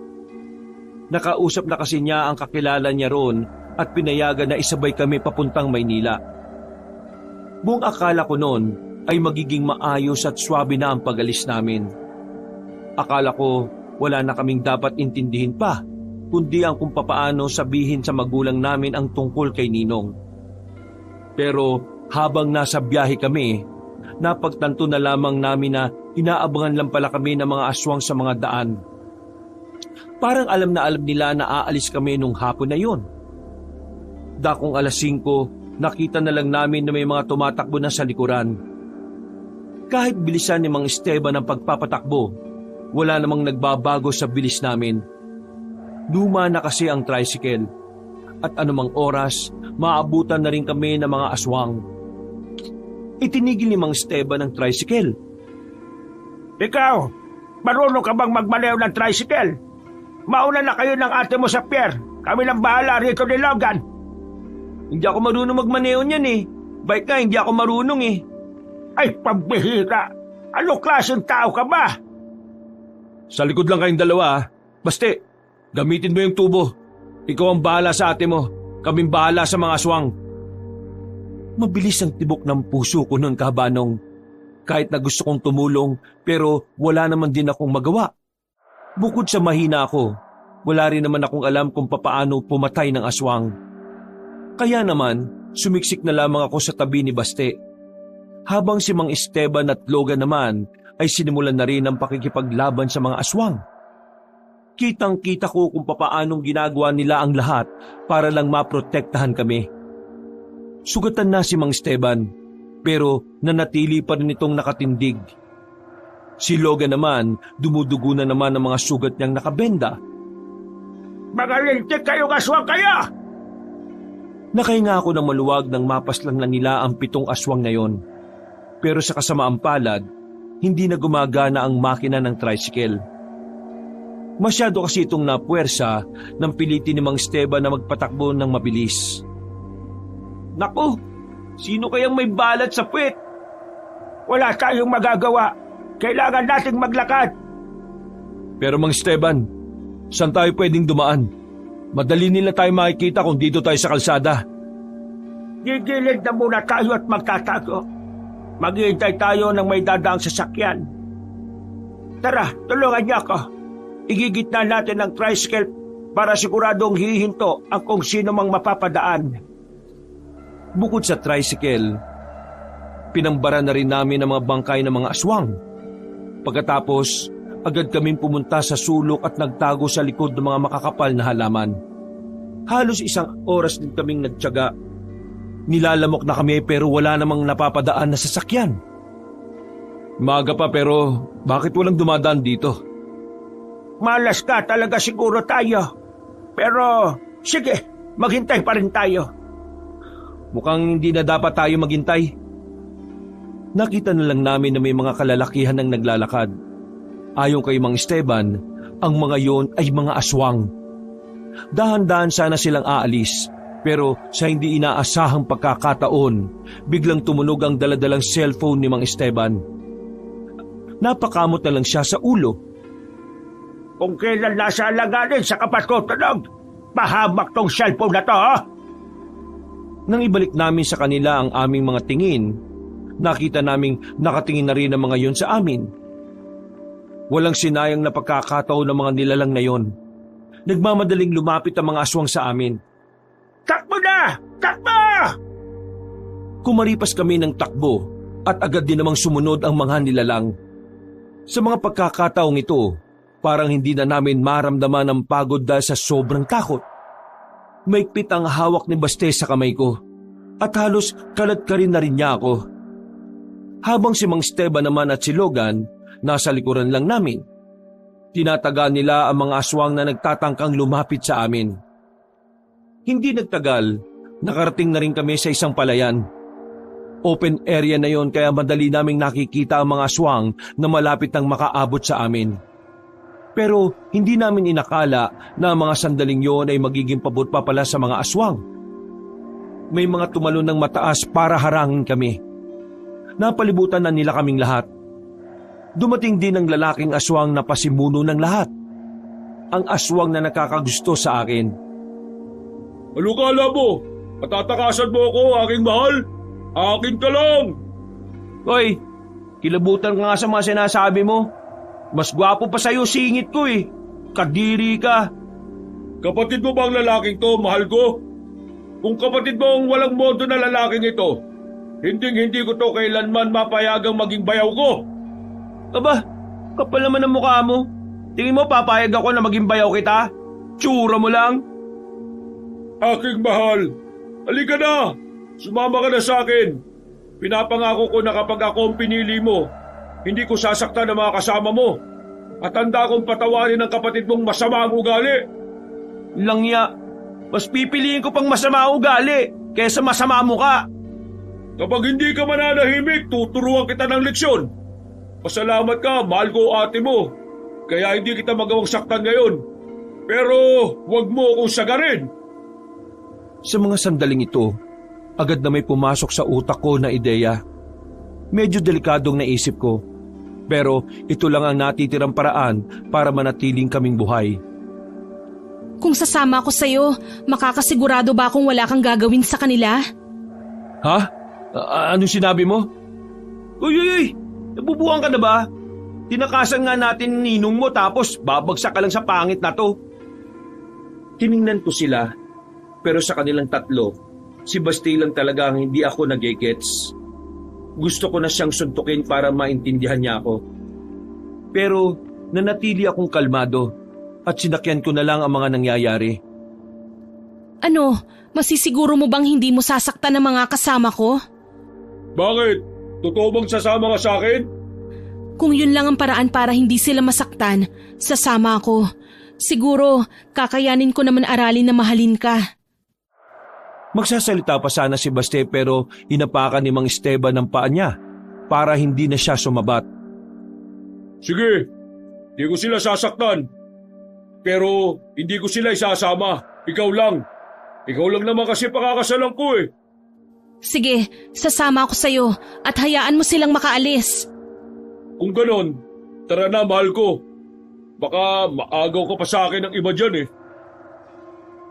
Nakausap na kasi niya ang kakilala niya roon at pinayagan na isabay kami papuntang Maynila. Buong akala ko noon ay magiging maayos at swabe na ang pag-alis namin. Akala ko wala na kaming dapat intindihin pa, kundi ang kung papaano sabihin sa magulang namin ang tungkol kay Ninong. Pero habang nasa biyahe kami, napagtanto na lamang namin na inaabangan lang pala kami ng mga aswang sa mga daan. Parang alam na alam nila na aalis kami nung hapon na yon. Dakong alas 5, nakita na lang namin na may mga tumatakbo na sa likuran. Kahit bilisan ni Mang Esteban ang pagpapatakbo, wala namang nagbabago sa bilis namin. Luma na kasi ang tricycle at anumang oras, maabutan na rin kami ng mga aswang. Itinigil ni Mang Esteban ang tricycle. Ikaw, marunong ka bang magmaneho ng tricycle? Mauna na kayo ng ate mo sa pier. Kami lang bahala rito ni Logan. Hindi ako marunong magmaneho niyan eh. Bait nga, hindi ako marunong eh. Ay, pambihira. Anong klaseng tao ka ba? Sa likod lang kayong dalawa ah. Baste, gamitin mo yung tubo. Ikaw ang bahala sa ate mo. Kaming bahala sa mga aswang. Mabilis ang tibok ng puso ko noon, Kabanong. Kahit na gusto kong tumulong, pero wala naman din akong magawa. Bukod sa mahina ako, wala rin naman akong alam kung papaano pumatay ng aswang. Kaya naman, sumiksik na lamang ako sa tabi ni Baste. Habang si Mang Esteban at Logan naman ay sinimulan na rin ang pakikipaglaban sa mga aswang. Kitang-kita ko kung papaanong ginagawa nila ang lahat para lang maprotektahan kami. Sugatan na si Mang Esteban, pero nanatili pa rin itong nakatindig. Si Logan naman, dumudugo na naman ang mga sugat niyang nakabenda. Mga lintik kayong aswang kayo! Nakahinga ako ng maluwag nang mapaslan na nila ang 7 aswang na yon. Pero sa kasamaang palad, hindi na gumagana ang makina ng tricycle. Masyado kasi itong napuwersa nang pilitin ni Mang Esteban na magpatakbo ng mabilis. Naku, sino kayang may balat sa puwet? Wala tayong magagawa. Kailangan nating maglakad. Pero Mang Esteban, saan tayo pwedeng dumaan? Madali nila tayo makikita kung dito tayo sa kalsada. Gigilid na muna tayo at magtatago. Maghihintay tayo ng may dadaang sasakyan. Tara, tulungan niyo ako. Igigitna natin ang tricycle para siguradong hihinto ang kung sino mang mapapadaan. Bukod sa tricycle, pinambara na rin namin ang mga bangkay ng mga aswang. Pagkatapos, agad kaming pumunta sa sulok at nagtago sa likod ng mga makakapal na halaman. Halos 1 oras din kaming nagtiyaga. Nilalamok na kami pero wala namang napapadaan na sasakyan. Maaga pa pero bakit walang dumadaan dito? Malas ka talaga siguro tayo. Pero sige, maghintay pa rin tayo. Mukhang hindi na dapat tayo maghintay. Nakita na lang namin na may mga kalalakihan ang naglalakad. Ayon kay Mang Esteban, ang mga yon ay mga aswang. Dahan-dahan sana silang aalis, pero sa hindi inaasahang pagkakataon, biglang tumunog ang daladalang cellphone ni Mang Esteban. Napakamot na lang siya sa ulo. Kung kailan nasa alanganin sa kapatkutunog, pahamak tong cellphone na to, ha? Nang ibalik namin sa kanila ang aming mga tingin, nakita naming nakatingin na rin ang mga yon sa amin. Walang sinayang na pagkakataon ng mga nilalang na yon. Nagmamadaling lumapit ang mga aswang sa amin. Takbo na! Takbo! Kumaripas kami ng takbo at agad din namang sumunod ang mga nilalang. Sa mga pagkakataong ito, parang hindi na namin maramdaman ang pagod dahil sa sobrang takot. Maigpit ang hawak ni Baste sa kamay ko at halos kalat ka rin na rin niya ako. Habang si Mang Esteban naman at si Logan, nasa likuran lang namin. Tinatagal nila ang mga aswang na nagtatangkang lumapit sa amin. Hindi nagtagal, nakarating na rin kami sa isang palayan. Open area na yon kaya madali naming nakikita ang mga aswang na malapit nang makaabot sa amin. Pero hindi namin inakala na ang mga sandaling yon ay magiging pabot pa pala sa mga aswang. May mga tumalon ng mataas para harangin kami. Napalibutan na nila kaming lahat. Dumating din ang lalaking aswang na pasimuno ng lahat. Ang aswang na nakakagusto sa akin. Ano kala mo? Patatakasan mo ako, aking mahal? Akin ka lang! Hoy, kilabutan ka nga sa mga sinasabi mo. Mas gwapo pa sa'yo singit ko eh. Kadiri ka. Kapatid mo ba ang lalaking to, mahal ko? Kung kapatid mo ang walang modo na lalaking ito, hindi ko to kailanman mapayagang maging bayaw ko. Aba, kapal naman ang mukha mo. Tingin mo papayag ako na maging bayaw kita? Tsura mo lang. Aking mahal, halika na. Sumama ka na sa akin. Pinapangako ko na kapag ako ang pinili mo, hindi ko sasaktan ang mga kasama mo. At handa kong patawarin ang kapatid mong masama ang ugali. Langya, mas pipiliin ko pang masama ang ugali kaysa masama mo ka. Kapag hindi ka mananahimik, tuturuan kita ng leksyon. Pasalamat ka, mahal ko ate mo. Kaya hindi kita magawang saktan ngayon. Pero huwag mo akong sagarin. Sa mga sandaling ito, agad na may pumasok sa utak ko na ideya. Medyo delikadong naisip ko. Pero ito lang ang natitirang paraan para manatiling kaming buhay. Kung sasama ako sa'yo, makakasigurado ba akong wala kang gagawin sa kanila? Ha? Anong sinabi mo? Uy! Nabubuhan ka na ba? Tinakasan nga natin ninong mo tapos babagsak ka lang sa pangit na to. Tiningnan ko sila, pero sa kanilang tatlo, si Basti lang talaga ang hindi ako nagigets. Gusto ko na siyang suntukin para maintindihan niya ako. Pero nanatili akong kalmado at sinakyan ko na lang ang mga nangyayari. Ano, masisiguro mo bang hindi mo sasaktan ang mga kasama ko? Bakit? Totoo bang sasama ka sa akin? Kung yun lang ang paraan para hindi sila masaktan, sasama ako. Siguro, kakayanin ko naman aralin na mahalin ka. Magsasalita pa sana si Baste pero hinapakan ni Mang Esteban ang paa niya para hindi na siya sumabat. Sige, di ko sila sasaktan. Pero hindi ko sila isasama. Ikaw lang. Ikaw lang naman kasi pakakasalan ko eh. Sige, sasama ako sa'yo at hayaan mo silang makaalis. Kung ganon, tara na mahal ko. Baka maagaw ka pa sa akin ng iba dyan eh.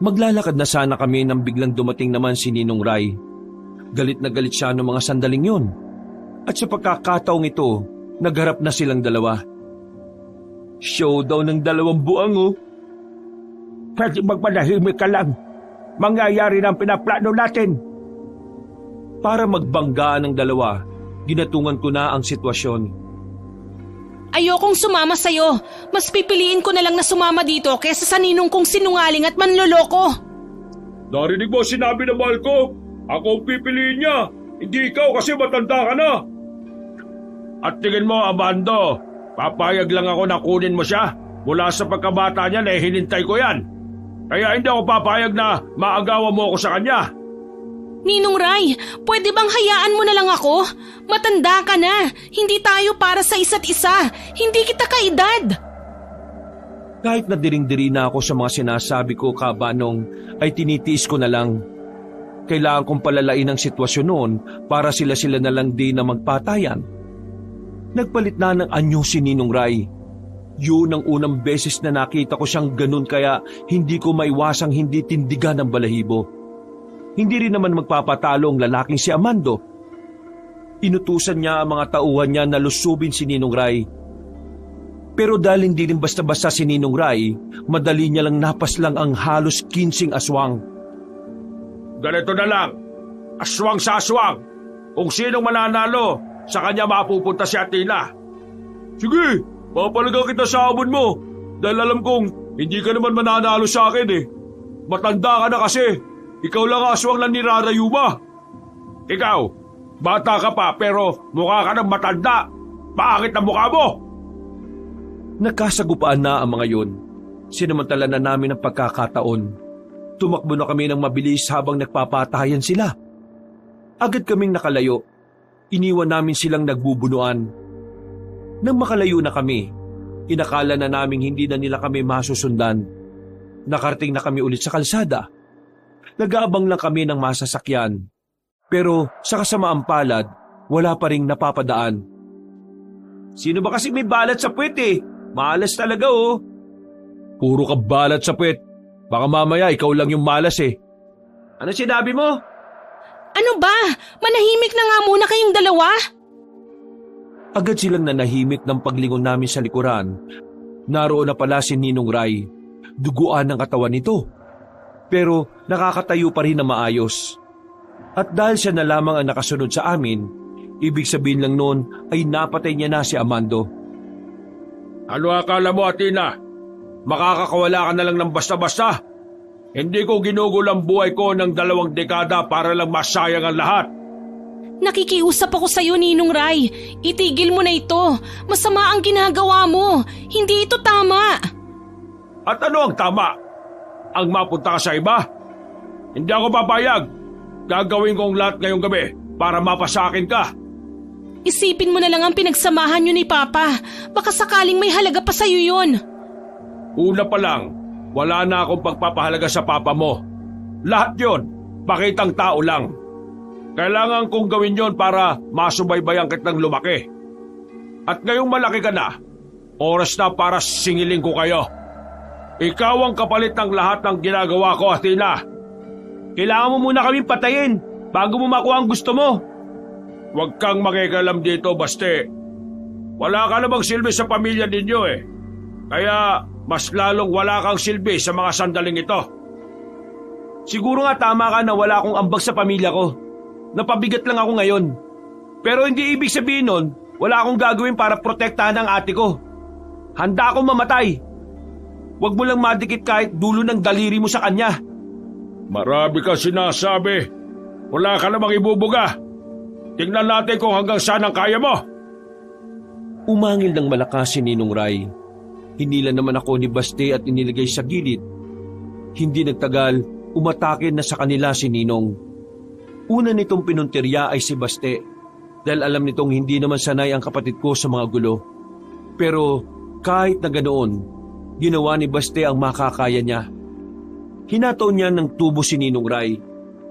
Maglalakad na sana kami nang biglang dumating naman si Ninong Ray. Galit na galit siya noong mga sandaling yun. At sa pagkakataong ito, nagharap na silang dalawa. Showdown ng dalawang buang oh. Pwede magmanahimik ka lang. Mangyayari ng pinaplano natin. Para magbanggaan ng dalawa, ginatungan ko na ang sitwasyon. Ayokong sumama sa'yo. Mas pipiliin ko na lang na sumama dito kaysa sa ninong kong sinungaling at manloloko. Narinig mo sinabi ng mahal ko? Ako ang pipiliin niya. Hindi ikaw kasi matanda ka na. At tingin mo, Amando, papayag lang ako na kunin mo siya. Mula sa pagkabata niya na hinintay ko yan. Kaya hindi ako papayag na maagawan mo ako sa kanya. Ninong Ray, pwede bang hayaan mo na lang ako? Matanda ka na. Hindi tayo para sa isa't isa. Hindi kita kaedad. Kahit na diring-diri na ako sa mga sinasabi ko, Kabanong, ay tinitiis ko na lang. Kailangan kong palalain ang sitwasyon noon para sila-sila na lang din na magpatayan. Nagpalit na ng anyo si Ninong Ray. Yun ang unang beses na nakita ko siyang ganun kaya hindi ko maiwasang hindi tindigan ng balahibo. Hindi rin naman magpapatalo ang lalaking si Amando. Inutusan niya ang mga tauhan niya na lusubin si Ninong Ray. Pero dahil hindi rin basta-basta si Ninong Ray, madali niya lang napaslang ang halos 15 aswang. Ganito na lang, aswang sa aswang. Kung sinong mananalo, sa kanya mapupunta si Athena. Sige, papalagang kita sa abon mo. Dahil alam kong hindi ka naman mananalo sa akin eh. Matanda ka na kasi. Ikaw lang ang aswang na nirarayo ba? Ikaw, bata ka pa pero mukha ka ng matanda. Bakit ang mukha mo? Nagkasagupaan na ang mga yun. Sinamantala na namin ang pagkakataon. Tumakbo na kami ng mabilis habang nagpapatayan sila. Agad kaming nakalayo. Iniwan namin silang nagbubunuan. Nang makalayo na kami, inakala na naming hindi na nila kami masusundan. Nakarating na kami ulit sa kalsada. Nag-aabang lang kami ng masasakyan. Pero sa kasamaang palad, wala pa ring napapadaan. Sino ba kasi may balat sa puwet eh? Malas talaga oh. Puro ka balat sa puwet. Baka mamaya ikaw lang yung malas eh. Ano sinabi mo? Ano ba? Manahimik na nga muna kayong dalawa. Agad silang nanahimik ng paglingon namin sa likuran. Naroon na pala si Ninong Ray. Duguan ang katawan nito. Pero nakakatayo pa rin na maayos. At dahil siya na lamang ang nakasunod sa amin, ibig sabihin lang noon ay napatay niya na si Amando. Ano akala mo, Athena? Makakakawala ka na lang ng basta-basta? Hindi ko ginugol ang buhay ko ng 2 dekada para lang masayang ang lahat. Nakikiusap ako sa'yo, Ninong Ray. Itigil mo na ito. Masama ang ginagawa mo. Hindi ito tama. At ano ang tama? Ang mapunta ka sa iba? Hindi ako papayag. Gagawin kong lahat ngayong gabi para mapasakin ka. Isipin mo na lang ang pinagsamahan niyo ni Papa. Baka sakaling may halaga pa sa'yo yun. Una pa lang, wala na akong pagpapahalaga sa papa mo. Lahat yon, pakitang tao lang. Kailangan kong gawin yon para masubaybayan kitang lumaki. At ngayong malaki ka na, oras na para singilin ko kayo. Ikaw ang kapalit ng lahat ng ginagawa ko, Athena. Kailangan mo muna kaming patayin bago mo makuha ang gusto mo. Huwag kang makikialam dito, Baste. Wala ka namang silbi sa pamilya ninyo eh. Kaya mas lalong wala kang silbi sa mga sandaling ito. Siguro nga tama ka na wala akong ambag sa pamilya ko. Napabigat lang ako ngayon. Pero hindi ibig sabihin nun, wala akong gagawin para protektahan ang ate ko. Handa akong mamatay. Huwag mo lang madikit kahit dulo ng daliri mo sa kanya. Marami kang sinasabi. Wala ka namang ibubuga. Tingnan natin kung hanggang saan ang kaya mo. Umangil ng malakas si Ninong Ray. Hinila naman ako ni Baste at inilagay sa gilid. Hindi nagtagal, umatake na sa kanila si Ninong. Una nitong pinuntirya ay si Baste dahil alam nitong hindi naman sanay ang kapatid ko sa mga gulo. Pero kahit na ganoon, ginawa ni Baste ang makakaya niya. Hinataw niya ng tubo si Ninong Ray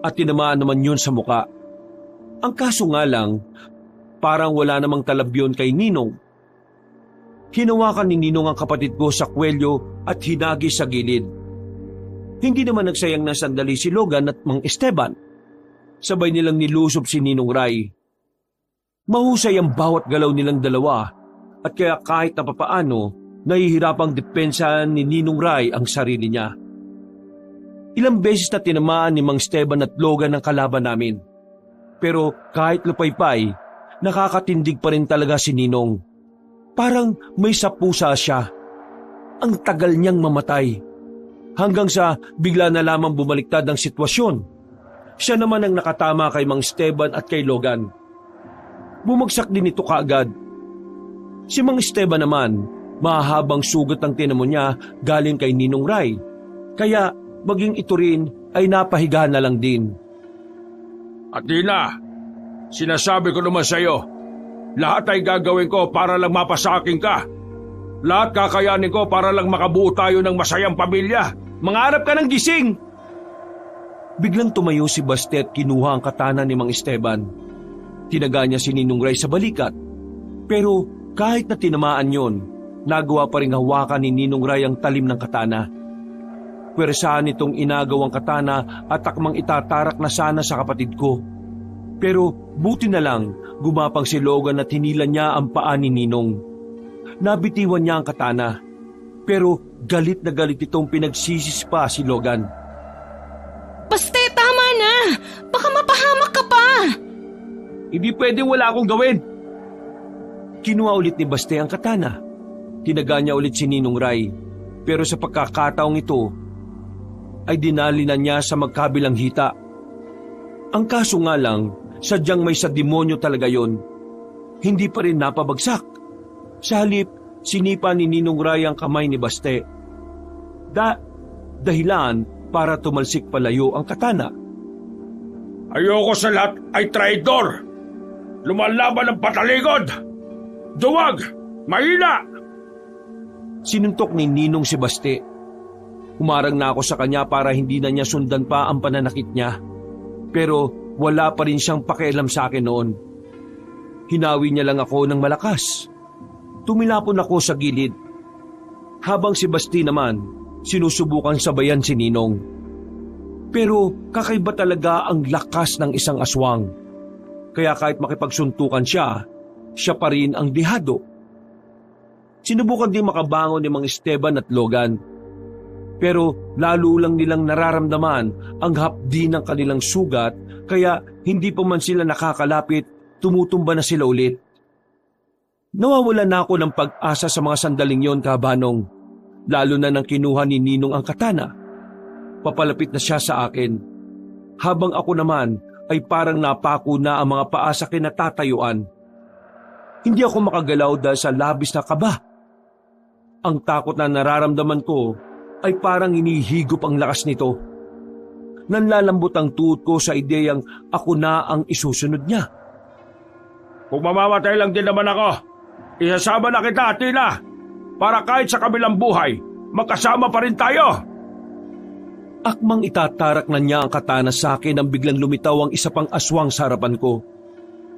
at tinamaan naman yun sa muka. Ang kaso nga lang, parang wala namang talabyon kay Ninong. Hinawakan ni Ninong ang kapatid ko sa kwelyo at hinagi sa gilid. Hindi naman nagsayang ng sandali si Logan at Mang Esteban. Sabay nilang nilusob si Ninong Ray. Mahusay ang bawat galaw nilang dalawa at kaya kahit na papaano, nahihirapang depensahan ni Ninong Ray ang sarili niya. Ilang beses na tinamaan ni Mang Esteban at Logan ang kalaban namin. Pero kahit lupaypay, nakakatindig pa rin talaga si Ninong. Parang may sapusa siya. Ang tagal niyang mamatay. Hanggang sa bigla na lamang bumaliktad ang sitwasyon. Siya naman ang nakatama kay Mang Esteban at kay Logan. Bumagsak din ito kaagad. Si Mang Esteban naman, mahahabang sugat ang tinamo niya galing kay Ninong Ray. Kaya maging ito rin ay napahiga na lang din. Athena, sinasabi ko naman sa iyo, lahat ay gagawin ko para lang mapasakin ka. Lahat kakayanin ko para lang makabuo tayo ng masayang pamilya. Mangarap ka ng gising! Biglang tumayo si Baste at kinuha ang katana ni Mang Esteban. Tinaga niya si Ninong Ray sa balikat. Pero kahit na tinamaan yon, nagawa pa rin hawakan ni Ninong Ray ang talim ng katana. Pwersaan nitong inagaw ang katana at takmang itatarak na sana sa kapatid ko. Pero buti na lang, gumapang si Logan at hinilan niya ang paa ni Ninong. Nabitiwan niya ang katana. Pero galit na galit itong pinagsisis pa si Logan. Baste, tama na! Baka mapahamak ka pa! Hindi pwedeng wala akong gawin. Kinuha ulit ni Baste ang katana. Tinaga niya ulit si Ninong Ray. Pero sa pagkakataong ito, ay dinali na niya sa magkabilang hita. Ang kaso nga lang, sadyang may sa demonyo talaga yon. Hindi pa rin napabagsak. Sa halip, sinipa ni Ninong Ray ang kamay ni Baste. Dahilan para tumalsik palayo ang katana. Ayoko sa lahat ay traidor. Lumalaban ng patalikod. Duwag! Mahina! Sinuntok ni Ninong si Baste. Humarang na ako sa kanya para hindi na niya sundan pa ang pananakit niya. Pero wala pa rin siyang pakialam sa akin noon. Hinawi niya lang ako ng malakas. Tumilapon ako sa gilid. Habang si Baste naman, sinusubukan sabayan si Ninong. Pero kakaiba talaga ang lakas ng isang aswang. Kaya kahit makipagsuntukan siya, siya pa rin ang dihado. Sinubukan din makabangon ni Mang Esteban at Logan. Pero lalo lang nilang nararamdaman ang hapdi ng kanilang sugat, kaya hindi pa man sila nakakalapit, tumutumba na sila ulit. Nawawala na ako ng pag-asa sa mga sandaling yon, Kabanong, lalo na nang kinuha ni Ninong ang katana. Papalapit na siya sa akin. Habang ako naman ay parang napako na ang mga paa sa kinatatayuan. Hindi ako makagalaw dahil sa labis na kaba. Ang takot na nararamdaman ko ay parang hinihigop ang lakas nito. Nanlalambot ang tuhod ko sa ideyang ako na ang isusunod niya. Kung mamamatay lang din naman ako, isasama na kita, Tina, para kahit sa kabilang buhay, magkasama pa rin tayo. Akmang itatarak na niya ang katana sa akin nang biglang lumitaw ang isa pang aswang sa harapan ko.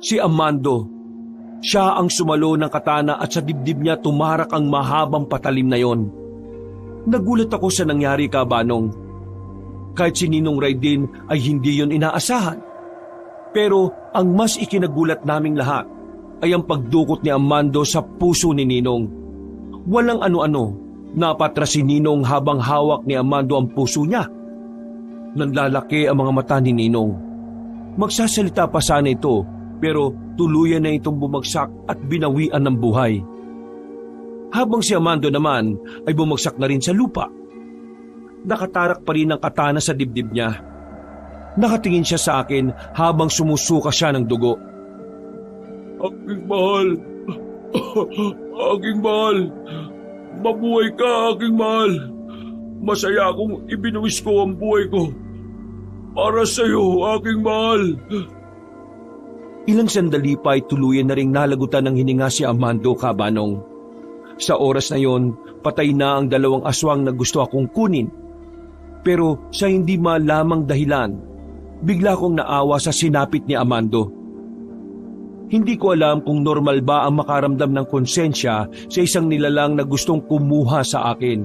Si Armando. Siya ang sumalo ng katana at sa dibdib niya tumarak ang mahabang patalim na yon. Nagulat ako sa nangyari, Kabanong. Kahit si Ninong Ray din ay hindi yon inaasahan. Pero ang mas ikinagulat naming lahat ay ang pagdukot ni Armando sa puso ni Ninong. Walang ano-ano, napatras si Ninong habang hawak ni Armando ang puso niya. Nanlalaki ang mga mata ni Ninong. Magsasalita pa sana ito, pero tuluyan na itong bumagsak at binawian ng buhay. Habang si Armando naman ay bumagsak na rin sa lupa. Nakatarak pa rin ang katana sa dibdib niya. Nakatingin siya sa akin habang sumusuka siya ng dugo. Aking mahal, aking mahal, mabuhay ka, aking mahal. Masaya akong ibinuwis ko ang buhay ko para sa iyo, aking mahal. Ilang sandali pa ay tuluyan na ring nalagutan ng hininga si Armando, Kabanong. Sa oras na yon, patay na ang dalawang aswang na gusto akong kunin. Pero sa hindi malamang dahilan, bigla kong naawa sa sinapit ni Armando. Hindi ko alam kung normal ba ang makaramdam ng konsensya sa isang nilalang na gustong kumuha sa akin.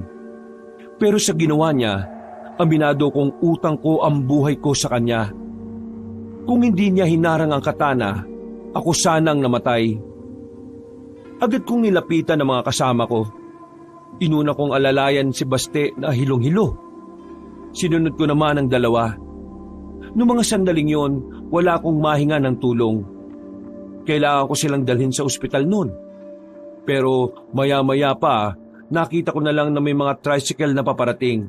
Pero sa ginawa niya, aminado kong utang ko ang buhay ko sa kanya. Kung hindi niya hinarang ang katana, ako sanang namatay. Agad kong nilapitan ang mga kasama ko. Inuna kong alalayan si Baste na hilong-hilo. Sinunod ko naman ang dalawa. Noong mga sandaling yon, wala akong mahinga ng tulong. Kailangan ko silang dalhin sa ospital noon. Pero maya-maya pa, nakita ko na lang na may mga tricycle na paparating.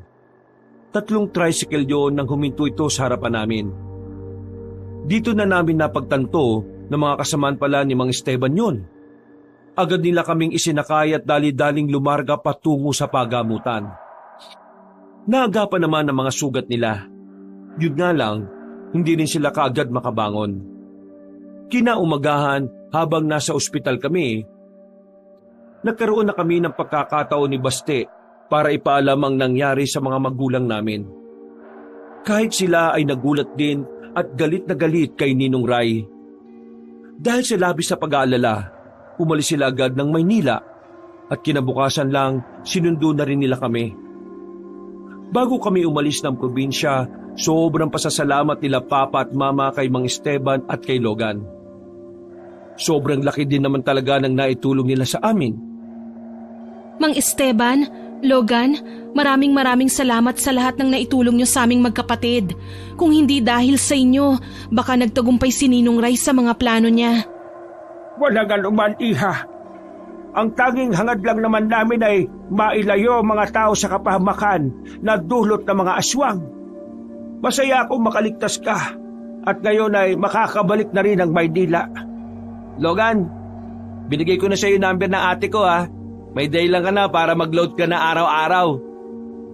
3 tricycle yon nang huminto ito sa harapan namin. Dito na namin napagtanto na mga kasamaan pala ni Mang Esteban yon. Agad nila kaming isinakay at dali-daling lumarga patungo sa pagamutan. Naagapan naman ang mga sugat nila. Yun nga lang, hindi rin sila kaagad makabangon. Kinaumagahan habang nasa ospital kami, Nagkaroon na kami ng pagkakataon ni Baste para ipaalam ang nangyari sa mga magulang namin. Kahit sila ay nagulat din at galit na galit kay Ninong Ray. Dahil sa labis na pag-aalala, umalis sila agad ng Maynila at kinabukasan lang sinundo na rin nila kami. Bago kami umalis ng probinsya, sobrang pasasalamat nila Papa at Mama kay Mang Esteban at kay Logan. Sobrang laki din naman talaga ng naitulong nila sa amin. Mang Esteban, Logan, maraming salamat sa lahat ng naitulong nyo sa aming magkapatid. Kung hindi dahil sa inyo, baka nagtagumpay si Ninong Ray sa mga plano niya. Walang anuman, Iha. Ang tanging hangad lang naman namin ay mailayo mga tao sa kapahamakan na dulot ng mga aswang. Masaya akong makaligtas ka at ngayon ay makakabalik na rin ang Maynila. Logan, binigay ko na sa iyo number ng ate ko ha. May day lang ka na para mag-load ka na araw-araw.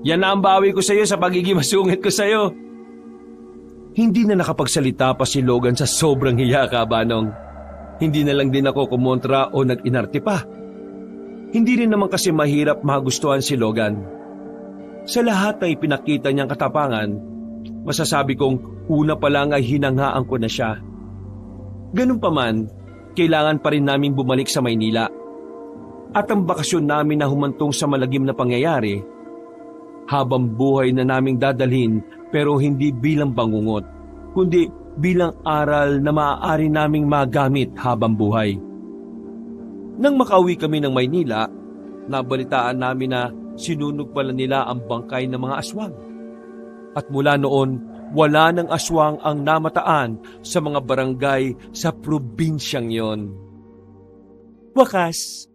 Yan na ang bawi ko sa iyo sa pagiging masungit ko sa iyo. Hindi na nakapagsalita pa si Logan sa sobrang hiya, Kabanong. Hindi na lang din ako kumontra o nag-inarte pa. Hindi rin naman kasi mahirap magustuhan si Logan. Sa lahat na ipinakita niyang katapangan, masasabi kong una pa lang ay hinanghaan ko na siya. Ganun pa man, kailangan pa rin namin bumalik sa Maynila. At ang bakasyon namin na humantong sa malagim na pangyayari, habang buhay na naming dadalhin pero hindi bilang bangungot, kundi bilang aral na maaari naming magamit habang buhay. Nang makauwi kami ng Maynila, nabalitaan namin na sinunog pala nila ang bangkay ng mga aswang. At mula noon, wala ng aswang ang namataan sa mga barangay sa probinsyang yon. Wakas.